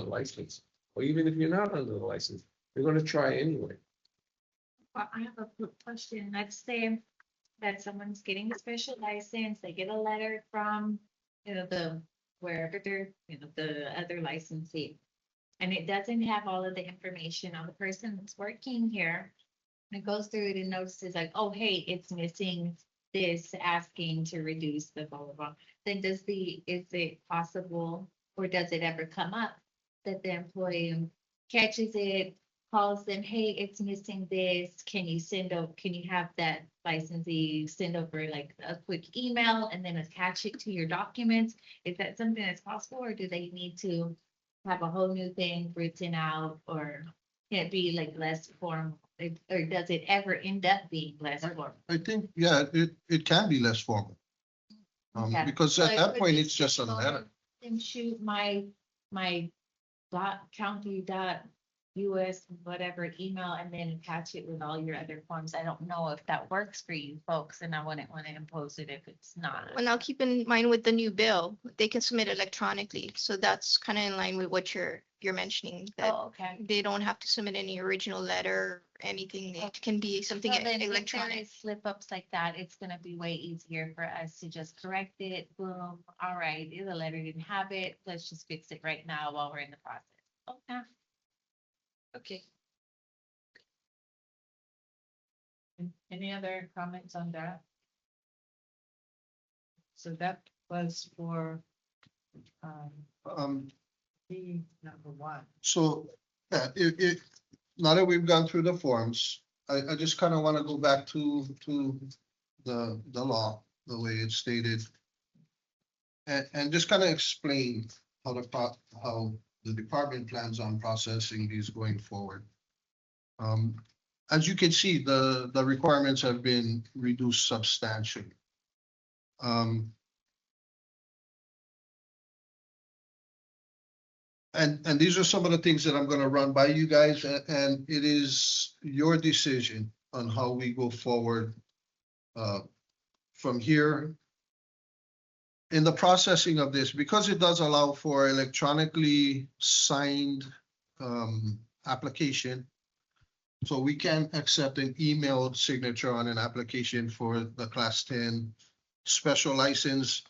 license. Or even if you're not under the license, they're gonna try anyway. Well, I have a quick question. Let's say that someone's getting a special license, they get a letter from, wherever they're, the other licensee. And it doesn't have all of the information on the person that's working here. And it goes through it and notices like, oh, hey, it's missing this, asking to reduce the blah, blah, blah. Then is it possible, or does it ever come up that the employee catches it, calls them, hey, it's missing this, can you have that licensee send over like a quick email and then attach it to your documents? Is that something that's possible, or do they need to have a whole new thing written out, or can it be like less formal? Or does it ever end up being less formal? I think, yeah, it can be less formal. Okay. Because So at it that could point, be it's just a simple letter. and shoot my county.us whatever email and then attach it with all your other forms. I don't know if that works for you folks, and I wouldn't want to impose it if it's not. Well, now keep in mind with the new bill, they can submit electronically. So that's kind of in line with what you're mentioning, that Oh, okay. they don't have to submit any original letter, anything. It can be something So then if there electronic. is slip ups like that, it's gonna be way easier for us to just correct it. Boom. All right, the letter didn't have it. Let's just fix it right now while we're in the process. Okay. Okay. Any other comments on that? So that was for the number one. So, yeah, now that we've gone through the forms, I just kind of want to go back to the law, the way it's stated. And just kind of explain how the department plans on processing these going forward. As you can see, the requirements have been reduced substantially. And these are some of the things that I'm gonna run by you guys, and it is your decision on how we go forward from here. In the processing of this, because it does allow for electronically signed application. So we can accept an emailed signature on an application for the Class 10 special license.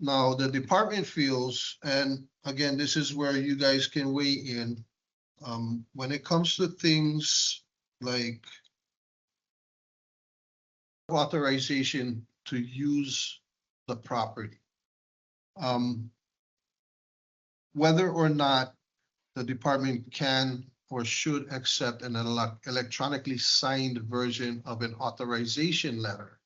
Now, the department feels, and again, this is where you guys can weigh in, when it comes to things like authorization to use the property. Whether or not the department can or should accept an electronically signed version of an authorization letter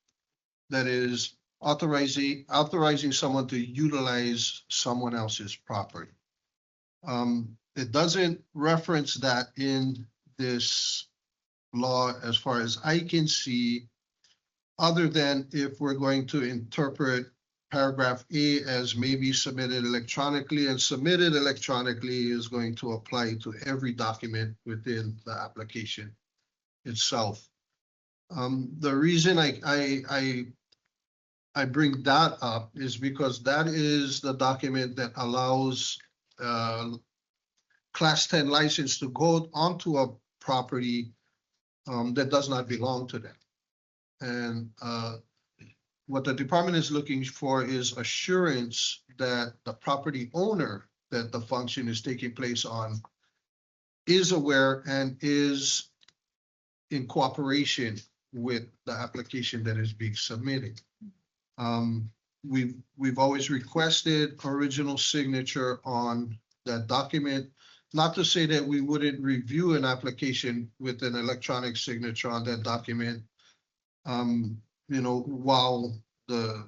that is authorizing someone to utilize someone else's property. It doesn't reference that in this law as far as I can see, other than if we're going to interpret paragraph A as maybe submitted electronically, and submitted electronically is going to apply to every document within the application itself. The reason I bring that up is because that is the document that allows Class 10 license to go onto a property that does not belong to them. And what the department is looking for is assurance that the property owner that the function is taking place on is aware and is in cooperation with the application that is being submitted. We've always requested original signature on that document. Not to say that we wouldn't review an application with an electronic signature on that document, while the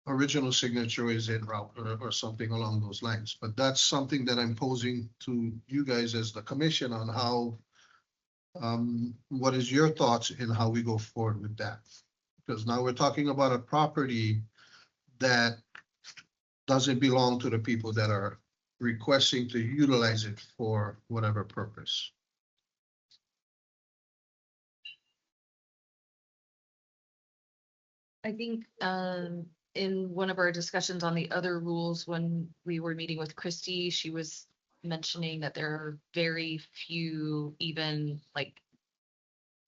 original signature is en route or something along those lines. But that's something that I'm posing to you guys as the commission on how, what is your thoughts in how we go forward with that? Because now we're talking about a property that doesn't belong to the people that are requesting to utilize it for whatever purpose. I think in one of our discussions on the other rules, when we were meeting with Christy, she was mentioning that there are very few, even like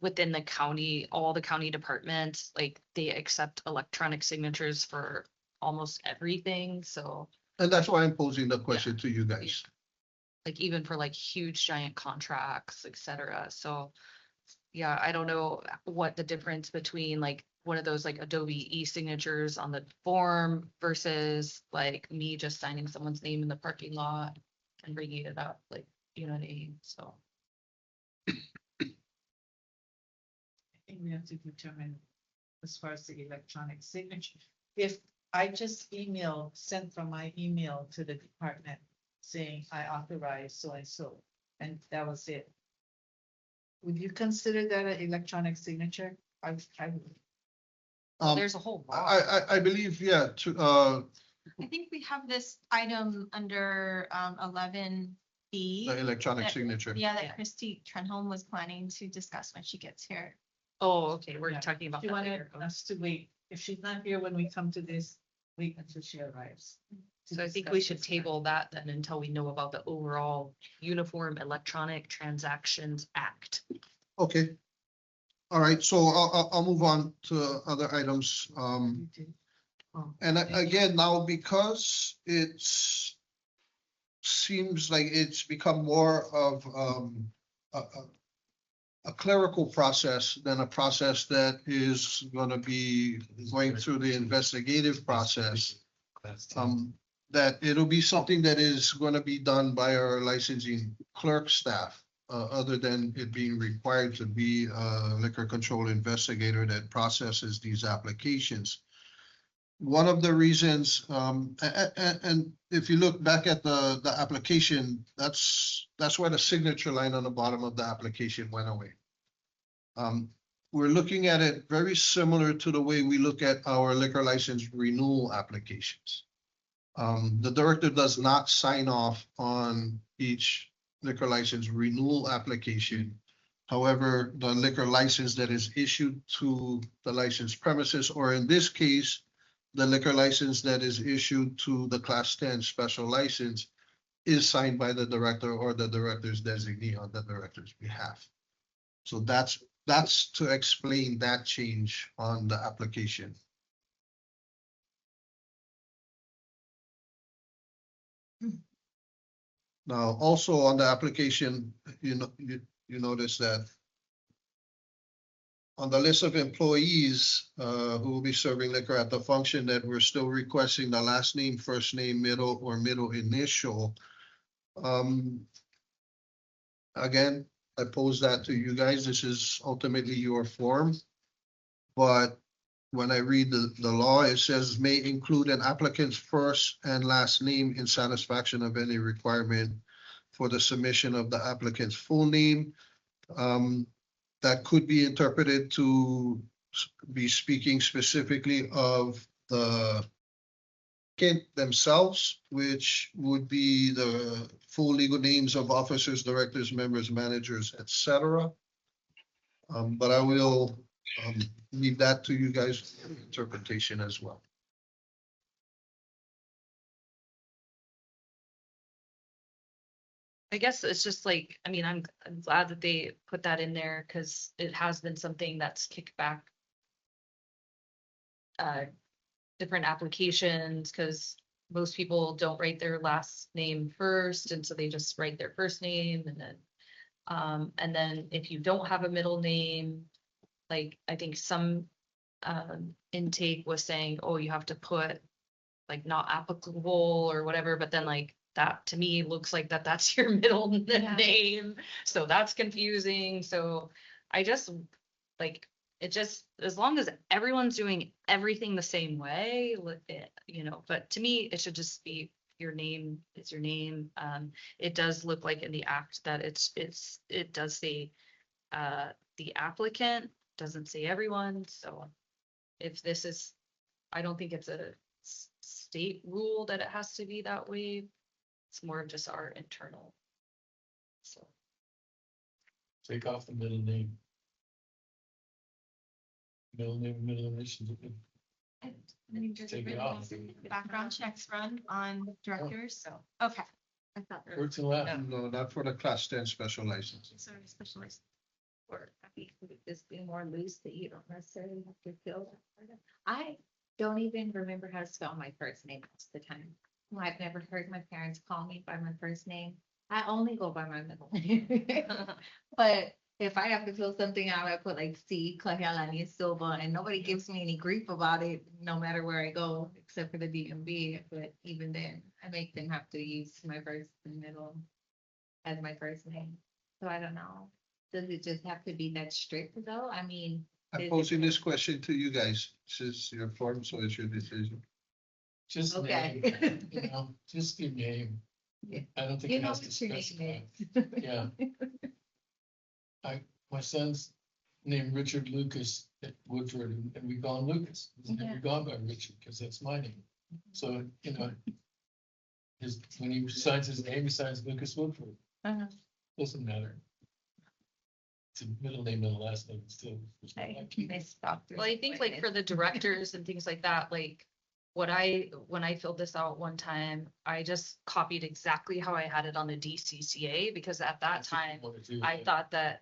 within the county, all the county departments, like they accept electronic signatures for almost everything. So And that's why I'm posing the question to you guys. like even for like huge giant contracts, et cetera. So yeah, I don't know what the difference between like one of those like Adobe e-signatures on the form versus like me just signing someone's name in the parking lot and bringing it up, like, you know what I mean? So. I think we have to determine as far as the electronic signature. If I just sent from my email to the department saying I authorize so and so, and that was it. Would you consider that an electronic signature? I would. There's a whole lot. I believe, yeah, I think we have this item under 11B. the electronic signature. Yeah, that Christy Trenholm was planning to discuss when she gets here. Oh, okay, we're Yeah. talking about She that wanted later. us to wait. If she's not here when we come to this, wait until she arrives. to So I think discuss we should this. table that then until we know about the overall Uniform Electronic Transactions Act. Okay. All right, so I'll move on to other items. And again, now because seems like it's become more of a clerical process than a process that is gonna be going through the investigative process. That it'll be something that is gonna be done by our licensing clerk staff, other than it being required to be a liquor control investigator that processes these applications. One of the reasons, and if you look back at the application, that's where the signature line on the bottom of the application went away. We're looking at it very similar to the way we look at our liquor license renewal applications. The director does not sign off on each liquor license renewal application. However, the liquor license that is issued to the licensed premises, or in this case, the liquor license that is issued to the Class 10 special license, is signed by the director or the director's designee on the director's behalf. So that's to explain that change on the application. Now, also on the application, you notice that on the list of employees who will be serving liquor at the function, that we're still requesting the last name, first name, middle or middle initial. Again, I pose that to you guys. This is ultimately your form, but when I read the law, it says may include an applicant's first and last name in satisfaction of any requirement for the submission of the applicant's full name. That could be interpreted to be speaking specifically of the applicant themselves, which would be the full legal names of officers, directors, members, managers, etc. But I will leave that to you guys for interpretation as well. I guess it's just like, I mean, I'm glad that they put that in there because it has been something that's kicked back different applications because most people don't write their last name first, and so they just write their first name and then if you don't have a middle name, like I think some intake was saying, oh, you have to put like not applicable or whatever, but then like that to me looks like that's your middle name. So that's confusing. So I just like it just as long as everyone's doing everything the same way, you know, but to me, it should just be your name is your name. It does look like in the act that it does say the applicant, doesn't say everyone. So if this is, I don't think it's a state rule that it has to be that way. It's more of just our internal. So Take off the middle name. Middle name, middle initial. Take it off. Background checks run on directors, so, okay. I thought there First and last. No, not for the class 10 special license. Sorry, specialized. Or I think would it just be more loose that you don't necessarily have to fill that. I don't even remember how to spell my first name most of the time. I've never heard my parents call me by my first name. I only go by my middle name. But if I have to fill something out, I put like C, Kahelani Silva, and nobody gives me any grief about it, no matter where I go, except for the DMV. But even then, I make them have to use my first and middle as my first name. So I don't know. Does it just have to be that strict though? I mean. I'm posing this question to you guys. This is your form, so it's your decision. Just Okay. name, you know, just your name. Yeah. I don't think You it know has to what your name specify. is. Yeah. My son's named Richard Lucas at Woodford, and we call him Lucas. He's never gone by Richard because that's my name. So, you know, when he signs his name, he signs Lucas Woodford. Doesn't matter. It's a middle name and a last name still. well, I think like for the directors and things like that, like when I filled this out one time, I just copied exactly how I had it on the DCCA because at that time I thought that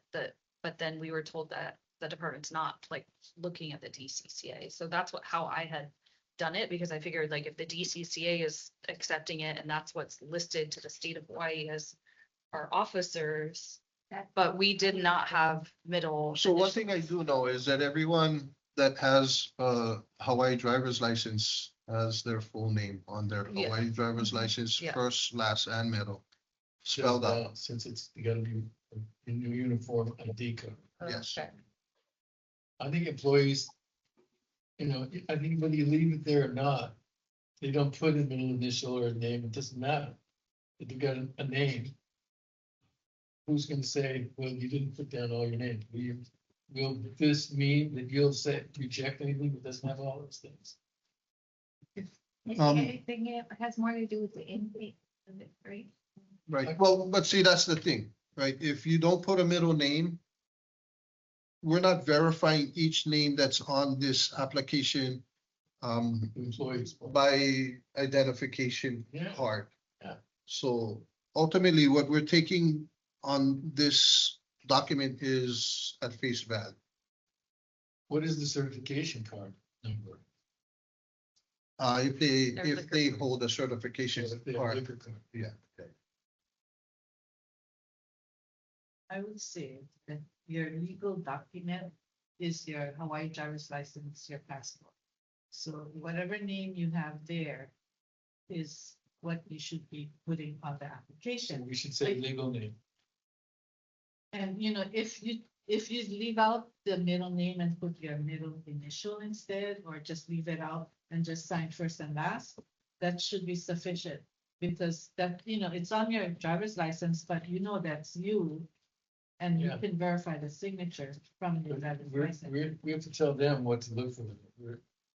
but then we were told that the department's not like looking at the DCCA. So that's how I had done it because I figured like if the DCCA is accepting it and that's what's listed to the state of Hawaii as our officers, but we did not have middle. So one thing I do know is that everyone that has a Hawaii driver's license has their full name on their Hawaii driver's license, first, last, and middle. Spelled out. Since it's gotta be in your uniform and deco. Yes. I think employees, you know, I think whether you leave it there or not, they don't put a middle initial or a name, it doesn't matter. If you got a name, who's gonna say, well, you didn't put down all your names? Will this mean that you'll say, reject anything that doesn't have all those things? Anything it has more to do with the intake of it, right? Right, well, but see, that's the thing, right? If you don't put a middle name, we're not verifying each name that's on this application employees by identification card. Yeah. So ultimately, what we're taking on this document is at face value. What is the certification card number? If they hold a certification If they have a card, liquor card. yeah. Okay. I would say that your legal document is your Hawaii driver's license, your passport. So whatever name you have there is what you should be putting on the application. We should say legal name. And you know, if if you leave out the middle name and put your middle initial instead, or just leave it out and just sign first and last, that should be sufficient. Because that, it's on your driver's license, but that's you. And you Yeah. can verify the signature from your driver's license. We have to tell them what to look for.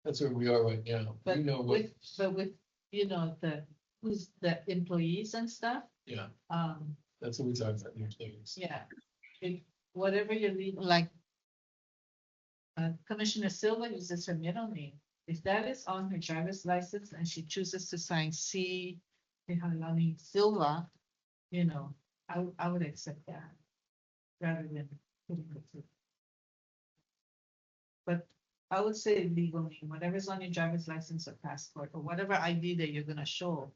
That's where we are right now. But You know what, with, who's the employees and stuff, yeah, um, that's what we talked about, the employees. yeah. Whatever you leave, like Commissioner Silva uses her middle name. If that is on her driver's license and she chooses to sign C. Kehalani Silva, I would accept that rather than putting it through. But I would say legal name, whatever's on your driver's license or passport or whatever ID that you're gonna show.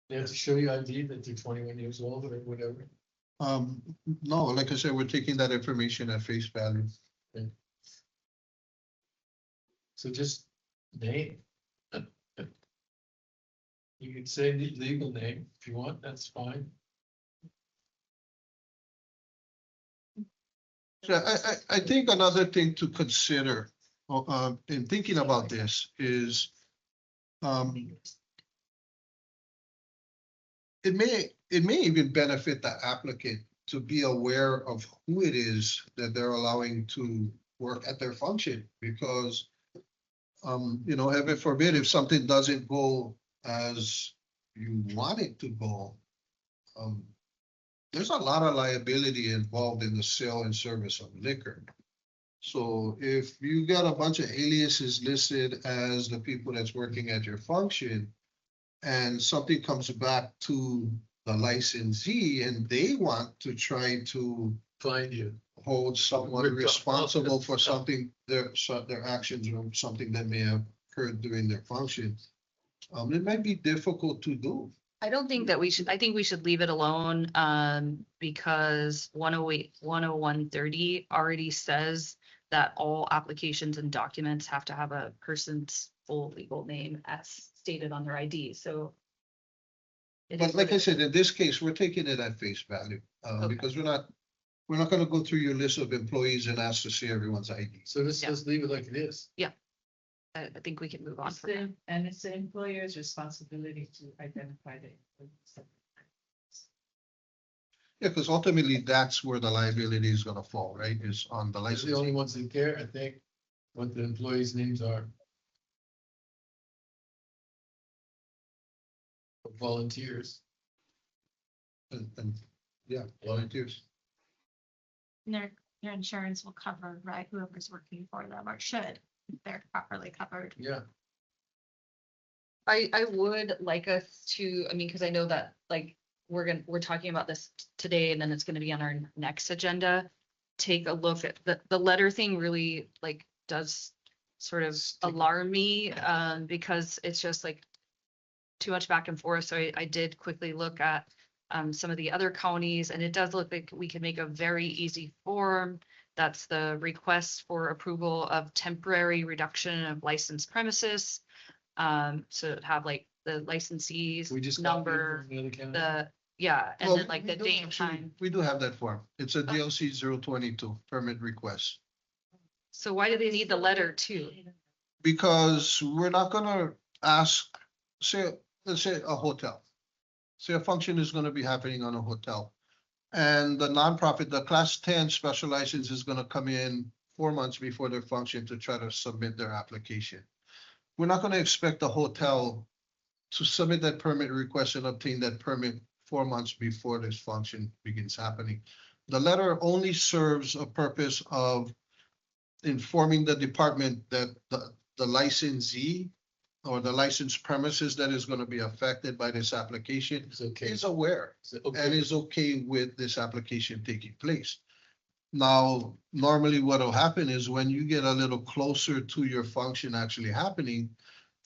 They have to show you ID that you're 21 years old or whatever. No, like I said, we're taking that information at face value. So just name. You could say the legal name if you want, that's fine. So I think another thing to consider in thinking about this is it may even benefit the applicant to be aware of who it is that they're allowing to work at their function, because heaven forbid, if something doesn't go as you want it to go, there's a lot of liability involved in the sale and service of liquor. So if you got a bunch of aliases listed as the people that's working at your function, and something comes back to the licensee and they want to try to Find you. hold someone Ripped off. responsible for something, their actions or something that may have occurred during their function, it might be difficult to do. I don't think that I think we should leave it alone, because 108, 10130 already says that all applications and documents have to have a person's full legal name as stated on their ID, so. But like I said, in this case, we're taking it at face value, because we're not gonna go through your list of employees and ask to see everyone's ID. So let's just leave it like it is. I think we can move on It's from that. And it's the employer's responsibility to identify the employees. Yeah, because ultimately that's where the liability is gonna fall, right? Is on the They're license. the only ones that care, I think, what the employees' names are. Volunteers. And yeah, volunteers. And their insurance will cover, right, whoever's working for them, or should, if they're properly covered. Yeah. I would like us to, because I know that like we're talking about this today and then it's gonna be on our next agenda. Take a look at the letter thing really like does sort of alarm me, because it's just like too much back and forth. So I did quickly look at some of the other counties, and it does look like we can make a very easy form. That's the request for approval of temporary reduction of licensed premises. So have like the licensee's We just number, copied it from the other county. and Well, then like the we do date and actually- time. We do have that form. It's a DLC 022 permit request. So why do they need the letter too? Because we're not gonna ask, let's say a hotel. Say a function is gonna be happening on a hotel. And the nonprofit, the class 10 special license is gonna come in 4 months before their function to try to submit their application. We're not gonna expect the hotel to submit that permit request and obtain that permit 4 months before this function begins happening. The letter only serves a purpose of informing the department that the licensee or the licensed premises that is gonna be affected by this application is aware and is okay with this application taking place. Now, normally what will happen is when you get a little closer to your function actually happening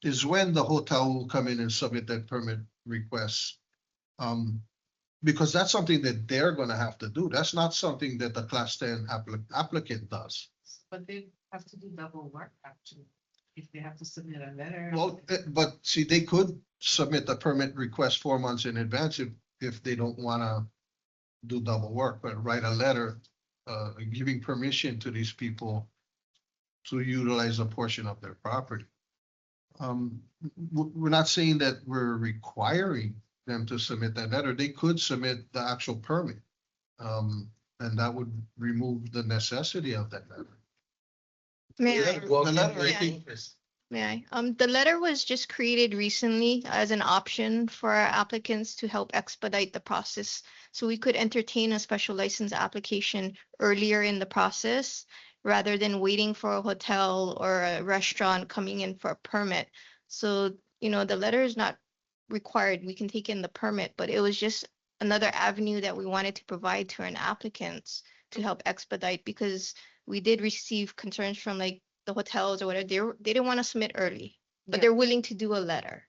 is when the hotel will come in and submit that permit request. Because that's something that they're gonna have to do. That's not something that the class 10 applicant does. But they have to do double work actually, if they have to submit a letter. Well, but see, they could submit the permit request 4 months in advance if they don't wanna do double work, but write a letter giving permission to these people to utilize a portion of their property. We're not saying that we're requiring them to submit that letter. They could submit the actual permit. And that would remove the necessity of that letter. May Yeah, I? walk The in letter, very I think- dangerous. May I? The letter was just created recently as an option for our applicants to help expedite the process. So we could entertain a special license application earlier in the process rather than waiting for a hotel or a restaurant coming in for a permit. So, the letter is not required. We can take in the permit, but it was just another avenue that we wanted to provide to our applicants to help expedite, because we did receive concerns from like the hotels or whatever. They didn't want to submit early, but Yeah. they're willing to do a letter.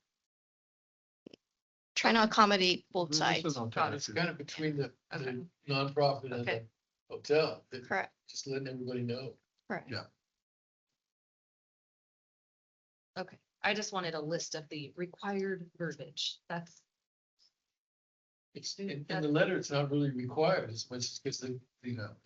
Trying to accommodate both This is sides. an It's alternative. kind of between the nonprofit and the Okay. hotel. that- Correct, Just letting everybody know. correct. Yeah. Okay, I just wanted a list of the required verbiage. That's, In the letter, it's not really required as much as because the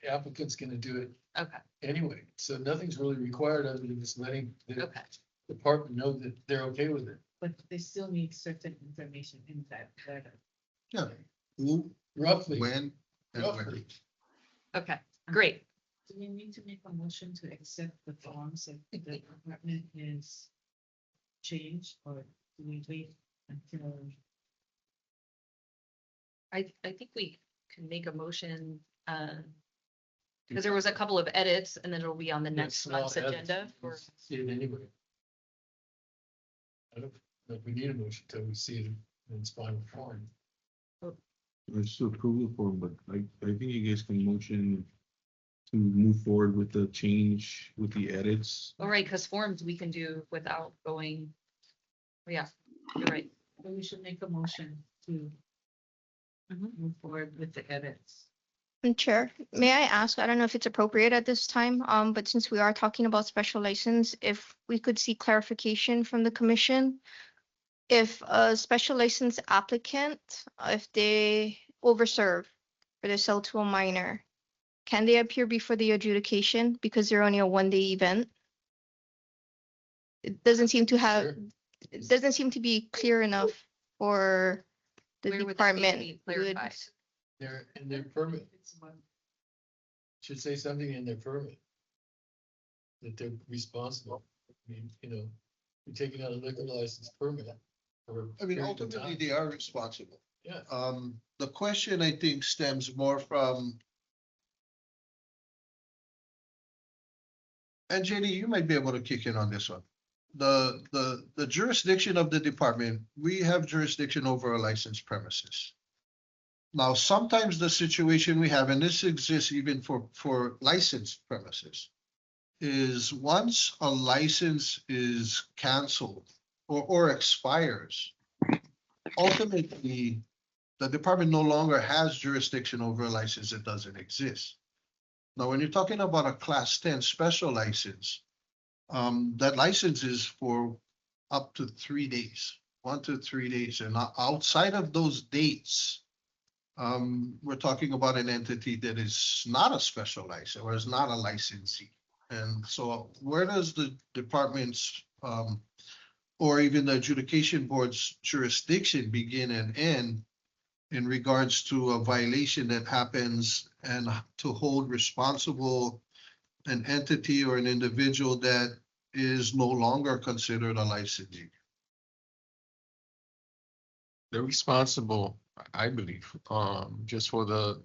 applicant's gonna do it okay, anyway. So nothing's really required other than just letting the okay. department know that they're okay with it. But they still need certain information in that letter. Yeah. Who, Roughly, when, and where. roughly. Okay, great. Do we need to make a motion to accept the forms if the department is changed, or do we wait until? I think we can make a motion, because there was a couple of edits and then it'll be on the Yeah, next small month's edits. agenda for, See it anyway. I don't know if we need a motion till we see it in its final form. It's still approval form, but I think you guys can motion to move forward with the change with the edits. all right, because forms we can do without going. Yeah, you're right. Well, we should make a motion to move forward with the edits. Chair, may I ask, I don't know if it's appropriate at this time, but since we are talking about special license, if we could see clarification from the commission. If a special license applicant, if they overserve or they sell to a minor, can they appear before the adjudication because they're only a one-day event? It doesn't seem to have, Sure. it doesn't seem to be clear enough for the Where would that need to department. be would- clarified? They're in their permit. Should say something in their permit. That they're responsible. I mean, you're taking out a liquor license permit. for a I mean, period of ultimately, time. they are responsible. Yeah, The question, I think, stems more from. And JD, you might be able to kick in on this one. The jurisdiction of the department, we have jurisdiction over a licensed premises. Now, sometimes the situation we have, and this exists even for licensed premises, is once a license is canceled or expires, ultimately, the department no longer has jurisdiction over a license that doesn't exist. Now, when you're talking about a class 10 special license, that license is for up to 3 days, 1 to 3 days. And outside of those dates, we're talking about an entity that is not a special license or is not a licensee. And so where does the department's or even the adjudication board's jurisdiction begin and end in regards to a violation that happens and to hold responsible an entity or an individual that is no longer considered a licensee? They're responsible, I believe, just for the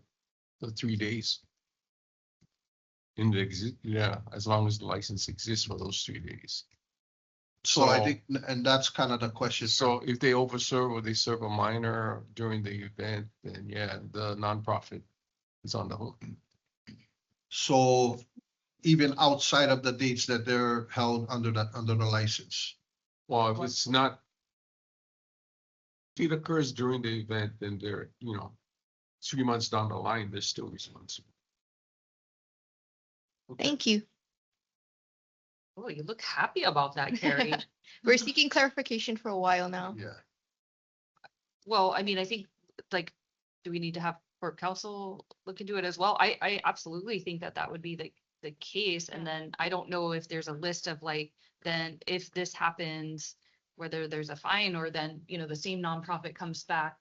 3 days. As long as the license exists for those 3 days. So I So- think, and that's kind of the question. So if they overserve or they serve a minor during the event, then yeah, the nonprofit is on the hook. So even outside of the dates that they're held under the license. Well, if it's not, if it occurs during the event, then they're, 3 months down the line, they're still responsible. Thank you. Oh, you look happy about that, Carrie. We're seeking clarification for a while now. Yeah. Well, I mean, I think, like, do we need to have court counsel look into it as well. I absolutely think that that would be the case. And then I don't know if there's a list of like, then if this happens, whether there's a fine or then, you know, the same nonprofit comes back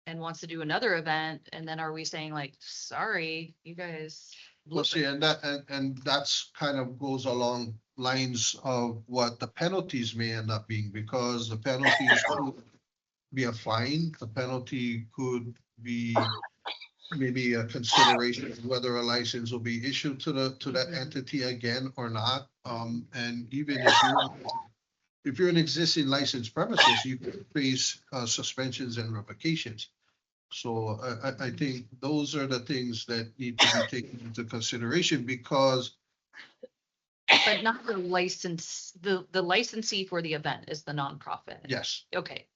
and wants to do another event. And then are we saying like, sorry, you guys. Well, see, and that's kind of goes along lines of what the penalties may end up being, because the penalties could be a fine, the penalty could be maybe a consideration of whether a license will be issued to that entity again or not. And even if you're an existing licensed premises, you could face suspensions and revocations. So I think those are the things that need to be taken into consideration, because But not the license, the licensee for the event is the nonprofit. yes, Okay.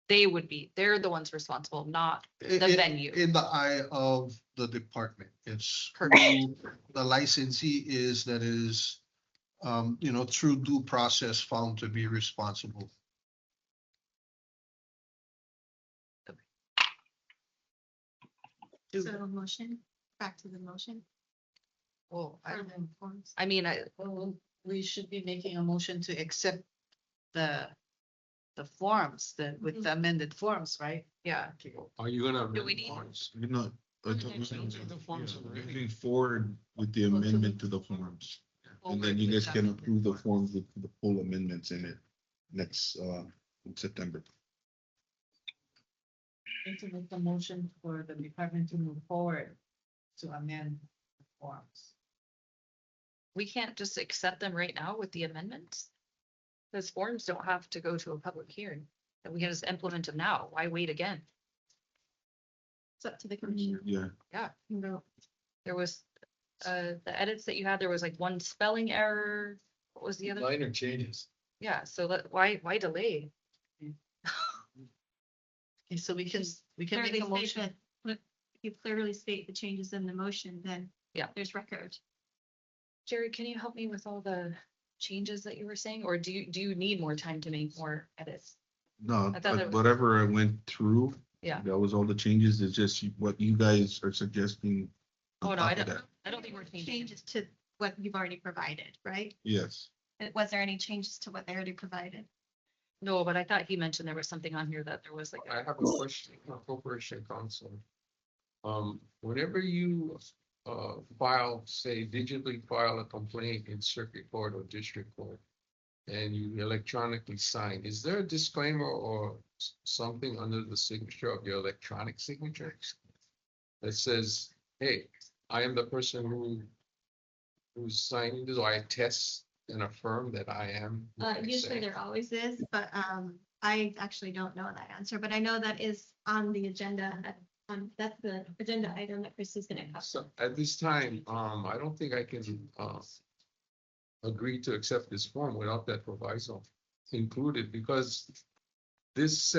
They're the ones responsible, not the venue. in the eye of the department, it's Correct. who the licensee is that is, through due process found to be responsible. So motion, back to the motion. Well, For the forms. I mean, Well, we should be making a motion to accept the forms, with the amended forms, right? yeah. Are you gonna? Do we need- You're not, I don't Okay, change know. the forms Yeah, already. moving forward with the amendment to the forms. And then you guys can approve the forms with the full amendments in it next, in September. Need to make a motion for the department to move forward to amend the forms. We can't just accept them right now with the amendments? Those forms don't have to go to a public hearing. And we can just implement them now. Why wait again? It's up to the commissioner. Yeah. Yeah, No. there was, the edits that you had, there was like one spelling error. What was the other? Minor changes. Yeah, so why delay? Okay, so we can make Clearly a state motion. that, if you clearly state the changes in the motion, then Yeah. there's record. Jerry, can you help me with all the changes that you were saying, or do you need more time to make more edits? No, I thought that but was- whatever I went through. Yeah. That was all the changes. It's just what you guys are suggesting. on Oh, no, I top of don't, that. I don't think we're changing. Changes to what you've already provided, right? Yes. Was there any changes to what they already provided? No, but I thought he mentioned there was something on here that there was like. I have a question, Corporation Counsel. Whenever you digitally file a complaint in circuit court or district court, and you electronically sign, is there a disclaimer or something under the signature of your electronic signature that says, hey, I am the person who's signing this, or I attest and affirm that I am? what I Usually say? there always is, but I actually don't know that answer, but I know that is on the agenda. That's the agenda item that Christy's gonna cover. So at this time, I don't think I can agree to accept this form without that proviso included, because this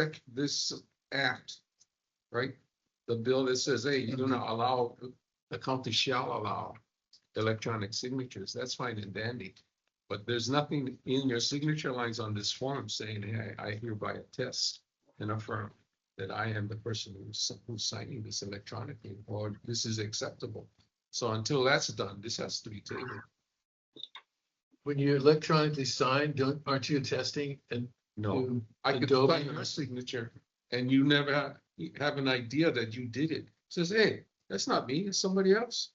act, right? The bill that says, hey, you do not allow, the county shall allow electronic signatures, that's fine and dandy. But there's nothing in your signature lines on this form saying, hey, I hereby attest and affirm that I am the person who's signing this electronically, or this is acceptable. So until that's done, this has to be tabled. When you electronically sign, aren't you attesting and? No, I could Adobe sign your signature and you never have an idea that you did it. Says, hey, that's not me, it's somebody else.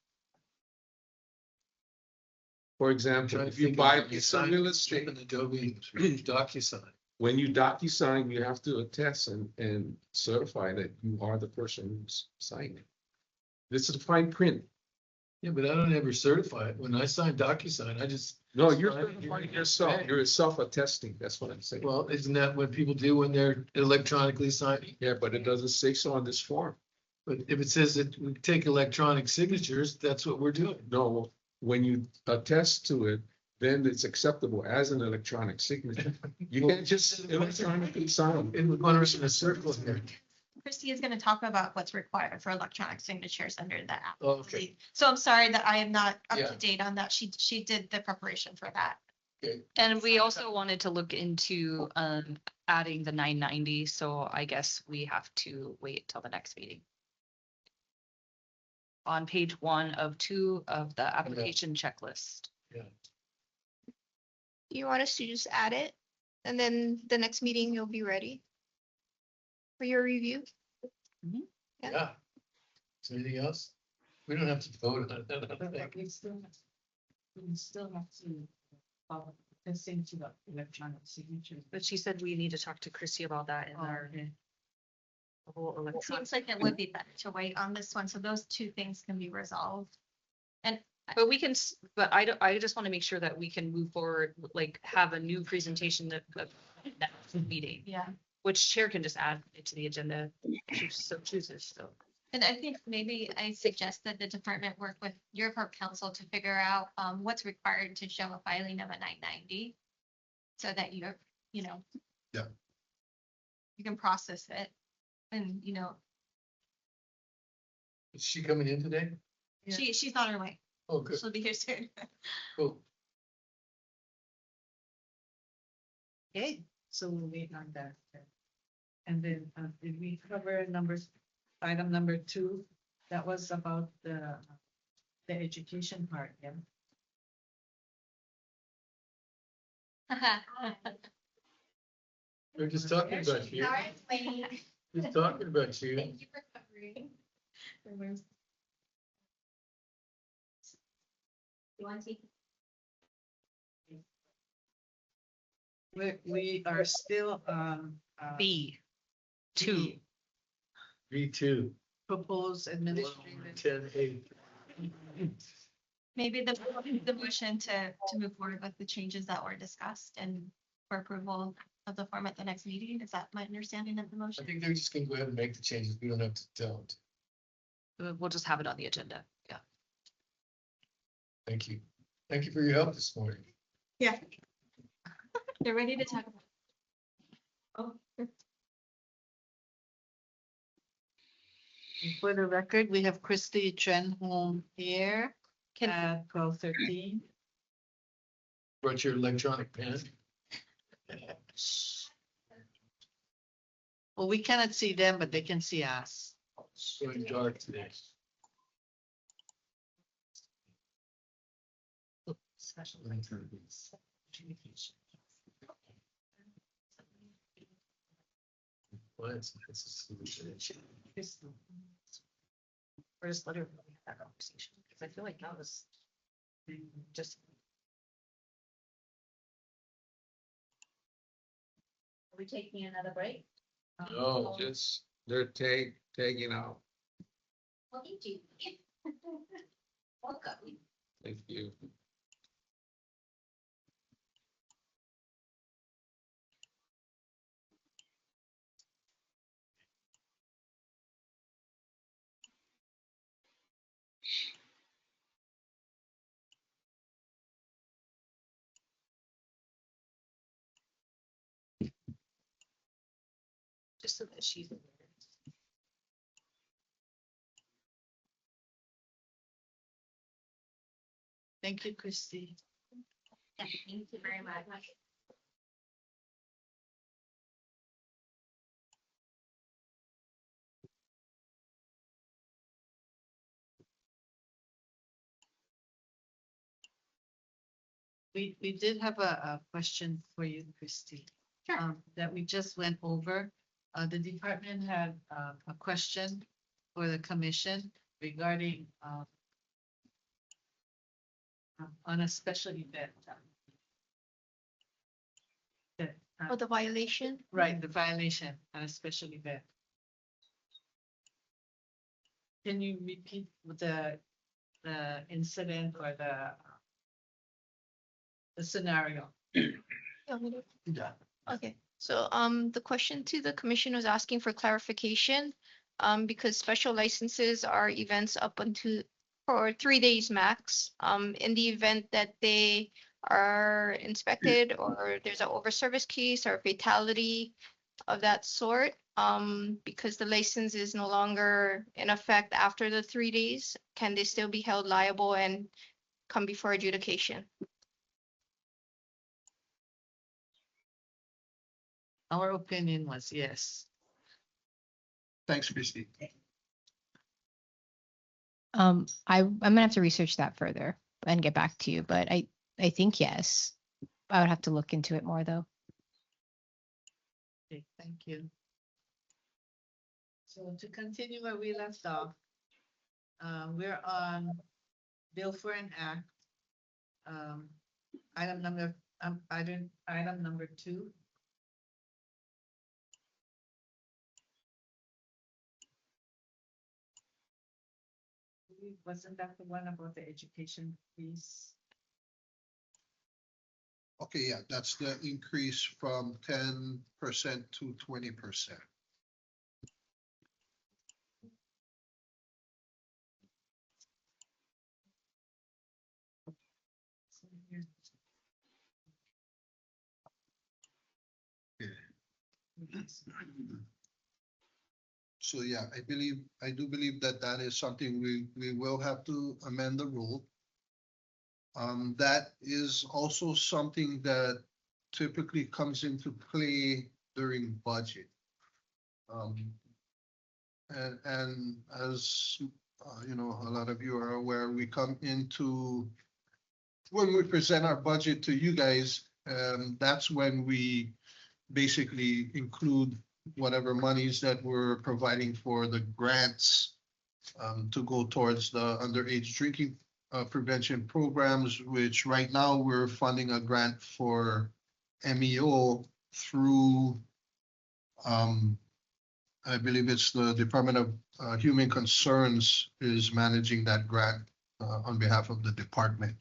For example, if you buy a piece of real estate, An Adobe DocuSign. when you DocuSign, you have to attest and certify that you are the person who's signing. This is a fine print. Yeah, but I don't ever certify it. When I sign DocuSign, I just. No, you're sign it. certifying yourself. You're self-attesting. That's what I'm saying. Well, isn't that what people do when they're electronically signing? Yeah, but it doesn't say so on this form. But if it says that we take electronic signatures, that's what we're doing. No, when you attest to it, then it's acceptable as an electronic signature. You can't just electronically sign. We're going around in a circle here. Christy is gonna talk about what's required for electronic signatures under the app. Okay. So I'm sorry that I am not up Yeah. to date on that. She did the preparation for that. And we also wanted to look into adding the 990, so I guess we have to wait till the next meeting. on page 1 of 2 of the application checklist. Yeah. Do you want us to just add it? And then the next meeting you'll be ready for your review? Yeah. Yeah. Is there anything else? We don't have to vote on that. I don't think. We still have to follow the same to the electronic signature. But she said we need to talk to Christy about that in our whole It electronic. seems like it would be better to wait on this one, so those two things can be resolved. And But we can, but I just want to make sure that we can move forward, like have a new presentation that next meeting, yeah, which chair can just add it to the agenda if she so chooses, so. and I think maybe I suggest that the department work with your council to figure out what's required to show a filing of a 990. So that you're, Yeah. you can process it and, Is she coming in today? she's on her way. Oh, good, She'll be here soon. cool. Okay, so we'll wait on that. And then, did we cover item number 2? That was about the education part, yeah. We're just talking about you. Just talking about you. Thank you for covering. You want to? We are still B2. B2. proposed administrative. 10A. Maybe the motion to move forward with the changes that were discussed and for approval of the form at the next meeting. Is that my understanding of the I motion? think they're just gonna go ahead and make the changes. We don't have to tell them. We'll just have it on the agenda, yeah. Thank you. Thank you for your help this morning. Yeah. They're ready to talk about. Oh. For the record, we have Christy Trenholm here at 12:13. Brought your electronic pen. Well, we cannot see them, but they can see us. It's going dark today. Special. Well, it's a solution. First letter, that conversation, because I feel like that was just. Are we taking another break? No, Just, they're tagging out. Well, thank you. Welcome. Thank you. Just so that she's aware. Thank you, Christy. Thank you very much. We did have a question for you, Christy. That we just went over. The department had a question for the commission regarding on a special event. That, Oh, the violation? right, the violation on a special event. Can you repeat the incident or the scenario? You want me to- Yeah. Okay, so the question to the commission was asking for clarification. Because special licenses are events up until for 3 days max. In the event that they are inspected or there's an over-service case or fatality of that sort, because the license is no longer in effect after the 3 days, can they still be held liable and come before adjudication? Our opinion was yes. Thanks, Christy. I'm gonna have to research that further and get back to you, but I think yes. I would have to look into it more though. Okay, thank you. So to continue where we left off, we're on bill for an act. Item number 2. Wasn't that the one about the education fees? Okay, yeah, that's the increase from 10% to 20%. So yeah, I do believe that that is something we will have to amend the rule. That is also something that typically comes into play during budget. And as you know, a lot of you are aware, we come into when we present our budget to you guys, that's when we basically include whatever monies that we're providing for the grants to go towards the underage drinking prevention programs, which right now we're funding a grant for MEO through, I believe it's the Department of Human Concerns is managing that grant on behalf of the department.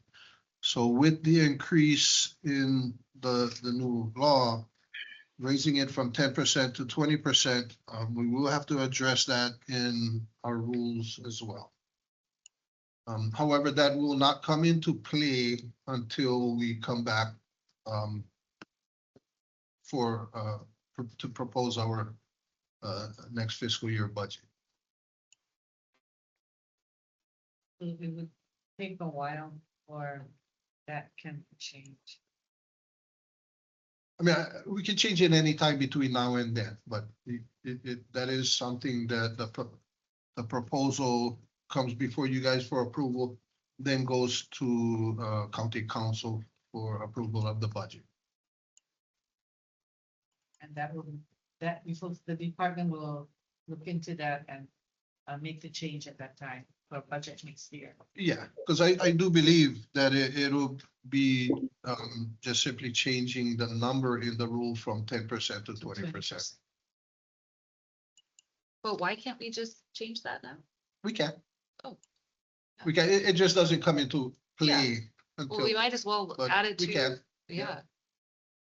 So with the increase in the new law, raising it from 10% to 20%, we will have to address that in our rules as well. However, that will not come into play until we come back to propose our next fiscal year budget. It would take a while for that can change. I mean, we can change it anytime between now and then, but that is something that the proposal comes before you guys for approval, then goes to county council for approval of the budget. And the department will look into that and make the change at that time for budget next year. Yeah, because I do believe that it'll be just simply changing the number in the rule from 10% to 20%. But why can't we just change that now? We can. Oh. We can, it just doesn't come into play Well, until. we might as well but add it we to, can. yeah.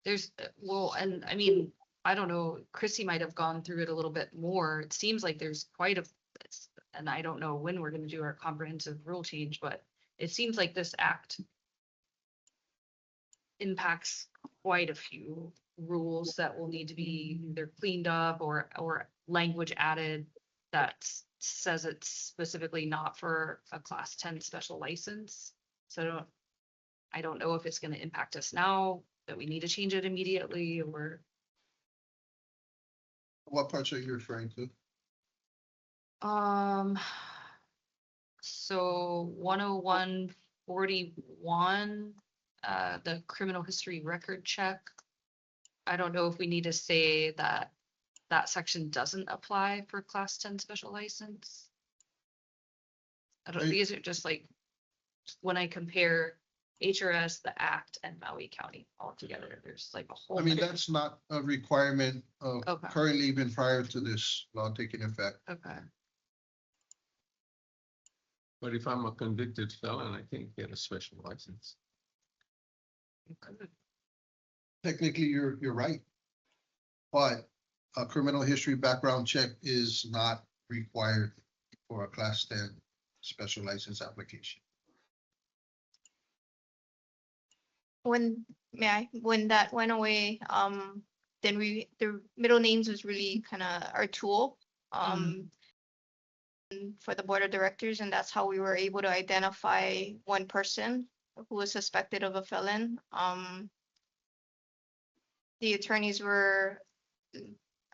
There's, well, and I mean, I don't know, Christy might have gone through it a little bit more. It seems like there's quite a, and I don't know when we're gonna do our comprehensive rule change, but it seems like this act impacts quite a few rules that will need to be either cleaned up or language added that says it's specifically not for a class 10 special license. So I don't know if it's gonna impact us now, that we need to change it immediately, or What parts are you referring to? so 10141, the criminal history record check. I don't know if we need to say that that section doesn't apply for class 10 special license. I don't, these are just like, when I compare HRS, the Act, and Maui County all together, there's like a whole. I mean, that's not a requirement of Okay. currently even prior to this law taking effect. Okay. But if I'm a convicted felon, I can't get a special license. Technically, you're right. But a criminal history background check is not required for a class 10 special license application. When that went away, then the middle names was really kind of our tool for the board of directors, and that's how we were able to identify one person who was suspected of a felon. The attorneys were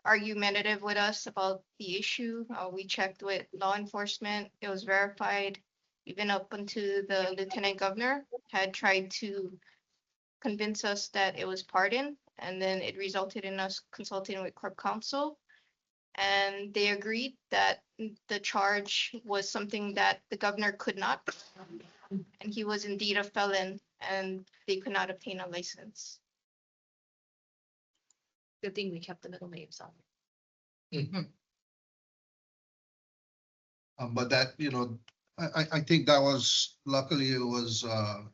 argumentative with us about the issue. We checked with law enforcement. It was verified. Even up until the lieutenant governor had tried to convince us that it was pardoned. And then it resulted in us consulting with corp counsel. And they agreed that the charge was something that the governor could not. And he was indeed a felon and they could not obtain a license. Good thing we kept the middle names on. But that, you know, I think that was, luckily it was a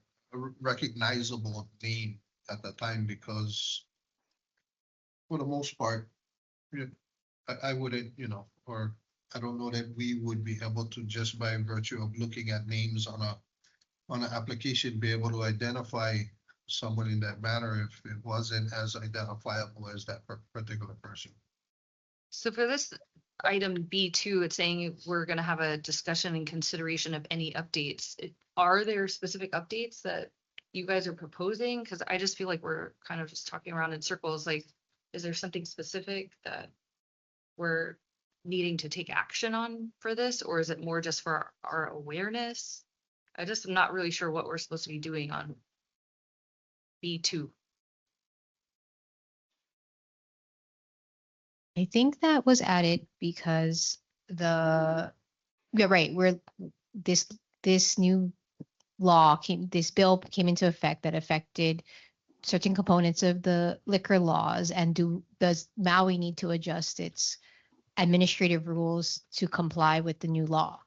recognizable name at the time because for the most part, I wouldn't, you know, or I don't know that we would be able to just by virtue of looking at names on an application, be able to identify someone in that manner if it wasn't as identifiable as that particular person. So for this item B2, it's saying we're gonna have a discussion and consideration of any updates. Are there specific updates that you guys are proposing? Because I just feel like we're kind of just talking around in circles. Like, is there something specific that we're needing to take action on for this? Or is it more just for our awareness? I just am not really sure what we're supposed to be doing on B2. I think that was added because yeah, right, this new this bill came into effect that affected certain components of the liquor laws, and does Maui need to adjust its administrative rules to comply with the new law?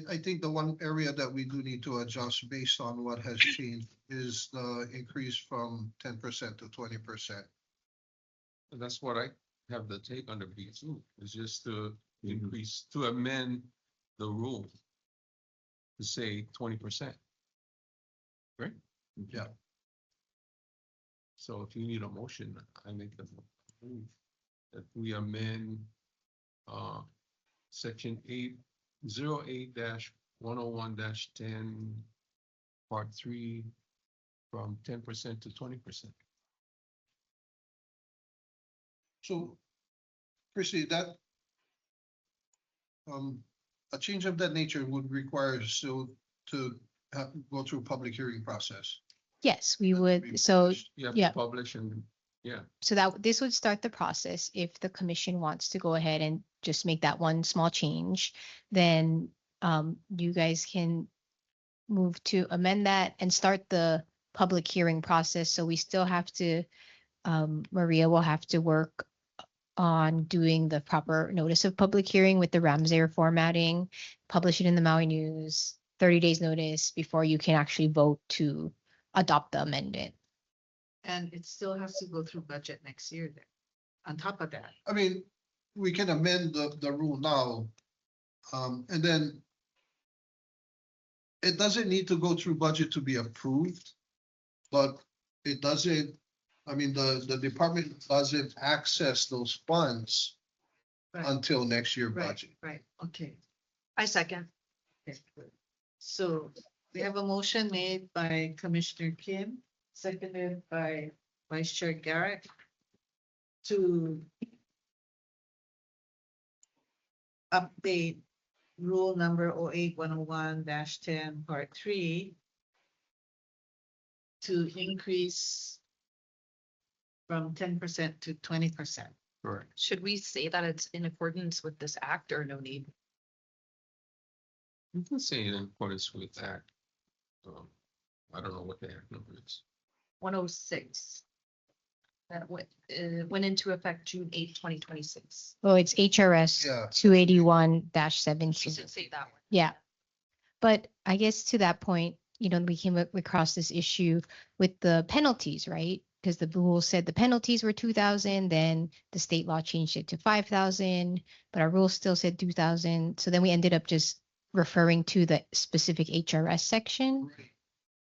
I think the one area that we do need to adjust based on what has changed is the increase from 10% to 20%. And that's what I have the take on the B2, is just to increase, to amend the rule to say 20%. Right? Yeah. So if you need a motion, I make the move that we amend section 808-101-10 part 3 from 10% to 20%. So, Christy, that a change of that nature would require still to go through a public hearing process. Yes, we would. So, You have yeah. to publish and, yeah. So that this would start the process. If the commission wants to go ahead and just make that one small change, then you guys can move to amend that and start the public hearing process. So we still have to, Maria will have to work on doing the proper notice of public hearing with the Ramsey formatting, publish it in the Maui News, 30 days notice before you can actually vote to adopt the amendment. And it still has to go through budget next year then, on top of that. I mean, we can amend the rule now. And then it doesn't need to go through budget to be approved, but it doesn't, I mean, the department doesn't access those funds Right. until next year Right, budget. right, okay. I second. Okay, good. So we have a motion made by Commissioner Kim, seconded by Vice Chair Garrett to update rule number 08-101-10 part 3 to increase from 10% to 20%. Correct. Should we say that it's in accordance with this act or no need? You can say in accordance with that. I don't know what the act number is. 106. That went into effect June 8th, 2026. Oh, it's HRS Yeah. 281-17. Should say that one. Yeah. But I guess to that point, we came across this issue with the penalties, right? Because the rule said the penalties were 2,000, then the state law changed it to 5,000, but our rule still said 2,000. So then we ended up just referring to the specific HRS section. Right.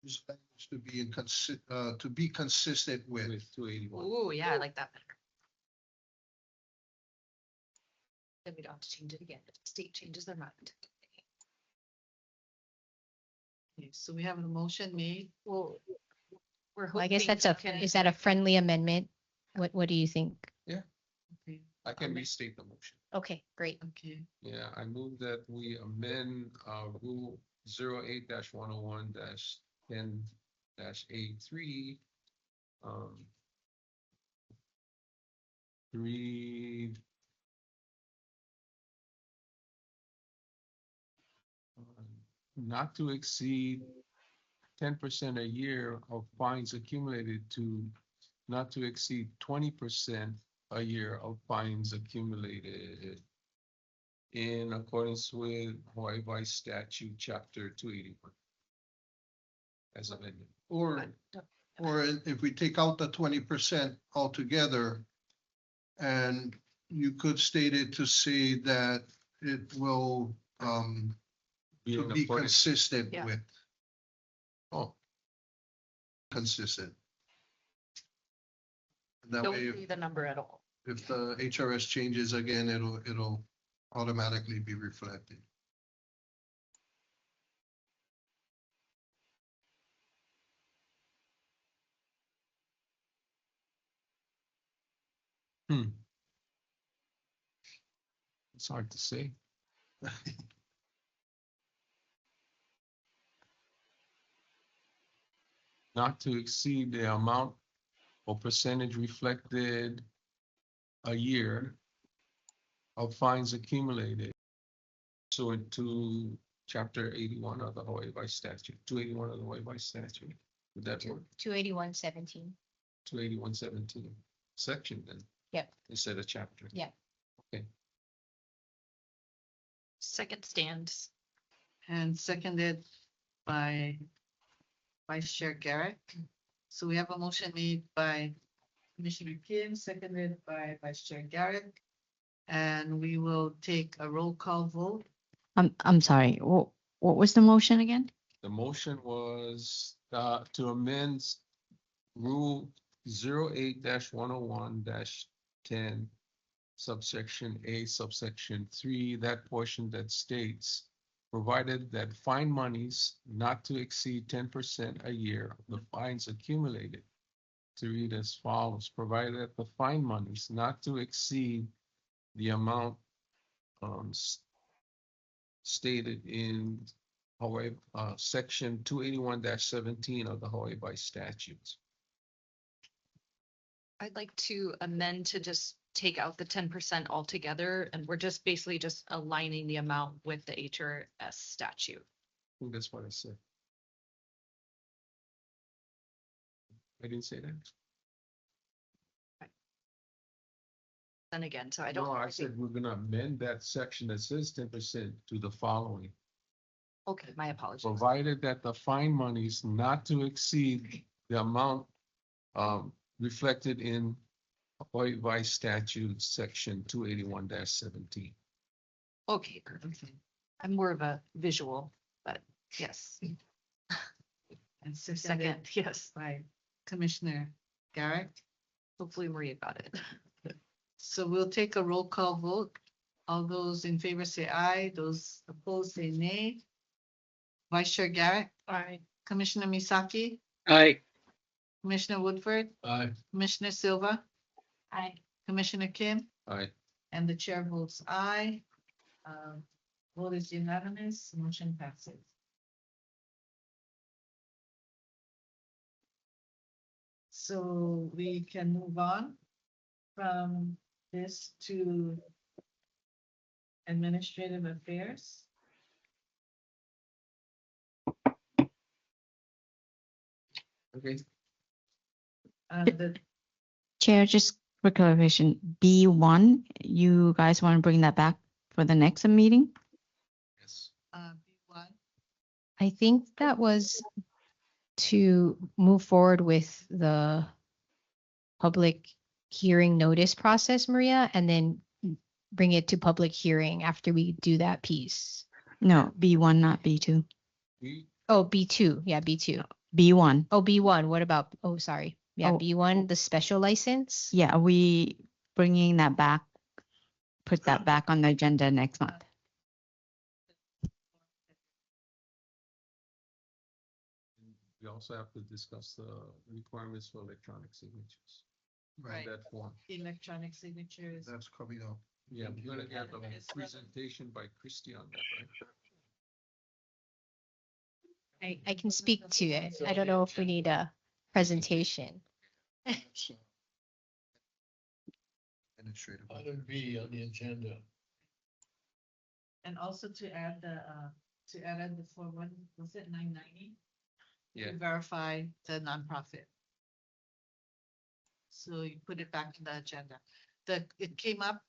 Just to be consistent with. 281. Oh, yeah, I like that better. Then we don't have to change it again if the state changes their mind. Okay, so we have a motion made. Well, I guess hoping that's we can- is that a friendly amendment? What do you think? I can restate the motion. Okay, great. Okay, Yeah, I move that we amend rule 08-101-10-A3. Three. Not to exceed 10% a year of fines accumulated to not to exceed 20% a year of fines accumulated in accordance with Hawaii Vice Statute, Chapter 281. As amended. Or if we take out the 20% altogether, and you could state it to say that it will Be to in be accordance. consistent Yeah. with, Oh, consistent. That Don't way, see the number at all. if the HRS changes again, it'll automatically be reflected. it's hard to say. Not to exceed the amount or percentage reflected a year of fines accumulated pursuant to Chapter 81 of the Hawaii Vice Statute, 281 of the Hawaii Vice Statute. Would that work? 281-17. 281-17 section then? Yep. Instead of chapter? Yep. Okay. Second stands. and seconded by Vice Chair Garrett. So we have a motion made by Commissioner Kim, seconded by Vice Chair Garrett. And we will take a roll call vote. I'm sorry, what was the motion again? The motion was to amend rule 08-101-10 subsection A subsection 3, that portion that states, provided that fine monies not to exceed 10% a year of the fines accumulated, to read as follows: provided that the fine monies not to exceed the amount stated in Hawaii section 281-17 of the Hawaii Vice Statutes. I'd like to amend to just take out the 10% altogether, and we're just basically just aligning the amount with the HRS statute. I think that's what I said. I didn't say that. Then again, so I don't. No, I think- said we're gonna amend that section that says 10% to the following. Okay, my apologies. Provided that the fine monies not to exceed the amount reflected in Hawaii Vice Statute, section 281-17. Okay, perfect. I'm more of a visual, but yes. And Second, seconded yes. by Commissioner Garrett. Hopefully Maria got it. So we'll take a roll call vote. All those in favor say aye, those opposed say nay. Vice Chair Garrett, Aye. Commissioner Misaki, Aye. Commissioner Woodford, Aye. Commissioner Silva, Aye. Commissioner Kim, Aye. and the chair votes aye. Vote is unanimous, motion passes. So we can move on from this to administrative affairs. Okay. The Chair, just for clarification, B1, you guys want to bring that back for the next meeting? Yes. B1, I think that was to move forward with the public hearing notice process, Maria, and then bring it to public hearing after we do that piece. No, B1, not B2. Oh, B2. Yeah, B2. B1. Oh, B1. What about, oh, sorry. Yeah, Oh. B1, the special license. Yeah, are we bringing that back? Put that back on the agenda next month. we also have to discuss the requirements for electronic signatures. Right. That form. Electronic signatures. That's coming up. Yeah, we're gonna get a It's relevant. presentation by Christy on that, right? I can speak to it. I don't know if we need a presentation. Administrative. Item B on the agenda. And also to add the form, what was it, 990? Yeah. To verify the nonprofit. So you put it back in the agenda. It came up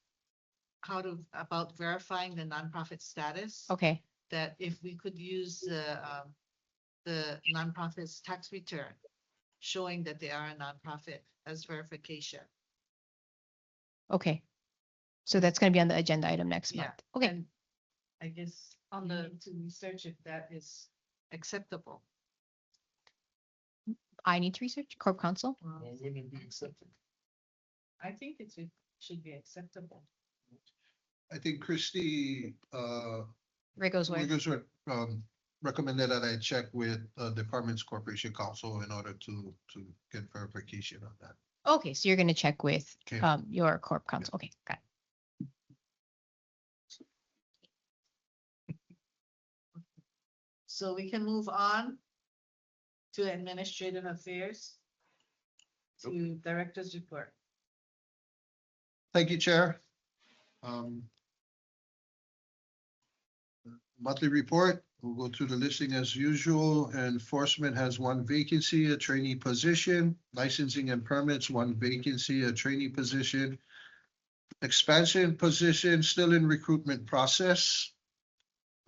about verifying the nonprofit status. Okay, That if we could use the nonprofit's tax return, showing that they are a nonprofit as verification. okay. So that's gonna be on the agenda item next Yeah, month. Okay, and I guess On we the- need to research if that is acceptable. I need to research Corp Counsel. Well, Why wouldn't it be accepted? I think it should be acceptable. I think Christy, Rigglesworth. recommended that I check with Departments Corporation Counsel in order to get verification on that. Okay, so you're gonna check with Okay. your Corp Counsel. Okay, got it. So we can move on to administrative affairs. To director's report. Thank you, Chair. Monthly report, we'll go through the listing as usual. Enforcement has one vacancy, a trainee position. Licensing and permits, one vacancy, a trainee position. Expansion position, still in recruitment process.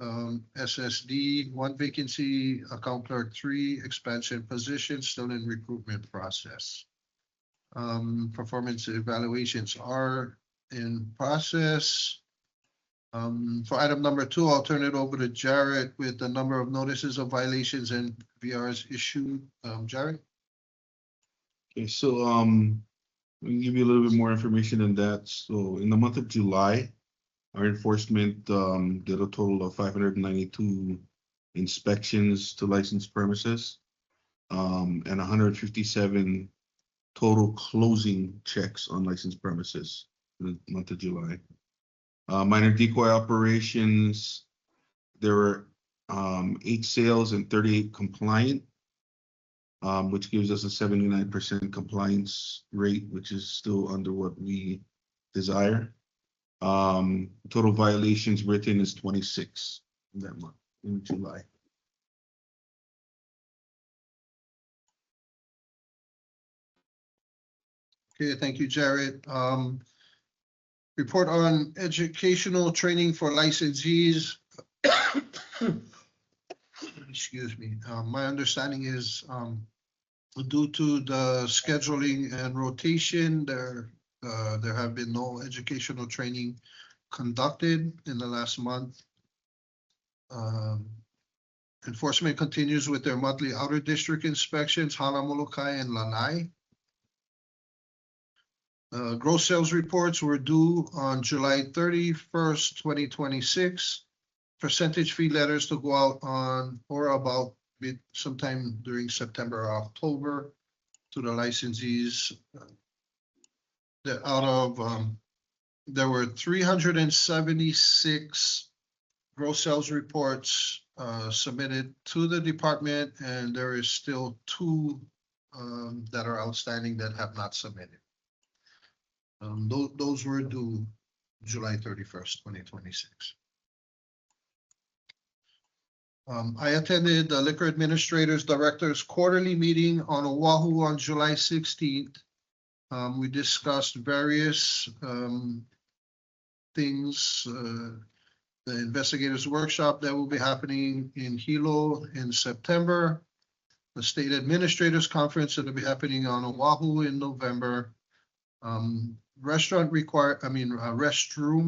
SSD, one vacancy, account clerk 3, expansion position, still in recruitment process. Performance evaluations are in process. For item number 2, I'll turn it over to Jared with the number of notices of violations and VRs issued. Jared? Okay, so let me give you a little bit more information on that. So in the month of July, our enforcement did a total of 592 inspections to licensed premises, and 157 total closing checks on licensed premises in the month of July. Minor decoy operations, there were 8 sales and 38 compliant, which gives us a 79% compliance rate, which is still under what we desire. Total violations written is 26 in that month, in July. Okay, thank you, Jared. Report on educational training for licensees. Excuse me. My understanding is due to the scheduling and rotation, there have been no educational training conducted in the last month. Enforcement continues with their monthly outer district inspections, Hala, Molokai, and Lanai. Gross sales reports were due on July 31st, 2026. Percentage fee letters to go out on or about sometime during September or October to the licensees. There were 376 gross sales reports submitted to the department, and there is still 2 that are outstanding that have not submitted. Those were due July 31st, 2026. I attended the Liquor Administrators Directors Quarterly Meeting on Oahu on July 16th. We discussed various things, the investigators workshop that will be happening in Hilo in September, the State Administrators Conference that will be happening on Oahu in November, restroom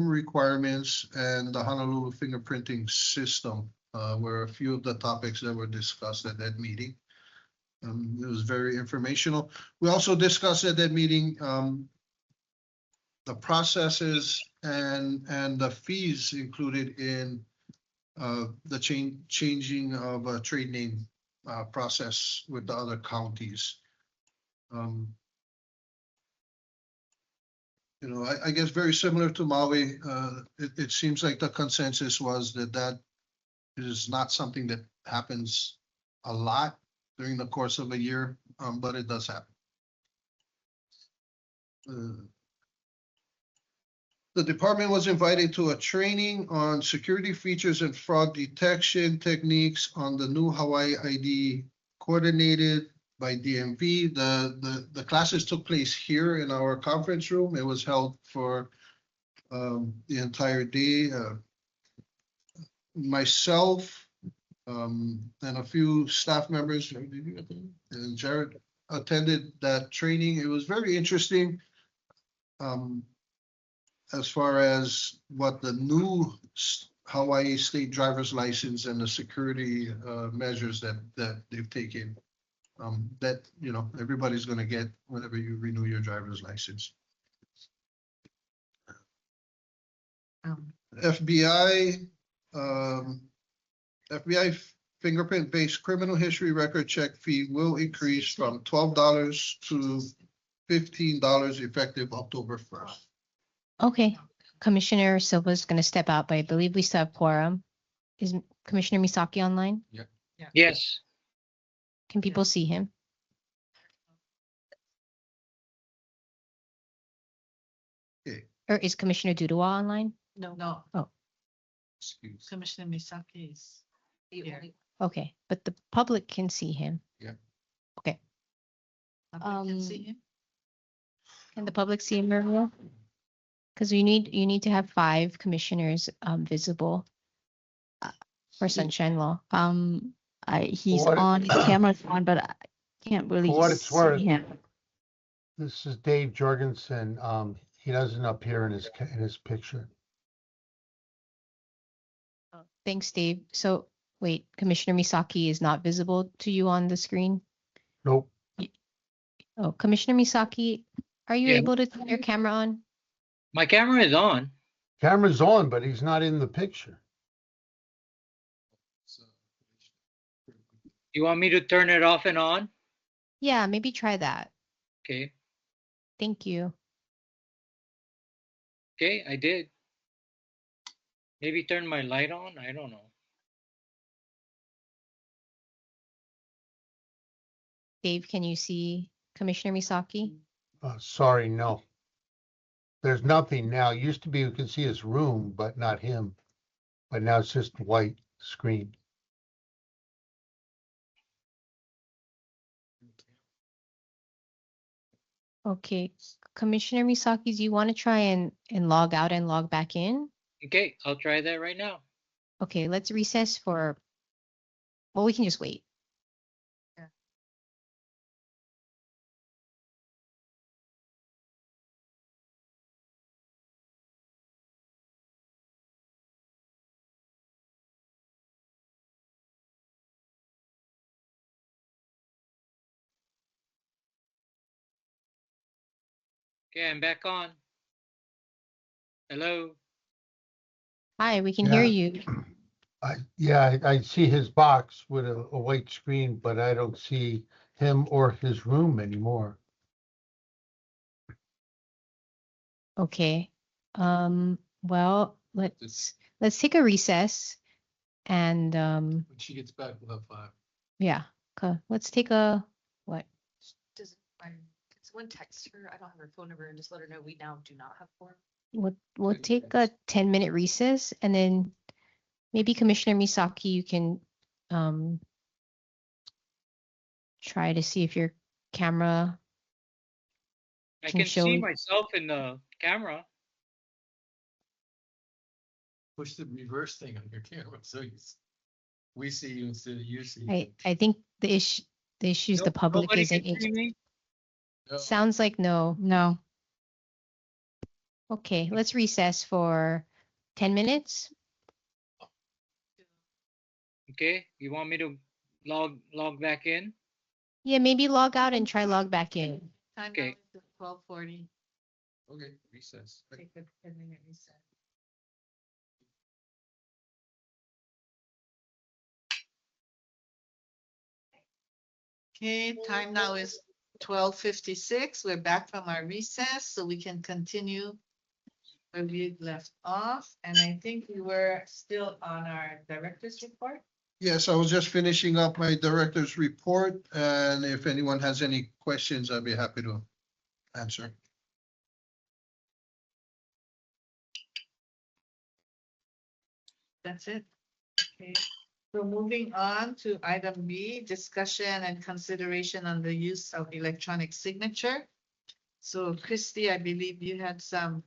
requirements, and the Honolulu fingerprinting system were a few of the topics that were discussed at that meeting. It was very informational. We also discussed at that meeting the processes and the fees included in the changing of a trade name process with the other counties. You know, I guess very similar to Maui, it seems like the consensus was that that is not something that happens a lot during the course of a year, but it does happen. The department was invited to a training on security features and fraud detection techniques on the new Hawaii ID coordinated by DMV. The classes took place here in our conference room. It was held for the entire day. Myself and a few staff members, and Jared attended that training. It was very interesting. As far as what the new Hawaii state driver's license and the security measures that they've taken, that, you know, everybody's going to get whenever you renew your driver's license. FBI fingerprint-based criminal history record check fee will increase from $12 to $15 effective October 1st. Okay, Commissioner Silva's gonna step out, but I believe we still have quorum. Is Commissioner Misaki online? Yes. Can people see him? Okay. Or is Commissioner Dudawa online? No. Oh. Commissioner Misaki is here. Okay, but the public can see him. Yeah. Okay, Public can see him? can the public see him, Maria? Because you need to have 5 commissioners visible for sunshine law. He's What- on, his camera's on, but I can't really For what it's worth, see him. This is Dave Jorgensen. He doesn't appear in his picture. Thanks, Dave. So wait, Commissioner Misaki is not visible to you on the screen? Nope. Oh, Commissioner Misaki, are you Yeah. able to turn your camera on? My camera is on. Camera's on, but he's not in the picture. You want me to turn it off and on? Yeah, maybe try that. Okay. Thank you. Okay, I did. Maybe turn my light on. I don't know. Dave, can you see Commissioner Misaki? Sorry, no. There's nothing now. Used to be you could see his room, but not him. But now it's just white screen. Okay, Commissioner Misaki, do you want to try and log out and log back in? Okay, I'll try that right now. Okay, let's recess for, well, we can just wait. Okay, I'm back on. Hello. Hi, we can hear Yeah. you. I see his box with a white screen, but I don't see him or his room anymore. Okay, well, let's take a recess and, When she gets back, we'll have 5. yeah, let's take a, what? Does, someone text her? I don't have her phone number and just let her know we now do not have forum. We'll take a 10-minute recess and then maybe Commissioner Misaki, you can try to see if your camera I can can show. see myself in the camera. Push the reverse thing on your camera so we see you instead of you see. I think the issue is the public Nobody isn't. can see me? Sounds like no. No. Okay, let's recess for 10 minutes. Okay, you want me to log back in? Yeah, maybe log out and try log back in. Time Okay. now is 12:40. Okay, recess. Take a 10-minute recess. Okay, time now is 12:56. We're back from our recess, so we can continue where we left off. And I think we were still on our director's report. Yes, I was just finishing up my director's report, and if anyone has any questions, I'd be happy to answer. That's it. Okay. So moving on to item B, discussion and consideration on the use of electronic signature. So Christy, I believe you had some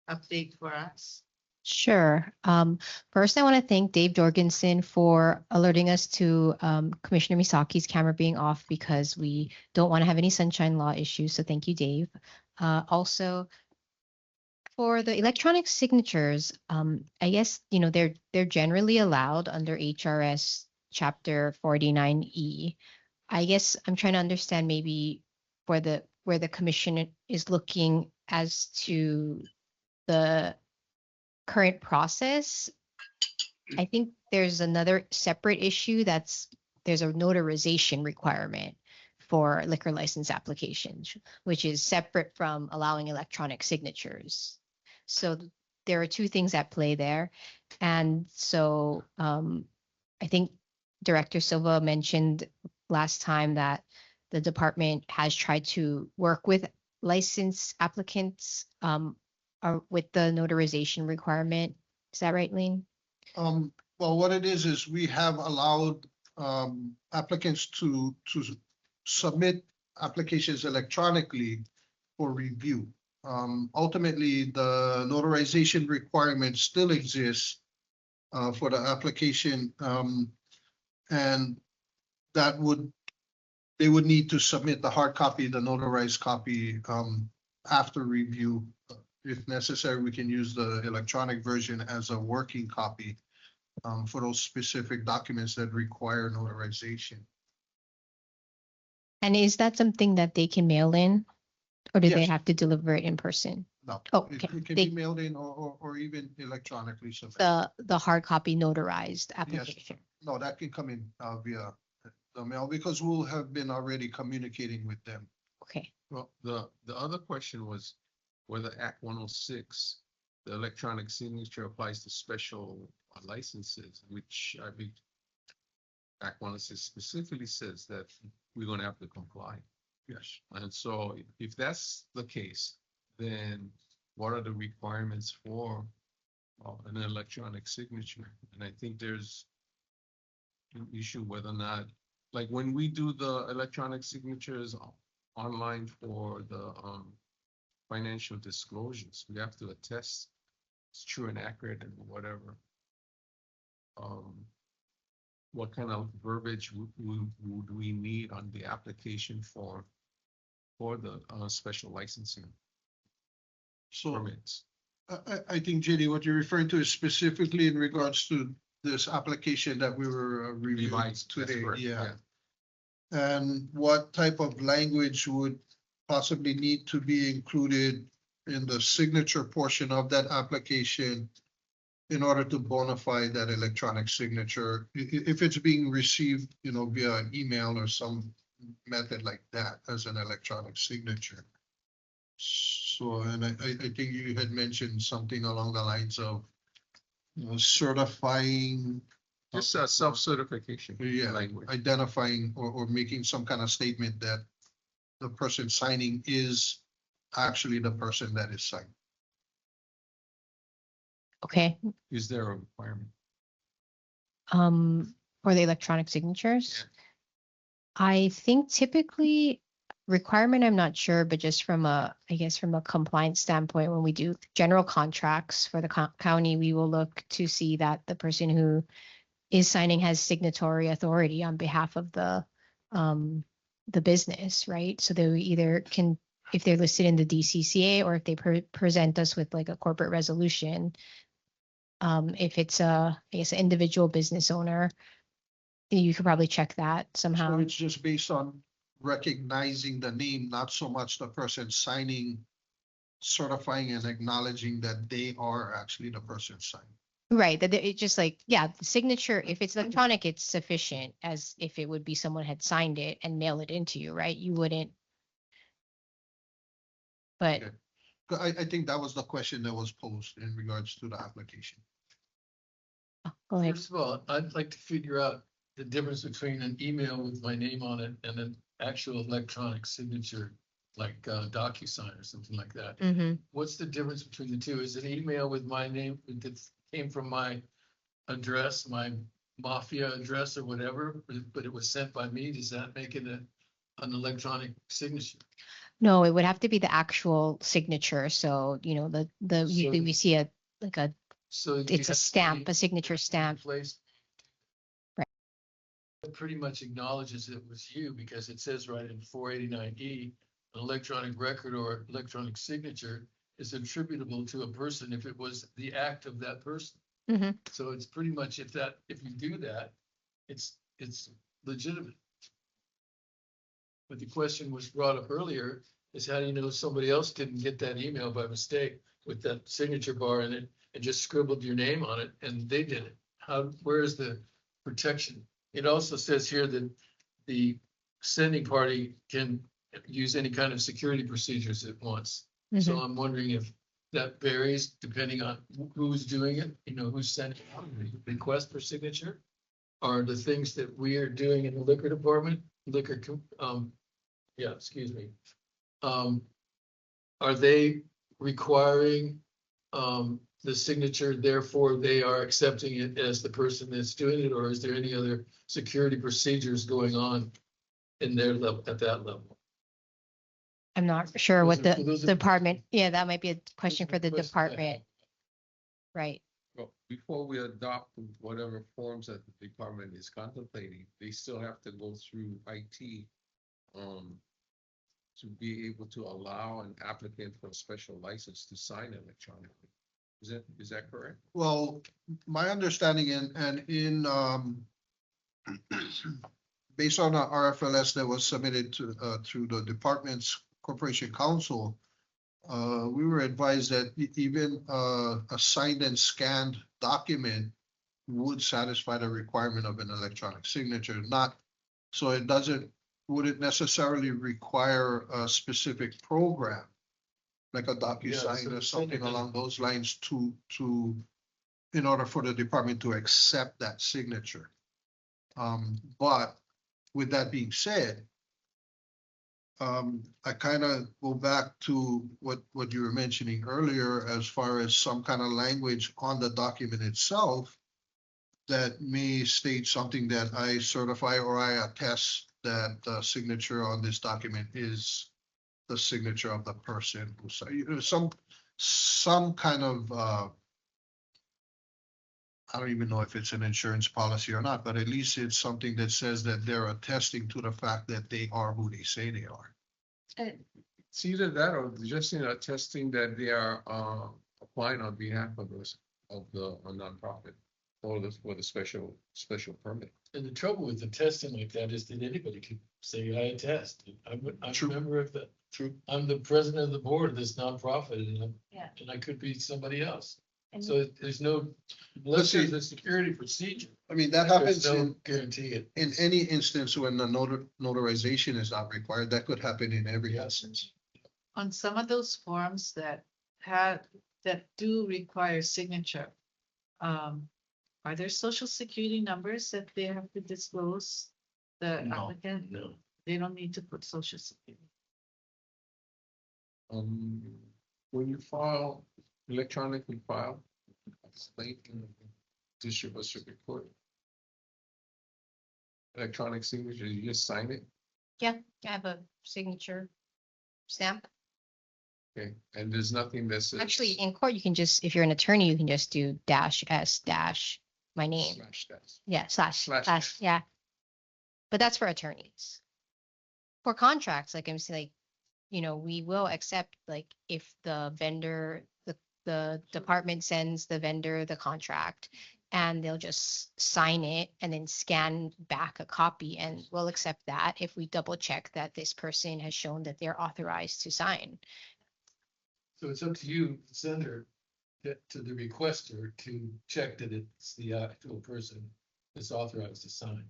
update for us. Sure. First, I want to thank Dave Jorgensen for alerting us to Commissioner Misaki's camera being off because we don't want to have any sunshine law issues. So thank you, Dave. Also, for the electronic signatures, I guess, they're generally allowed under HRS Chapter 49E. I guess I'm trying to understand maybe where the commission is looking as to the current process. I think there's another separate issue there's a notarization requirement for liquor license applications, which is separate from allowing electronic signatures. So there are two things at play there. And so I think Director Silva mentioned last time that the department has tried to work with license applicants with the notarization requirement. Is that right, Lane? Well, what it is we have allowed applicants to submit applications electronically for review. Ultimately, the notarization requirement still exists for the application, and they would need to submit the hard copy, the notarized copy after review. If necessary, we can use the electronic version as a working copy for those specific documents that require notarization. And is that something that they can mail in, or do they Yes. have to deliver it in person? No, Oh, it okay. can They- be mailed in or even electronically submitted. The hard copy notarized application. No, that can come in via the mail because we'll have been already communicating with them. Okay. Well, the other question was whether Act 106, the electronic signature applies to special licenses, which I think Act 106 specifically says that we're going to have to comply. Yes. And so if that's the case, then what are the requirements for an electronic signature? And I think there's an issue whether or not, like when we do the electronic signatures online for the financial disclosures, we have to attest it's true and accurate and whatever. What kind of verbiage would we need on the application for the special licensing So permits? I think, JD, what you're referring to is specifically in regards to this application that we were reviewing Revised, that's today. correct, Yeah. And what type of language would possibly need to be included in the signature portion of that application in order to bona fide that electronic signature, if it's being received, via an email or some method like that as an electronic signature. So, and I think you had mentioned something along the lines of certifying. Just a self-certification. Yeah, language. identifying or making some kind of statement that the person signing is actually the person that is signing. Okay. Is there a requirement? For the electronic signatures? I think typically requirement, I'm not sure, but just from a compliance standpoint, when we do general contracts for the county, we will look to see that the person who is signing has signatory authority on behalf of the business, right? So they either can, if they're listed in the DCCA or if they present us with like a corporate resolution. If it's an individual business owner, you could probably check that somehow. So it's just based on recognizing the name, not so much the person signing, certifying and acknowledging that they are actually the person signing. Right, that it's just like, yeah, the signature, if it's electronic, it's sufficient as if it would be someone had signed it and mail it into you, right? You wouldn't. But Okay. I think that was the question that was posed in regards to the application. go ahead. First of all, I'd like to figure out the difference between an email with my name on it and an actual electronic signature, like DocuSign or something like that. Mm-hmm. What's the difference between the two? Is an email with my name that came from my address, my mafia address or whatever, but it was sent by me? Does that make it an electronic signature? No, it would have to be the actual signature. So, you know, usually we see So you it's a have to stamp, be a signature stamp. Place. Right. It pretty much acknowledges it was you because it says right in 489E, an electronic record or electronic signature is attributable to a person if it was the act of that person. Mm-hmm. So it's pretty much if you do that, it's legitimate. But the question was brought up earlier is how do you know somebody else didn't get that email by mistake with that signature bar in it and just scribbled your name on it and they did it? Where is the protection? It also says here that the sending party can use any kind of security procedures it wants. So I'm wondering if that varies depending on who's doing it, you know, who's sending out the request for signature, or the things that we are doing in the liquor department, are they requiring the signature, therefore they are accepting it as the person that's doing it, or is there any other security procedures going on in their level, at that level? I'm not sure what the those are- department, yeah, that might be a question for the questions I have. department. Right. Well, before we adopt whatever forms that the department is contemplating, they still have to go through IT to be able to allow an applicant for a special license to sign electronically. Is that correct? Well, my understanding and in based on our RFLS that was submitted to through the department's corporation counsel, we were advised that even a signed and scanned document would satisfy the requirement of an electronic signature. Wouldn't necessarily require a specific program like a DocuSign or something along those lines in order for the department to accept that signature. But with that being said, I kind of go back to what you were mentioning earlier as far as some kind of language on the document itself that may state something that I certify or I attest that the signature on this document is the signature of the person who signed. Some kind of I don't even know if it's an insurance policy or not, but at least it's something that says that they're attesting to the fact that they are who they say they are. It's either that or just attesting that they are applying on behalf of the nonprofit for the special permit. And the trouble with the testing like that is that anybody could say, I attest. I'm a member of I'm the president of the board of this nonprofit and I could be somebody else. So there's no, unless there's a security procedure. I mean, that happens guarantee in any instance when the notarization is not required. That could happen in every instance. On some of those forms that do require signature, are there social security numbers that they have to disclose? The applicant? No. They don't need to put social security. When you electronically file, it's late in the district or circuit court. Electronic signature, you just sign it. Yeah, I have a signature stamp. Okay, and there's nothing that says. Actually, in court, you can just, if you're an attorney, you can just do -S my name. /. Yeah, Slash. yeah. But that's for attorneys. For contracts, like I'm saying, we will accept, like, if the vendor, the department sends the vendor the contract and they'll just sign it and then scan back a copy, and we'll accept that if we double check that this person has shown that they're authorized to sign. So it's up to you, the sender, to the requester to check that it's the actual person that's authorized to sign.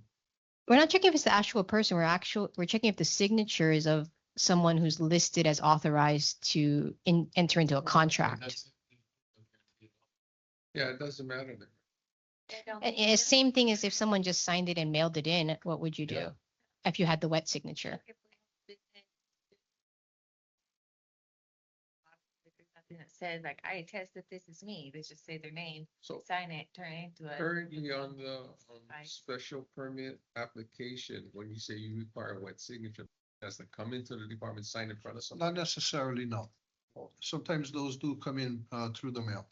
We're not checking if it's the actual person, we're checking if the signature is of someone who's listed as authorized to enter into a contract. Yeah, it doesn't matter then. And same thing as if someone just signed it and mailed it in, what would you do? If you had the wet signature? That said, like, I attest that this is me. They just say their name, So sign it, turn it into a. currently on the Right. special permit application, when you say you require a wet signature, has to come into the department, sign in front of Not someone. necessarily, no. Sometimes those do come in through the mail.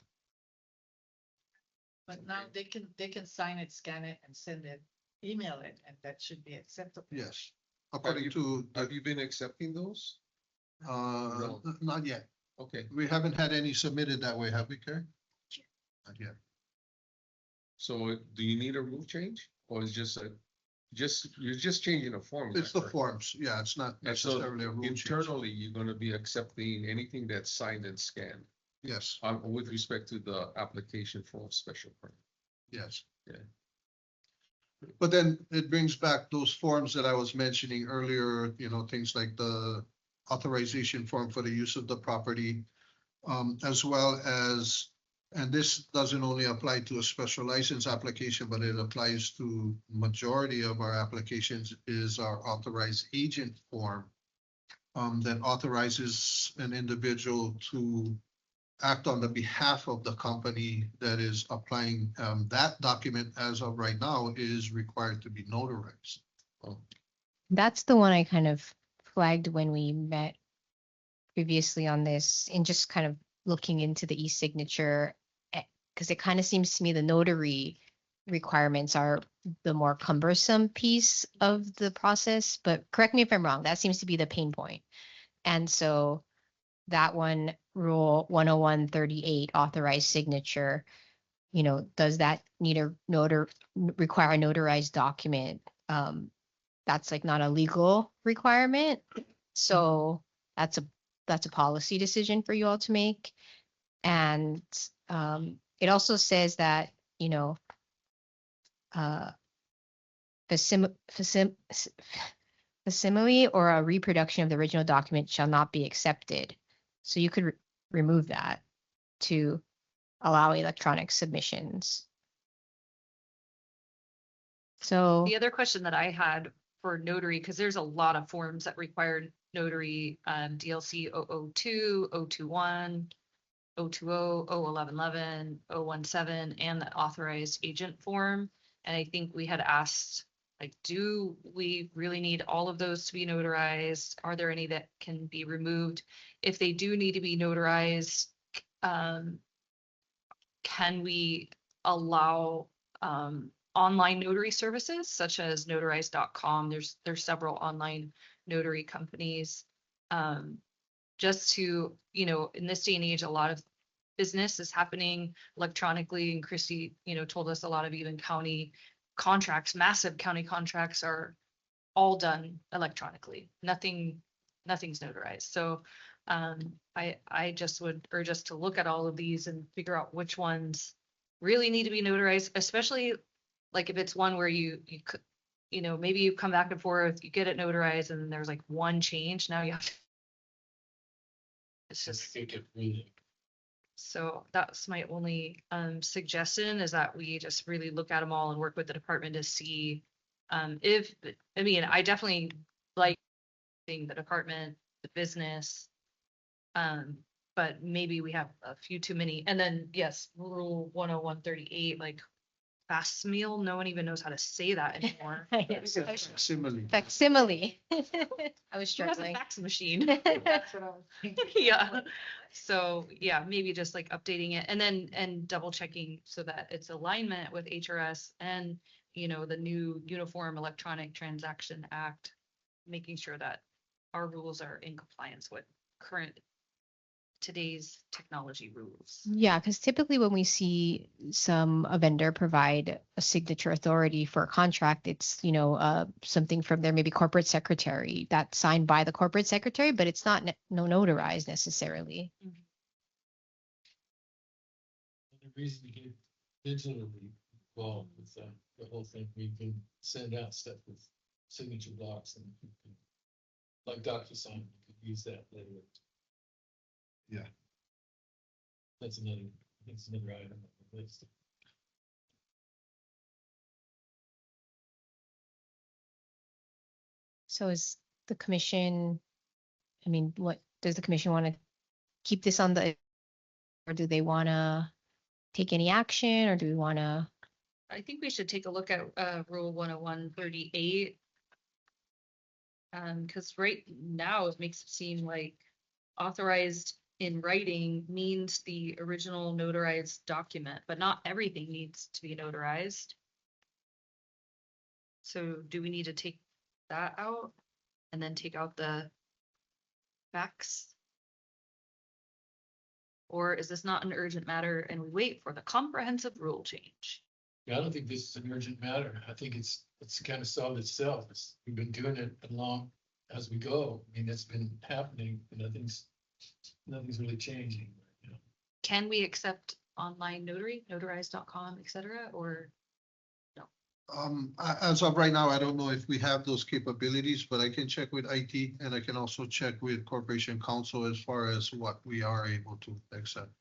But now they can sign it, scan it and send it, email it, and that should be acceptable. Yes. According Have you been accepting those? No. Not yet. Okay, We haven't had any submitted that way, have we, Karen? Not yet. so do you need a rule change or is you're just changing a form? is It's that the correct? forms, yeah, it's not And so necessarily a rule change. internally, you're gonna be accepting anything that's signed and scanned, Yes, with respect to the application for a special permit. yes. Yeah. But then it brings back those forms that I was mentioning earlier, things like the authorization form for the use of the property, as well as, and this doesn't only apply to a special license application, but it applies to majority of our applications, is our authorized agent form, that authorizes an individual to act on the behalf of the company that is applying. That document, as of right now, is required to be notarized. That's the one I kind of flagged when we met previously on this and just kind of looking into the e-signature. Because it kind of seems to me the notary requirements are the more cumbersome piece of the process, but correct me if I'm wrong, that seems to be the pain point. And so that one, rule 10138, authorized signature, does that need a require a notarized document? That's like not a legal requirement. So that's a policy decision for you all to make. And it also says that, facsimile or a reproduction of the original document shall not be accepted. So you could remove that to allow electronic submissions. So The other question that I had for notary, because there's a lot of forms that require notary, DLC 002, 021, 020, 01111, 017, and the authorized agent form. And I think we had asked, like, do we really need all of those to be notarized? Are there any that can be removed? If they do need to be notarized, can we allow online notary services such as notarize.com? There's several online notary companies. Just to, in this day and age, a lot of business is happening electronically, and Christy, told us a lot of even county contracts, massive county contracts are all done electronically. Nothing's notarized. So I just would urge us to look at all of these and figure out which ones really need to be notarized, especially like if it's one where you could, maybe you come back and forth, you get it notarized, and then there's like one change. Now you have to. It's just. So that's my only suggestion, is that we just really look at them all and work with the department to see I definitely like the department, the business. But maybe we have a few too many. And then yes, rule 10138, like fast meal, no one even knows how to say that anymore. Facsimile. Facsimile. I was Who has a struggling. fax machine? That's what I was thinking. Yeah. So yeah, maybe just like updating it and double checking so that it's alignment with HRS and, the new Uniform Electronic Transaction Act, making sure that our rules are in compliance with today's technology rules. Yeah, because typically when we see a vendor provide a signature authority for a contract, it's, something from their maybe corporate secretary that's signed by the corporate secretary, but it's not notarized necessarily. reason to get digitally involved with the whole thing. We can send out stuff with signature blocks and you can- like DocuSign, you could use that later. Yeah. That's another item on the list. So is the commission, I mean, what, does the commission want to keep this on the, or do they want to take any action, or do we want to? I think we should take a look at Rule 101-38. Because right now it makes it seem like authorized in writing means the original notarized document, but not everything needs to be notarized. So do we need to take that out and then take out the facts? Or is this not an urgent matter and we wait for the comprehensive rule change? Yeah, I don't think this is an urgent matter. I think it's kind of solved itself. We've been doing it along as we go. I mean, it's been happening and nothing's really changing. You know? Can we accept online notary, notarize.com, et cetera, or no? As of right now, I don't know if we have those capabilities, but I can check with IT and I can also check with Corporation Counsel as far as what we are able to accept.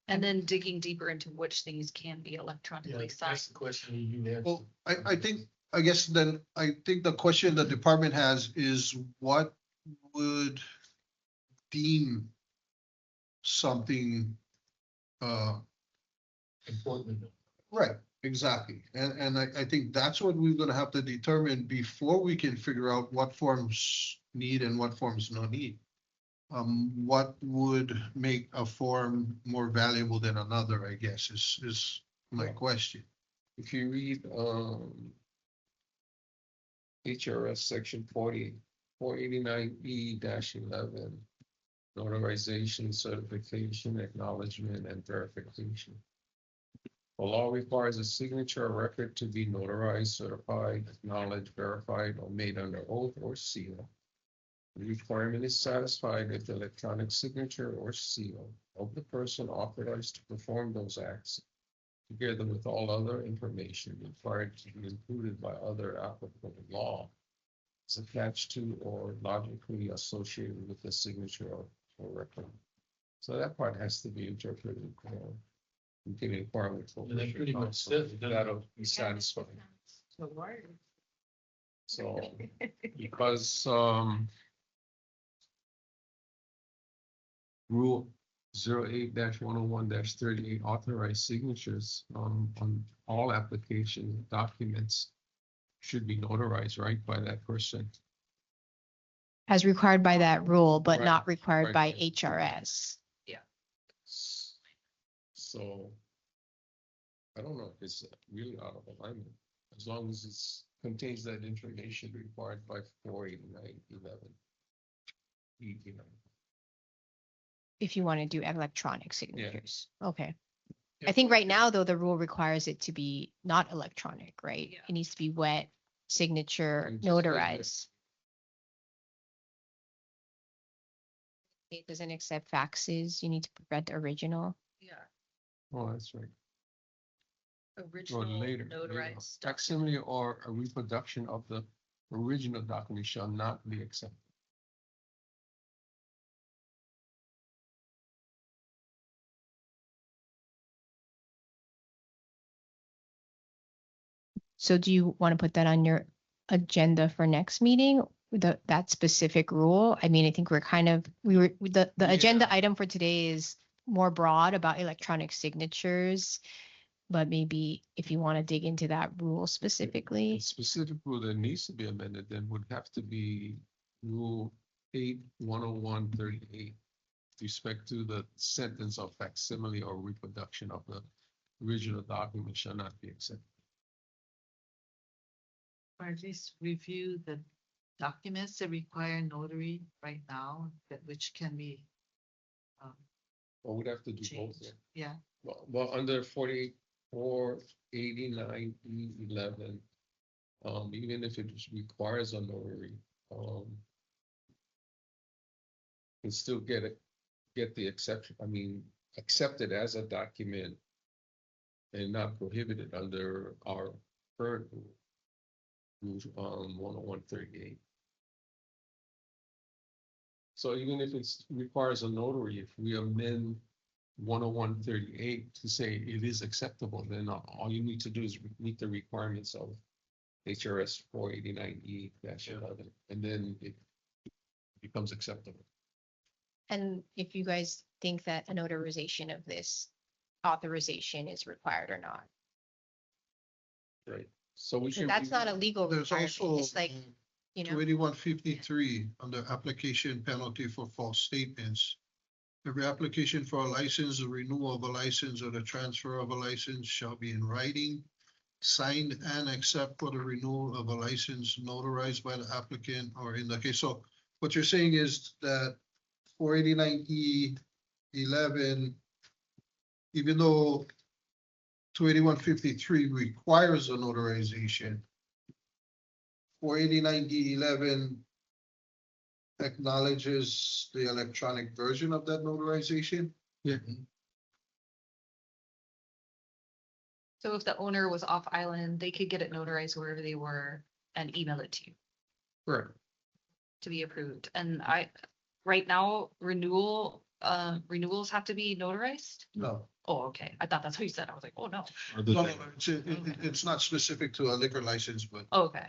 And then digging deeper into which things can be electronically signed. That's the question you need to answer. Well, I think the question the department has is what would deem something Important. right, exactly. And I think that's what we're gonna have to determine before we can figure out what forms need and what forms no need. What would make a form more valuable than another, I guess, is my question. If you read HRS section 489E-11, notarization, certification, acknowledgement, and verification. The law requires a signature or record to be notarized, certified, acknowledged, verified, or made under oath or seal. The requirement is satisfied if the electronic signature or seal of the person authorized to perform those acts, together with all other information required to be included by other applicable law, is attached to or logically associated with the signature or record. So that part has to be interpreted. You can inquire with. And that pretty much says it, doesn't it? That'll be satisfied. So, because Rule 08-101-38 authorized signatures on all application documents should be notarized, right, by that person. As required by that rule, but Right, not required by right. HRS. So I don't know if it's really out of alignment, as long as it's contains that information required by 489-11. If you want to do electronic signatures. Okay. I think right now, though, the rule requires it to be not electronic, right? Yeah. It needs to be wet signature And just notarized. It doesn't accept faxes. You need to provide the original. Yeah, Oh, that's right. Or original later. notarized. Facsimile or a reproduction of the original document shall not be accepted. So do you want to put that on your agenda for next meeting? That specific rule? I mean, I think the agenda item for today is more broad about electronic signatures. But maybe if you want to dig into that rule specifically. The specific rule that needs to be amended then would have to be Rule 8-101-38 with respect to the sentence of facsimile or reproduction of the original document shall not be accepted. Or at least review the documents that require notary right now, which can be. Well, we'd have to do both. Changed. Yeah. Well, under 489E11, even if it requires a notary, can still get the exception. I mean, accepted as a document and not prohibited under our current rule. Rules, 10138. So even if it's requires a notary, if we amend 10138 to say it is acceptable, then all you need to do is meet the requirements of HRS 489E-11, and then it becomes acceptable. And if you guys think that a notarization of this authorization is required or not. Right. So we So should. that's not a legal There's requirement. also It's like, you know, 28153 under application penalty for false statements. Every application for a license, a renewal of a license, or the transfer of a license shall be in writing, signed and except for the renewal of a license notarized by the applicant or in the case. So what you're saying is that 489E11, even though 28153 requires a notarization, 489E11 acknowledges the electronic version of that notarization. Yeah. So if the owner was off island, they could get it notarized wherever they were and email it to you Right. to be approved. And right now, renewals have to be notarized? No. Oh, okay. I thought that's what you said. I was like, oh, no. No, it's not specific to a liquor license, but Oh, okay.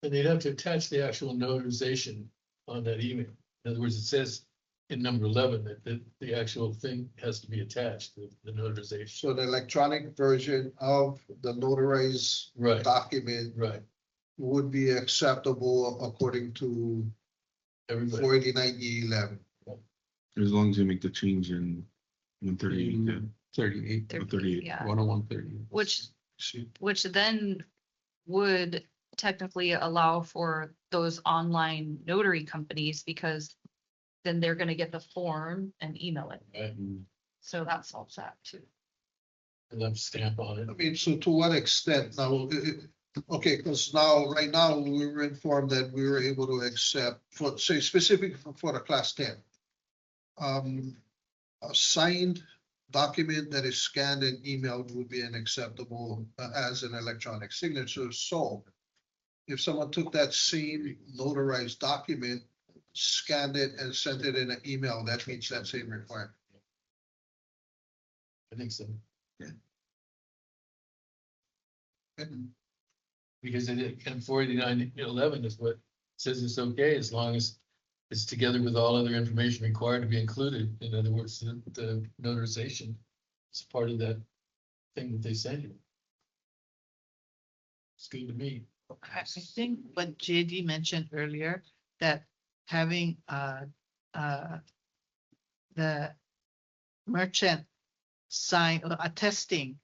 And they'd have to attach the actual notarization on that email. In other words, it says in number 11 that the actual thing has to be attached, the notarization. so the electronic version of the notarized Right. document Right. would be acceptable according to Everybody. 489E11. As long as you make the change in 138. 38. Or 38. Yeah. 10138. Which then would technically allow for those online notary companies because then they're gonna get the form and email it. Right. So that solves that too. And then stamp on it. I mean, so to what extent now, okay, because right now we were informed that we were able to accept for, say, specific for the class 10. A signed document that is scanned and emailed would be an acceptable as an electronic signature. So if someone took that same notarized document, scanned it and sent it in an email, that meets that same requirement. I think so. Yeah. Because in 48911 is what says it's okay as long as it's together with all other information required to be included. In other words, the notarization is part of that thing that they send you. It's good to me. I think what JD mentioned earlier, that having the merchant sign or attesting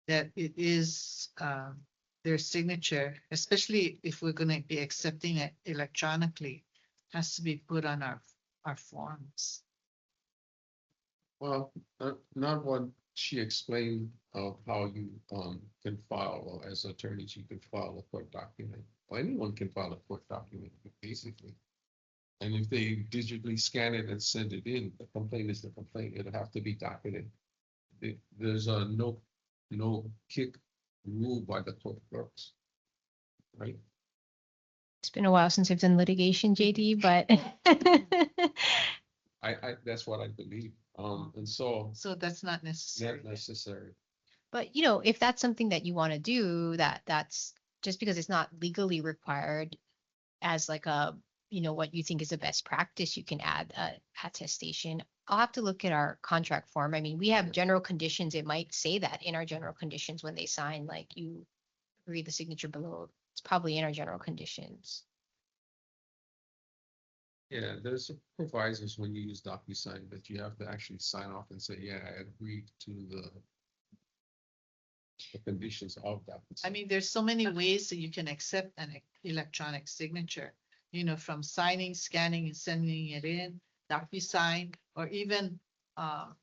that it is their signature, especially if we're gonna be accepting it electronically, has to be put on our forms. Well, not what she explained of how you can file, or as attorneys, you can file a court document. Or anyone can file a court document, basically. And if they digitally scan it and send it in, the complaint is the complaint. It'll have to be docketed. There's a no kick rule by the court clerks. Right? it's been a while since I've done litigation, JD, but That's what I believe. And so. So that's not necessary. Not necessary. But you know, if that's something that you want to do, that's just because it's not legally required as like a, you know, what you think is the best practice, you can add a attestation. I'll have to look at our contract form. I mean, we have general conditions. It might say that in our general conditions when they sign, like you read the signature below. It's probably in our general conditions. Yeah, there's provisos when you use DocuSign that you have to actually sign off and say, yeah, I agree to the conditions of that. I mean, there's so many ways that you can accept an electronic signature, you know, from signing, scanning and sending it in, DocuSign, or even An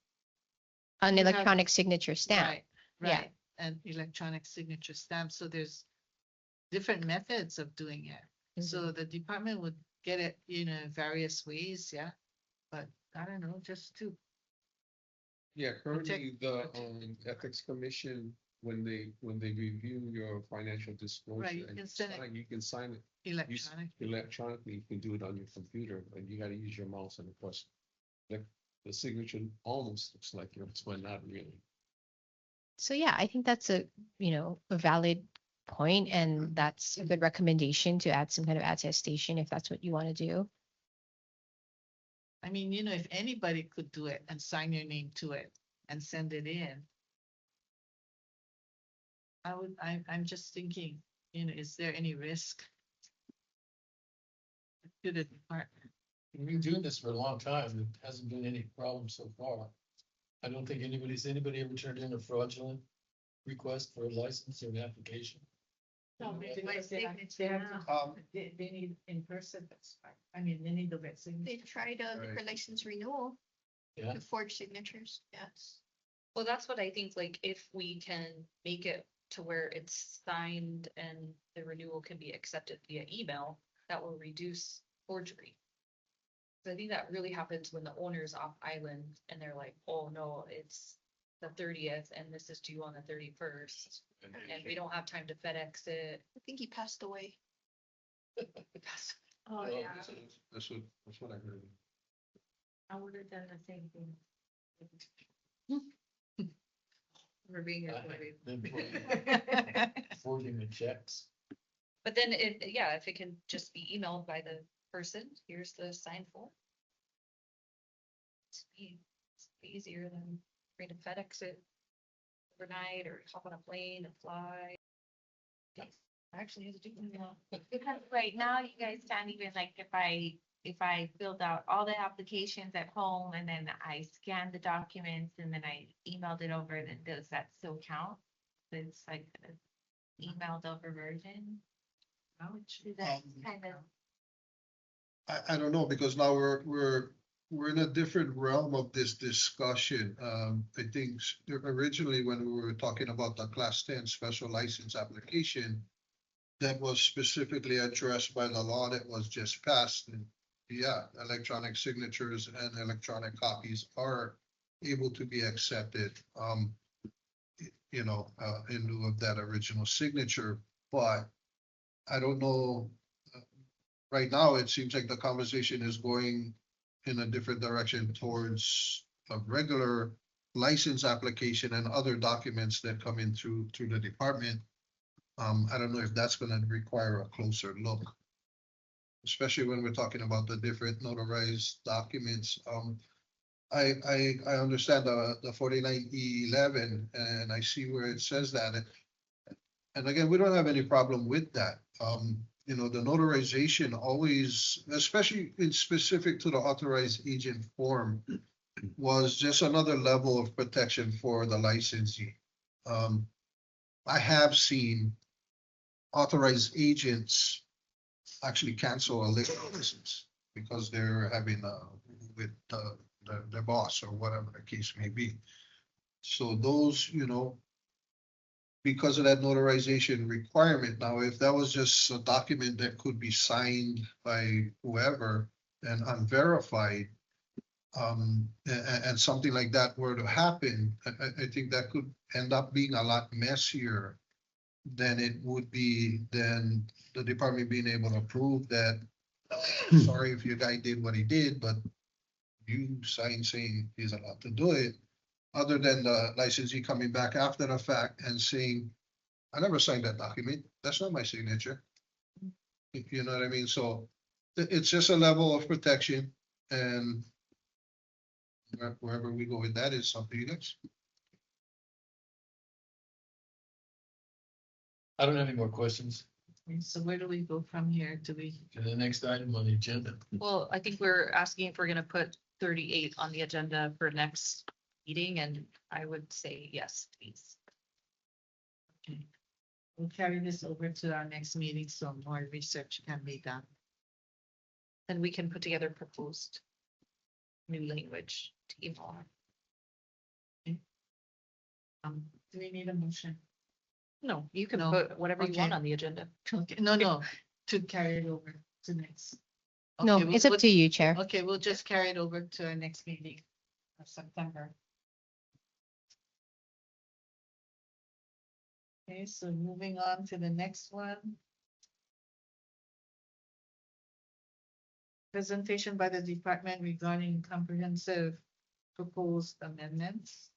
you have- electronic signature stamp. Right, Yeah. right, an electronic signature stamp. So there's different methods of doing it. So the department would get it, you know, various ways, yeah. But I don't know, just to Yeah, currently the Ethics Commission, when they review your financial disclosure. Right, you and can send it sign, you can sign it. electronic. Electronically, you can do it on your computer, and you gotta use your mouse, and of course, the signature almost looks like yours, but not really. So yeah, I think that's a, a valid point, and that's a good recommendation to add some kind of attestation if that's what you want to do. I mean, if anybody could do it and sign your name to it and send it in. I'm just thinking, is there any risk to the department? We've been doing this for a long time. There hasn't been any problem so far. I don't think anybody ever turned in a fraudulent request for a license or an application. No, they need in person, that's fine. I mean, they need the red They signature. tried a liquor license renewal Yeah. to forge signatures, yes. Well, that's what I think, like, if we can make it to where it's signed and the renewal can be accepted via email, that will reduce forgery. So I think that really happens when the owner's off island and they're like, oh no, it's the 30th and this is due on the 31st. And we don't have time to FedEx it. I think he passed away. Oh, Well, yeah, That's what I heard. I would have done the same thing. We're being I recorded. then forging the checks. But then if it can just be emailed by the person, here's the signed form. It's easier than trying to FedEx it overnight or hop on a plane and fly. Actually, has to do with that. Because right now you guys can't even like if I filled out all the applications at home and then I scanned the documents and then I emailed it over, then does that still count? It's like an emailed over version. Is that kind of? I don't know, because now we're in a different realm of this discussion. I think originally when we were talking about the Class 10 special license application, that was specifically addressed by the law that was just passed. And yeah, electronic signatures and electronic copies are able to be accepted, in lieu of that original signature. But I don't know, right now, it seems like the conversation is going in a different direction towards a regular license application and other documents that come in through the department. I don't know if that's gonna require a closer look, especially when we're talking about the different notarized documents. I understand the 49E11, and I see where it says that. And again, we don't have any problem with that. The notarization always, especially in specific to the authorized agent form, was just another level of protection for the licensee. I have seen authorized agents actually cancel a liquor license because they're having with their boss or whatever the case may be. So those, because of that notarization requirement. Now, if that was just a document that could be signed by whoever and unverified, and something like that were to happen, I think that could end up being a lot messier than it would be than the department being able to prove that, sorry if your guy did what he did, but you signed saying he's allowed to do it. Other than the licensee coming back after the fact and saying, I never signed that document. That's not my signature. You know what I mean? So it's just a level of protection, and wherever we go with that is something you guys. I don't have any more questions. So where do we go from here? Do we? To the next item on the agenda. Well, I think we're asking if we're gonna put 38 on the agenda for next meeting, and I would say yes, please. Okay. We'll carry this over to our next meeting so more research can be done. Then we can put together proposed new language to evolve. Do we need a motion? No, you can No. put whatever you want Okay. on the agenda. Okay, no, to carry it over to next. No, Okay, it's up we'll- to you, Chair. Okay, we'll just carry it over to our next meeting of September. Okay, so moving on to the next one. Presentation by the department regarding comprehensive proposed amendments.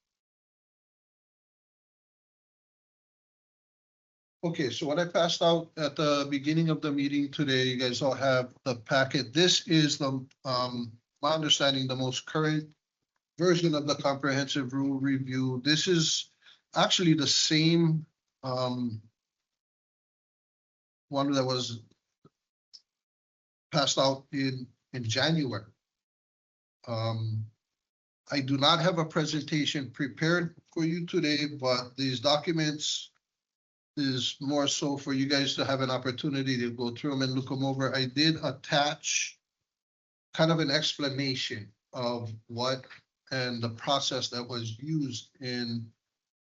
Okay, so what I passed out at the beginning of the meeting today, you guys all have the packet. This is the, my understanding, the most current version of the comprehensive rule review. This is actually the same one that was passed out in January. I do not have a presentation prepared for you today, but these documents is more so for you guys to have an opportunity to go through them and look them over. I did attach kind of an explanation of what and the process that was used in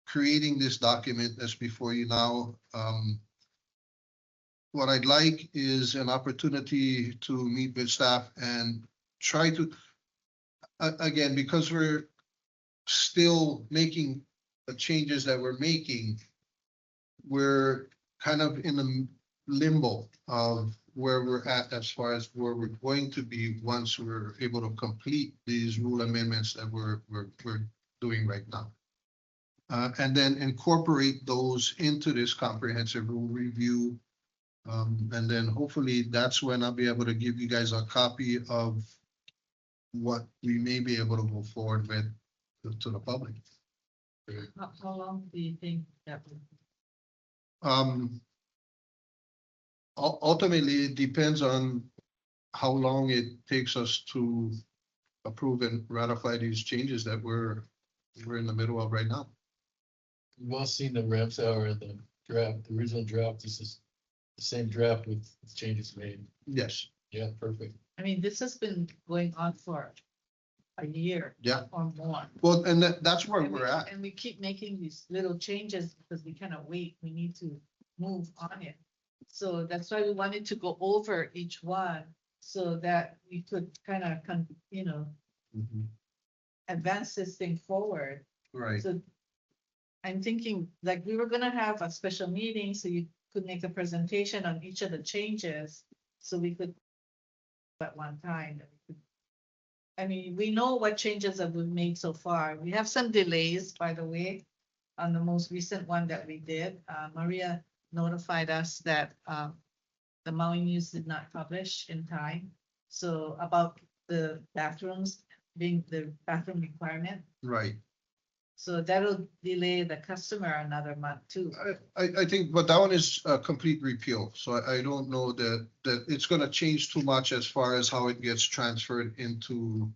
creating this document that's before you now. What I'd like is an opportunity to meet with staff and try to, again, because we're still making the changes that we're making, we're kind of in the limbo of where we're at as far as where we're going to be once we're able to complete these rule amendments that we're doing right now. And then incorporate those into this comprehensive rule review. And then hopefully that's when I'll be able to give you guys a copy of what we may be able to go forward with to the public. How long do you think that would? Ultimately, it depends on how long it takes us to approve and ratify these changes that we're in the middle of right now. You've all seen the ramp hour and the draft, the original draft. This is the same draft with changes made. Yes. Yeah, perfect. I mean, this has been going on for a year. Yeah. Or more. Well, and that's where we're at. And we keep making these little changes because we cannot wait. We need to move on it. So that's why we wanted to go over each one so that we could kind of, advance this thing forward. Right. So I'm thinking like we were gonna have a special meeting so you could make a presentation on each of the changes. So we could at one time. I mean, we know what changes that we've made so far. We have some delays, by the way, on the most recent one that we did. Maria notified us that the Maui News did not publish in time. So about the bathrooms being the bathroom requirement. Right. So that'll delay the customer another month too. I think, but that one is a complete repeal. So I don't know that it's going to change too much as far as how it gets transferred into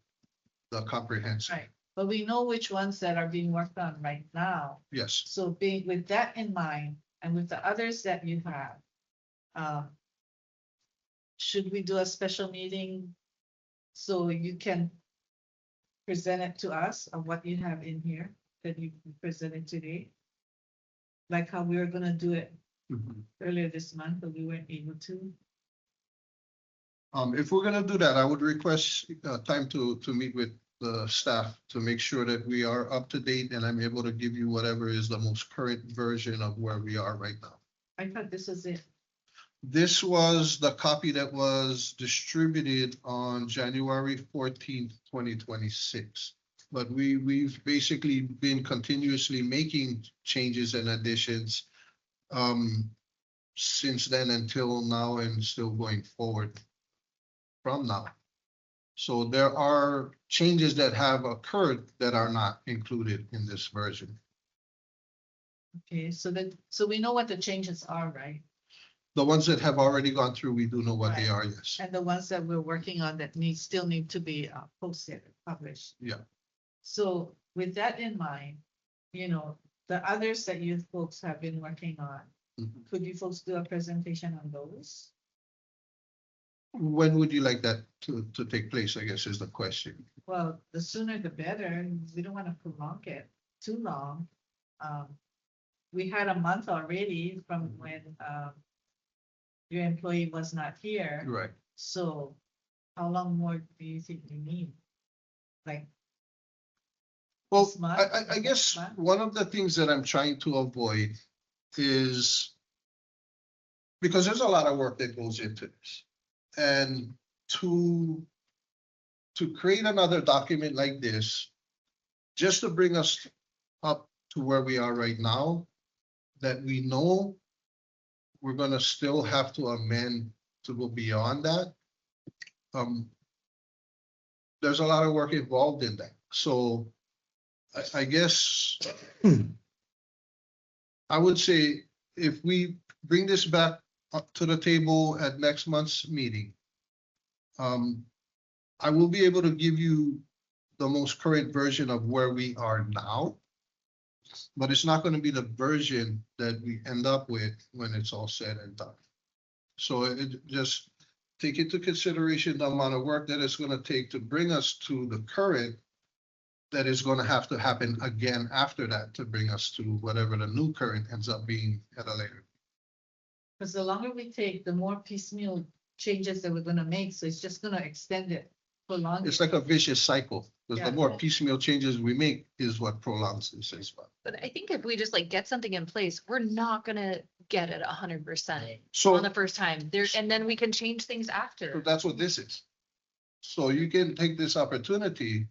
the comprehensive. Right. But we know which ones that are being worked on right now. Yes. So being with that in mind and with the others that you have, should we do a special meeting so you can present it to us of what you have in here that you presented today? Like how we were gonna do it earlier this month, but we weren't able to. If we're gonna do that, I would request time to meet with the staff to make sure that we are up to date and I'm able to give you whatever is the most current version of where we are right now. I thought this was it. This was the copy that was distributed on January 14th, 2026. But we've basically been continuously making changes and additions since then until now and still going forward from now. So there are changes that have occurred that are not included in this version. Okay, so we know what the changes are, right? The ones that have already gone through, we do know what they Right. are, yes. And the ones that we're working on that still need to be posted, published. Yeah. So with that in mind, the others that you folks have been working on, could you folks do a presentation on those? When would you like that to take place, I guess is the question. Well, the sooner the better. We don't want to prolong it too long. We had a month already from when your employee was not here. Right. So how long more do you think we need? Like, Well, this month, I guess next month? one of the things that I'm trying to avoid is because there's a lot of work that goes into this. And to create another document like this, just to bring us up to where we are right now, that we know we're gonna still have to amend to go beyond that. There's a lot of work involved in that. So I guess I would say if we bring this back up to the table at next month's meeting, I will be able to give you the most current version of where we are now, but it's not going to be the version that we end up with when it's all said and done. So it just take into consideration the amount of work that it's going to take to bring us to the current that is going to have to happen again after that to bring us to whatever the new current ends up being at a later. Because the longer we take, the more piecemeal changes that we're gonna make, so it's just gonna extend it, prolong It's it. like a vicious cycle, because Yeah. the more piecemeal changes we make is what prolongs this as well. But I think if we just like get something in place, we're not gonna get it 100% So- on the first time there, and then we can change things So after. that's what this is. So you can take this opportunity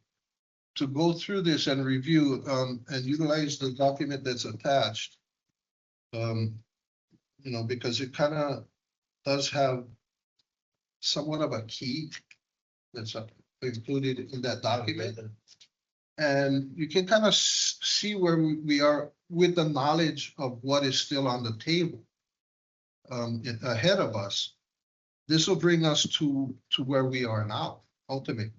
to go through this and review, and utilize the document that's attached. Because it kind of does have somewhat of a key that's included in that document. And you can kind of see where we are with the knowledge of what is still on the table ahead of us. This will bring us to where we are now, ultimately.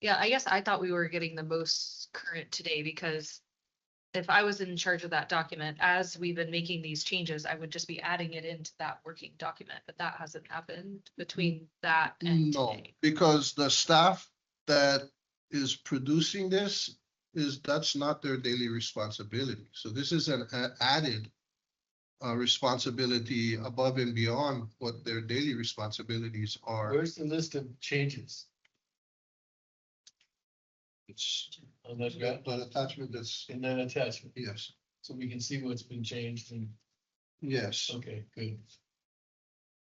Yeah, I guess I thought we were getting the most current today because if I was in charge of that document, as we've been making these changes, I would just be adding it into that working document, but that hasn't happened between that and No, today. because the staff that is producing this that's not their daily responsibility. So this is an added responsibility above and beyond what their daily responsibilities are. Where's the list of changes? It's On that, that attachment that's, in that attachment, yes, so we can see what's been changed and, yes. okay, good.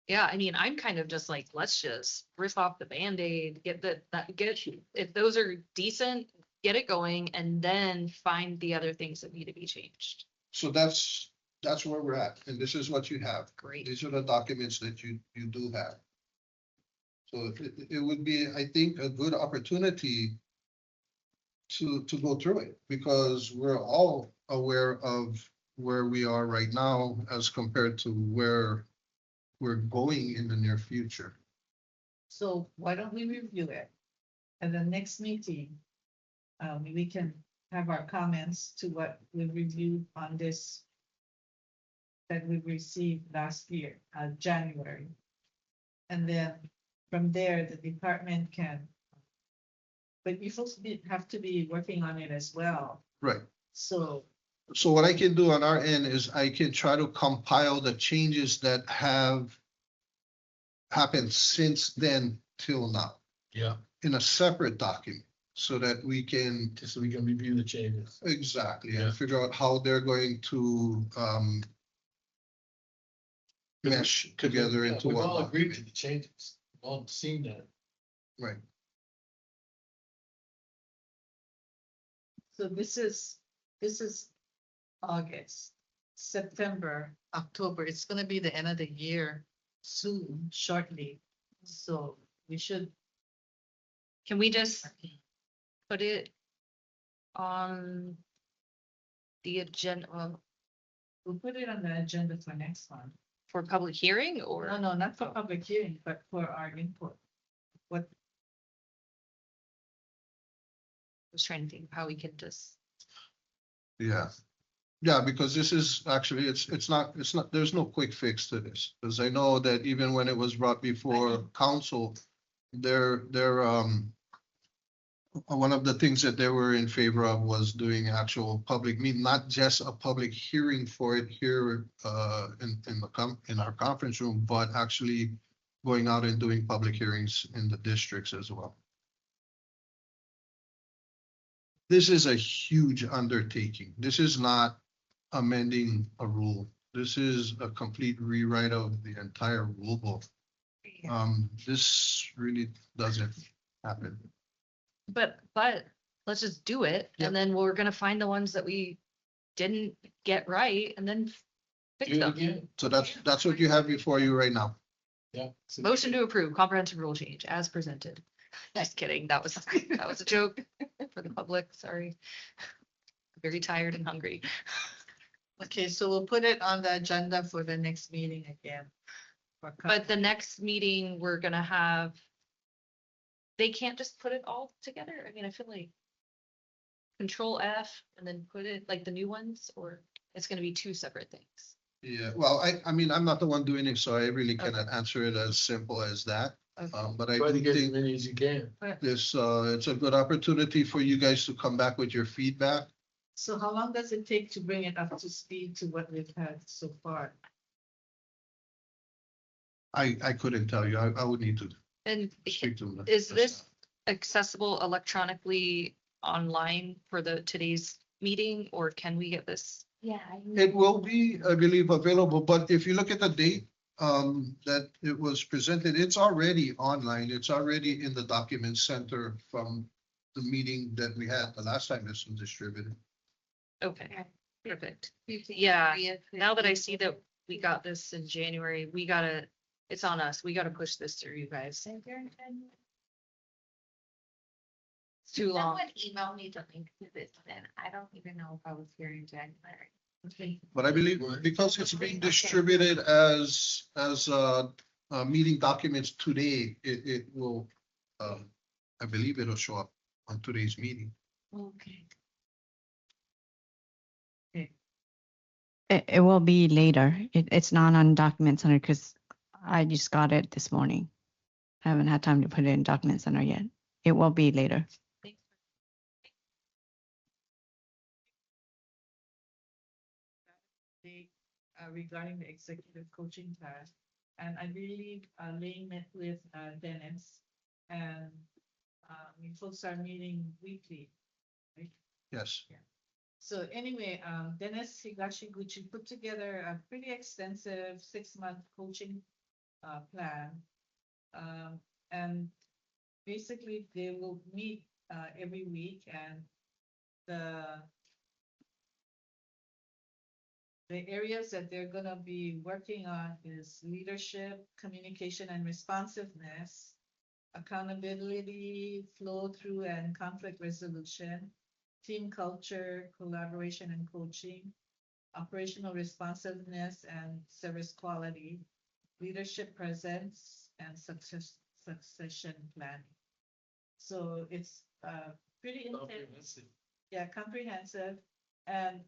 Yeah, I mean, I'm kind of just like, let's just rip off the Band-Aid, if those are decent, get it going, and then find the other things that need to be changed. So that's where we're at, and this is what you have. Great. These are the documents that you do have. So it would be, I think, a good opportunity to go through it, because we're all aware of where we are right now as compared to where we're going in the near future. So why don't we review it? At the next meeting, we can have our comments to what we reviewed on this that we received last year, January. And then from there, the department can, but you folks have to be working on it as well. Right. So what I can do on our end is I can try to compile the changes that have happened since then till now Yeah, in a separate document, so that we can just so we can review the changes. exactly Yeah. and figure out how they're going to mesh together into We've one all agreed to document. the changes, we've all seen that. Right. So this is August, September, October. It's gonna be the end of the year soon, shortly. So we should, Can we just put it on the agenda, well, we'll put it on the agenda for next one. for public hearing or? No, not for public hearing, but for our input. What, I was trying to think of how we could just, Yeah. Yeah, because this is actually, it's not, there's no quick fix to this. Because I know that even when it was brought before council, one of the things that they were in favor of was doing actual public meeting, not just a public hearing for it here in our conference room, but actually going out and doing public hearings in the districts as well. This is a huge undertaking. This is not amending a rule. This is a complete rewrite of the entire rule book. This really doesn't happen. But let's just do it, Yep. and then we're gonna find the ones that we didn't get right, and then fix Do it them. again. So that's what you have before you right now. Yeah. Motion to approve comprehensive rule change as presented. Just kidding, that was a joke for the public, sorry. Very tired and hungry. Okay, so we'll put it on the agenda for the next meeting again. But the next meeting, we're gonna have. They can't just put it all together, I mean, I feel like. Control F and then put it like the new ones, or it's gonna be two separate things. Yeah, well, I mean, I'm not the one doing it, so I really cannot answer it as simple as that. But I Try to do get as think many as you can. this, it's a good opportunity for you guys to come back with your feedback. So how long does it take to bring it up to speed to what we've had so far? I couldn't tell you. I would need to And speak to them. is this accessible electronically online for today's meeting, or can we get this? Yeah. It will be, I believe, available, but if you look at the date that it was presented, it's already online. It's already in the document center from the meeting that we had the last time this was distributed. Okay, perfect. Yeah, now that I see that we got this in January, it's on us. We gotta push this through, you guys. It's too long. Someone emailed me the link to this, and I don't even know if I was here in January. But I believe because it's being distributed as meeting documents today, it will, I believe it'll show up on today's meeting. Okay. It will be later. It's not on Document Center because I just got it this morning. I haven't had time to put it in Document Center yet. It will be later. Regarding the executive coaching plan, and I believe Lane met with Dennis, and we folks are meeting weekly, right? Yes. So anyway, Dennis Higashiguchi put together a pretty extensive 6-month coaching plan. And basically they will meet every week, and the areas that they're gonna be working on is leadership, communication and responsiveness, accountability, flow through and conflict resolution, team culture, collaboration and coaching, operational responsiveness and service quality, leadership presence, and succession planning. So it's pretty intense. Yeah, comprehensive. And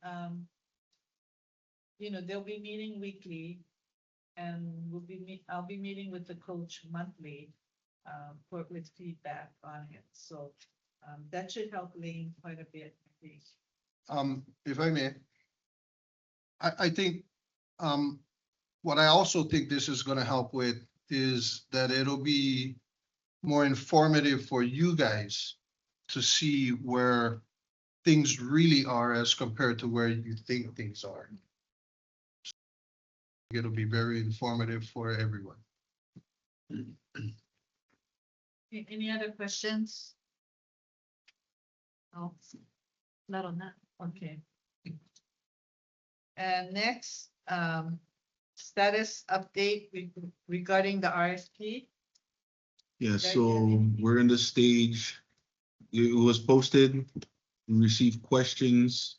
they'll be meeting weekly, and I'll be meeting with the coach monthly with feedback on it. So that should help Lane quite a bit, I think. If I may, I think what I also think this is going to help with is that it'll be more informative for you guys to see where things really are as compared to where you think things are. It'll be very informative for everyone. Any other questions? Oh, not on that. Okay. And next, status update regarding the RFP. Yeah, so we're in the stage, it was posted, we received questions.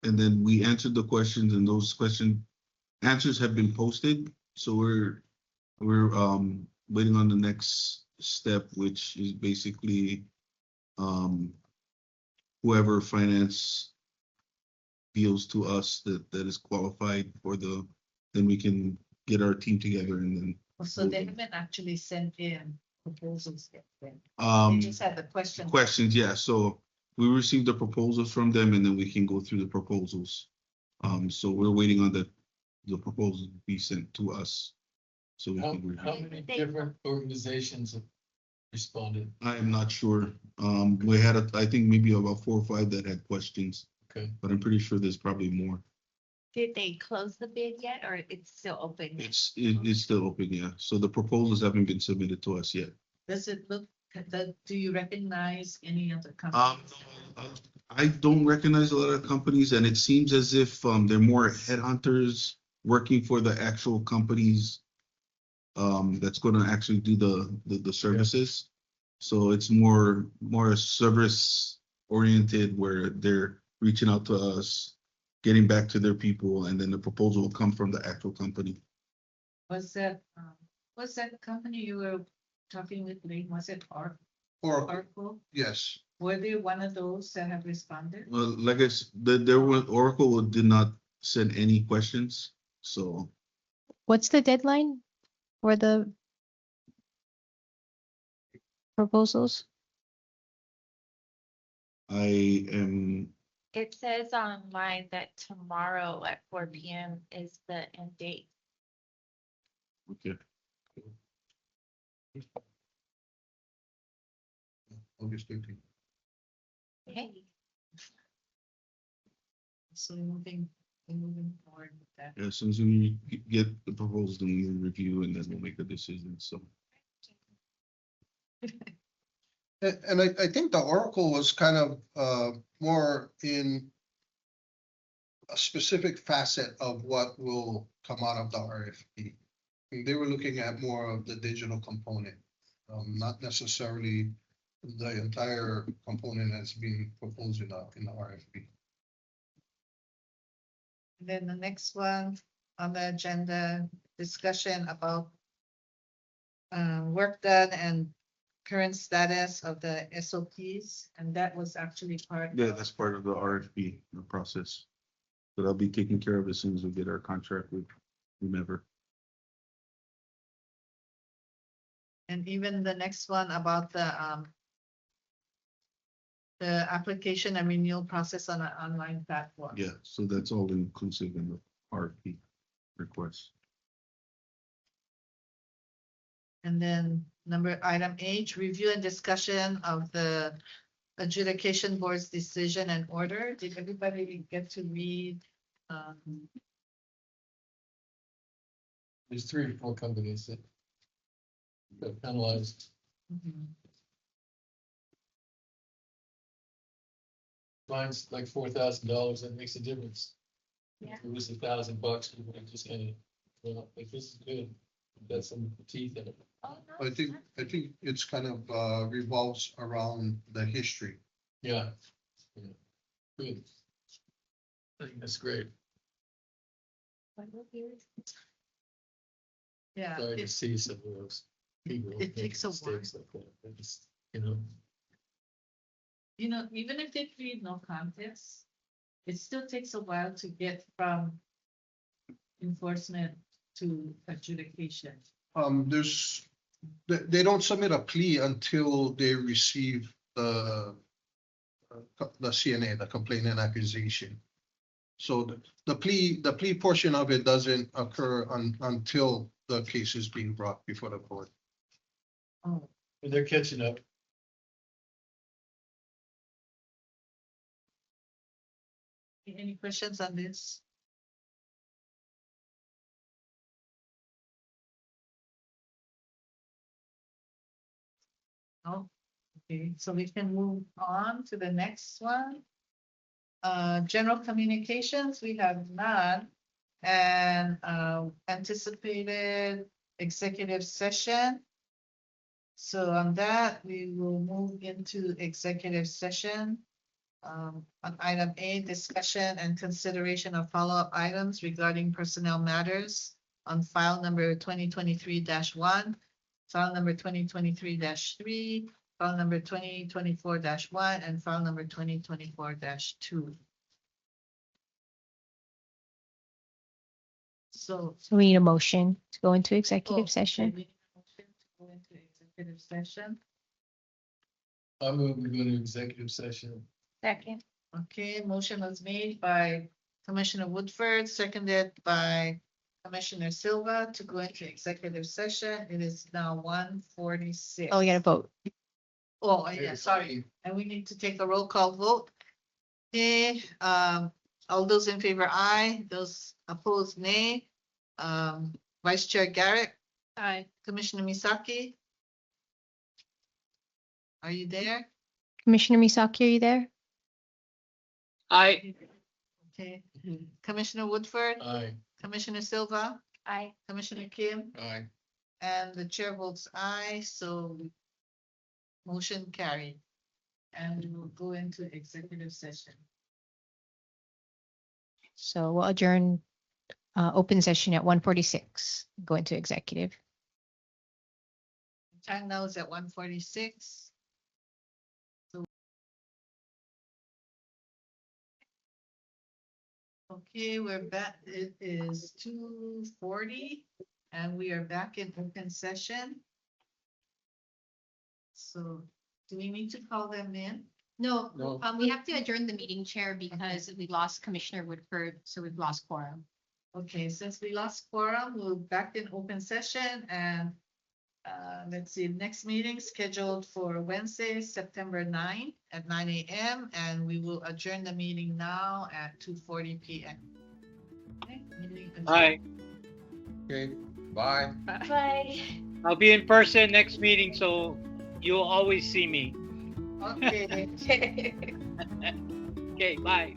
And then we answered the questions, and those answers have been posted. So we're waiting on the next step, which is basically whoever finance feels to us that is qualified for then we can get our team together and then. So they haven't actually sent in proposals yet then? They just had the questions. Questions, yeah. So we received the proposals from them, and then we can go through the proposals. So we're waiting on the proposal to be sent to us. So we How can review. many different organizations have responded? I am not sure. We had, I think maybe about 4 or 5 that had questions. Okay. but I'm pretty sure there's probably more. Did they close the bid yet or it's still open? It's still open, yeah. So the proposals haven't been submitted to us yet. Does it look, do you recognize any of the Um, companies? I don't recognize a lot of companies, and it seems as if they're more headhunters working for the actual companies that's gonna actually do the services. So it's more service oriented where they're reaching out to us, getting back to their people, and then the proposal will come from the actual company. Was that company you were talking with, Lee? Was it Oracle, yes. Were they one of those that have responded? Well, like I said, Oracle did not send any questions, so What's the deadline for the proposals? I am, It says online that tomorrow at 4 PM is the end date. okay. August 13th. Okay. So moving forward with that. Yeah, as soon as we get the proposals, then we will review and then we'll make a decision, so. And I think the Oracle was kind of more in a specific facet of what will come out of the RFP. They were looking at more of the digital component, not necessarily the entire component that's being proposed in the RFP. And then the next one on the agenda, discussion about work done and current status of the SOPs, and that was actually part. Yeah, that's part of the RFP process. But I'll be taking care of as soon as we get our contract with whomever. And even the next one about the application and renewal process on an online platform. Yeah, so that's all inclusive in the RFP request. And then item H, review and discussion of the adjudication board's decision and order. Did everybody get to read? There's 3 or 4 companies that got penalized. Mhm. Mine's like $4,000, that makes a difference. Yeah. If it was $1,000, we would just kind of, well, like, this is good. Got some teeth in it. Oh, no, I think it's kind of revolves around the history. Yeah. Yeah. Good. I think that's great. Yeah. Sorry to see some of those people. It make takes a while. mistakes like that. They just, you know. Even if they plead no contest, it still takes a while to get from enforcement to adjudication. They don't submit a plea until they receive the CNA, the complaint and accusation. So the plea portion of it doesn't occur until the case is being brought before the court. Oh, And they're catching up. any questions on this? Oh, okay, so we can move on to the next one. General communications, we have none. And anticipated executive session. So on that, we will move into executive session. On item A, discussion and consideration of follow-up items regarding personnel matters on file number 2023-1, file number 2023-3, file number 2024-1, and file number 2024-2. So. We need a motion to go into Oh, executive okay, session. we need a motion to go into executive session. I move we go to executive session. Second. Okay, motion was made by Commissioner Woodford, seconded by Commissioner Silva to go into executive session. It is now 1:46. Oh, we gotta vote. Oh, yeah, sorry. And we need to take a roll call vote. Okay, all those in favor, aye. Those opposed, nay. Vice Chair Garrett, Aye. Commissioner Misaki. Are you there? Commissioner Misaki, are you there? Aye. Okay. Commissioner Woodford, Aye. Commissioner Silva, Aye. Commissioner Kim, Aye. and the chair votes aye, so motion carried. And we will go into executive session. So we'll adjourn open session at 1:46, go into executive. Time now is at 1:46. Okay, we're back. It is 2:40 and we are back in open session. So do we need to call them in? No, No. we have to adjourn the meeting, Chair, because we lost Commissioner Woodford, so we've lost quorum. Okay, since we lost quorum, we're back in open session and let's see, next meeting scheduled for Wednesday, September 9 at 9 a.m. and we will adjourn the meeting now at 2:40 p.m. Okay, meeting adjourned. Aye. Okay, bye. Bye. I'll be in person next meeting, so you'll always see me. Okay. Okay, bye.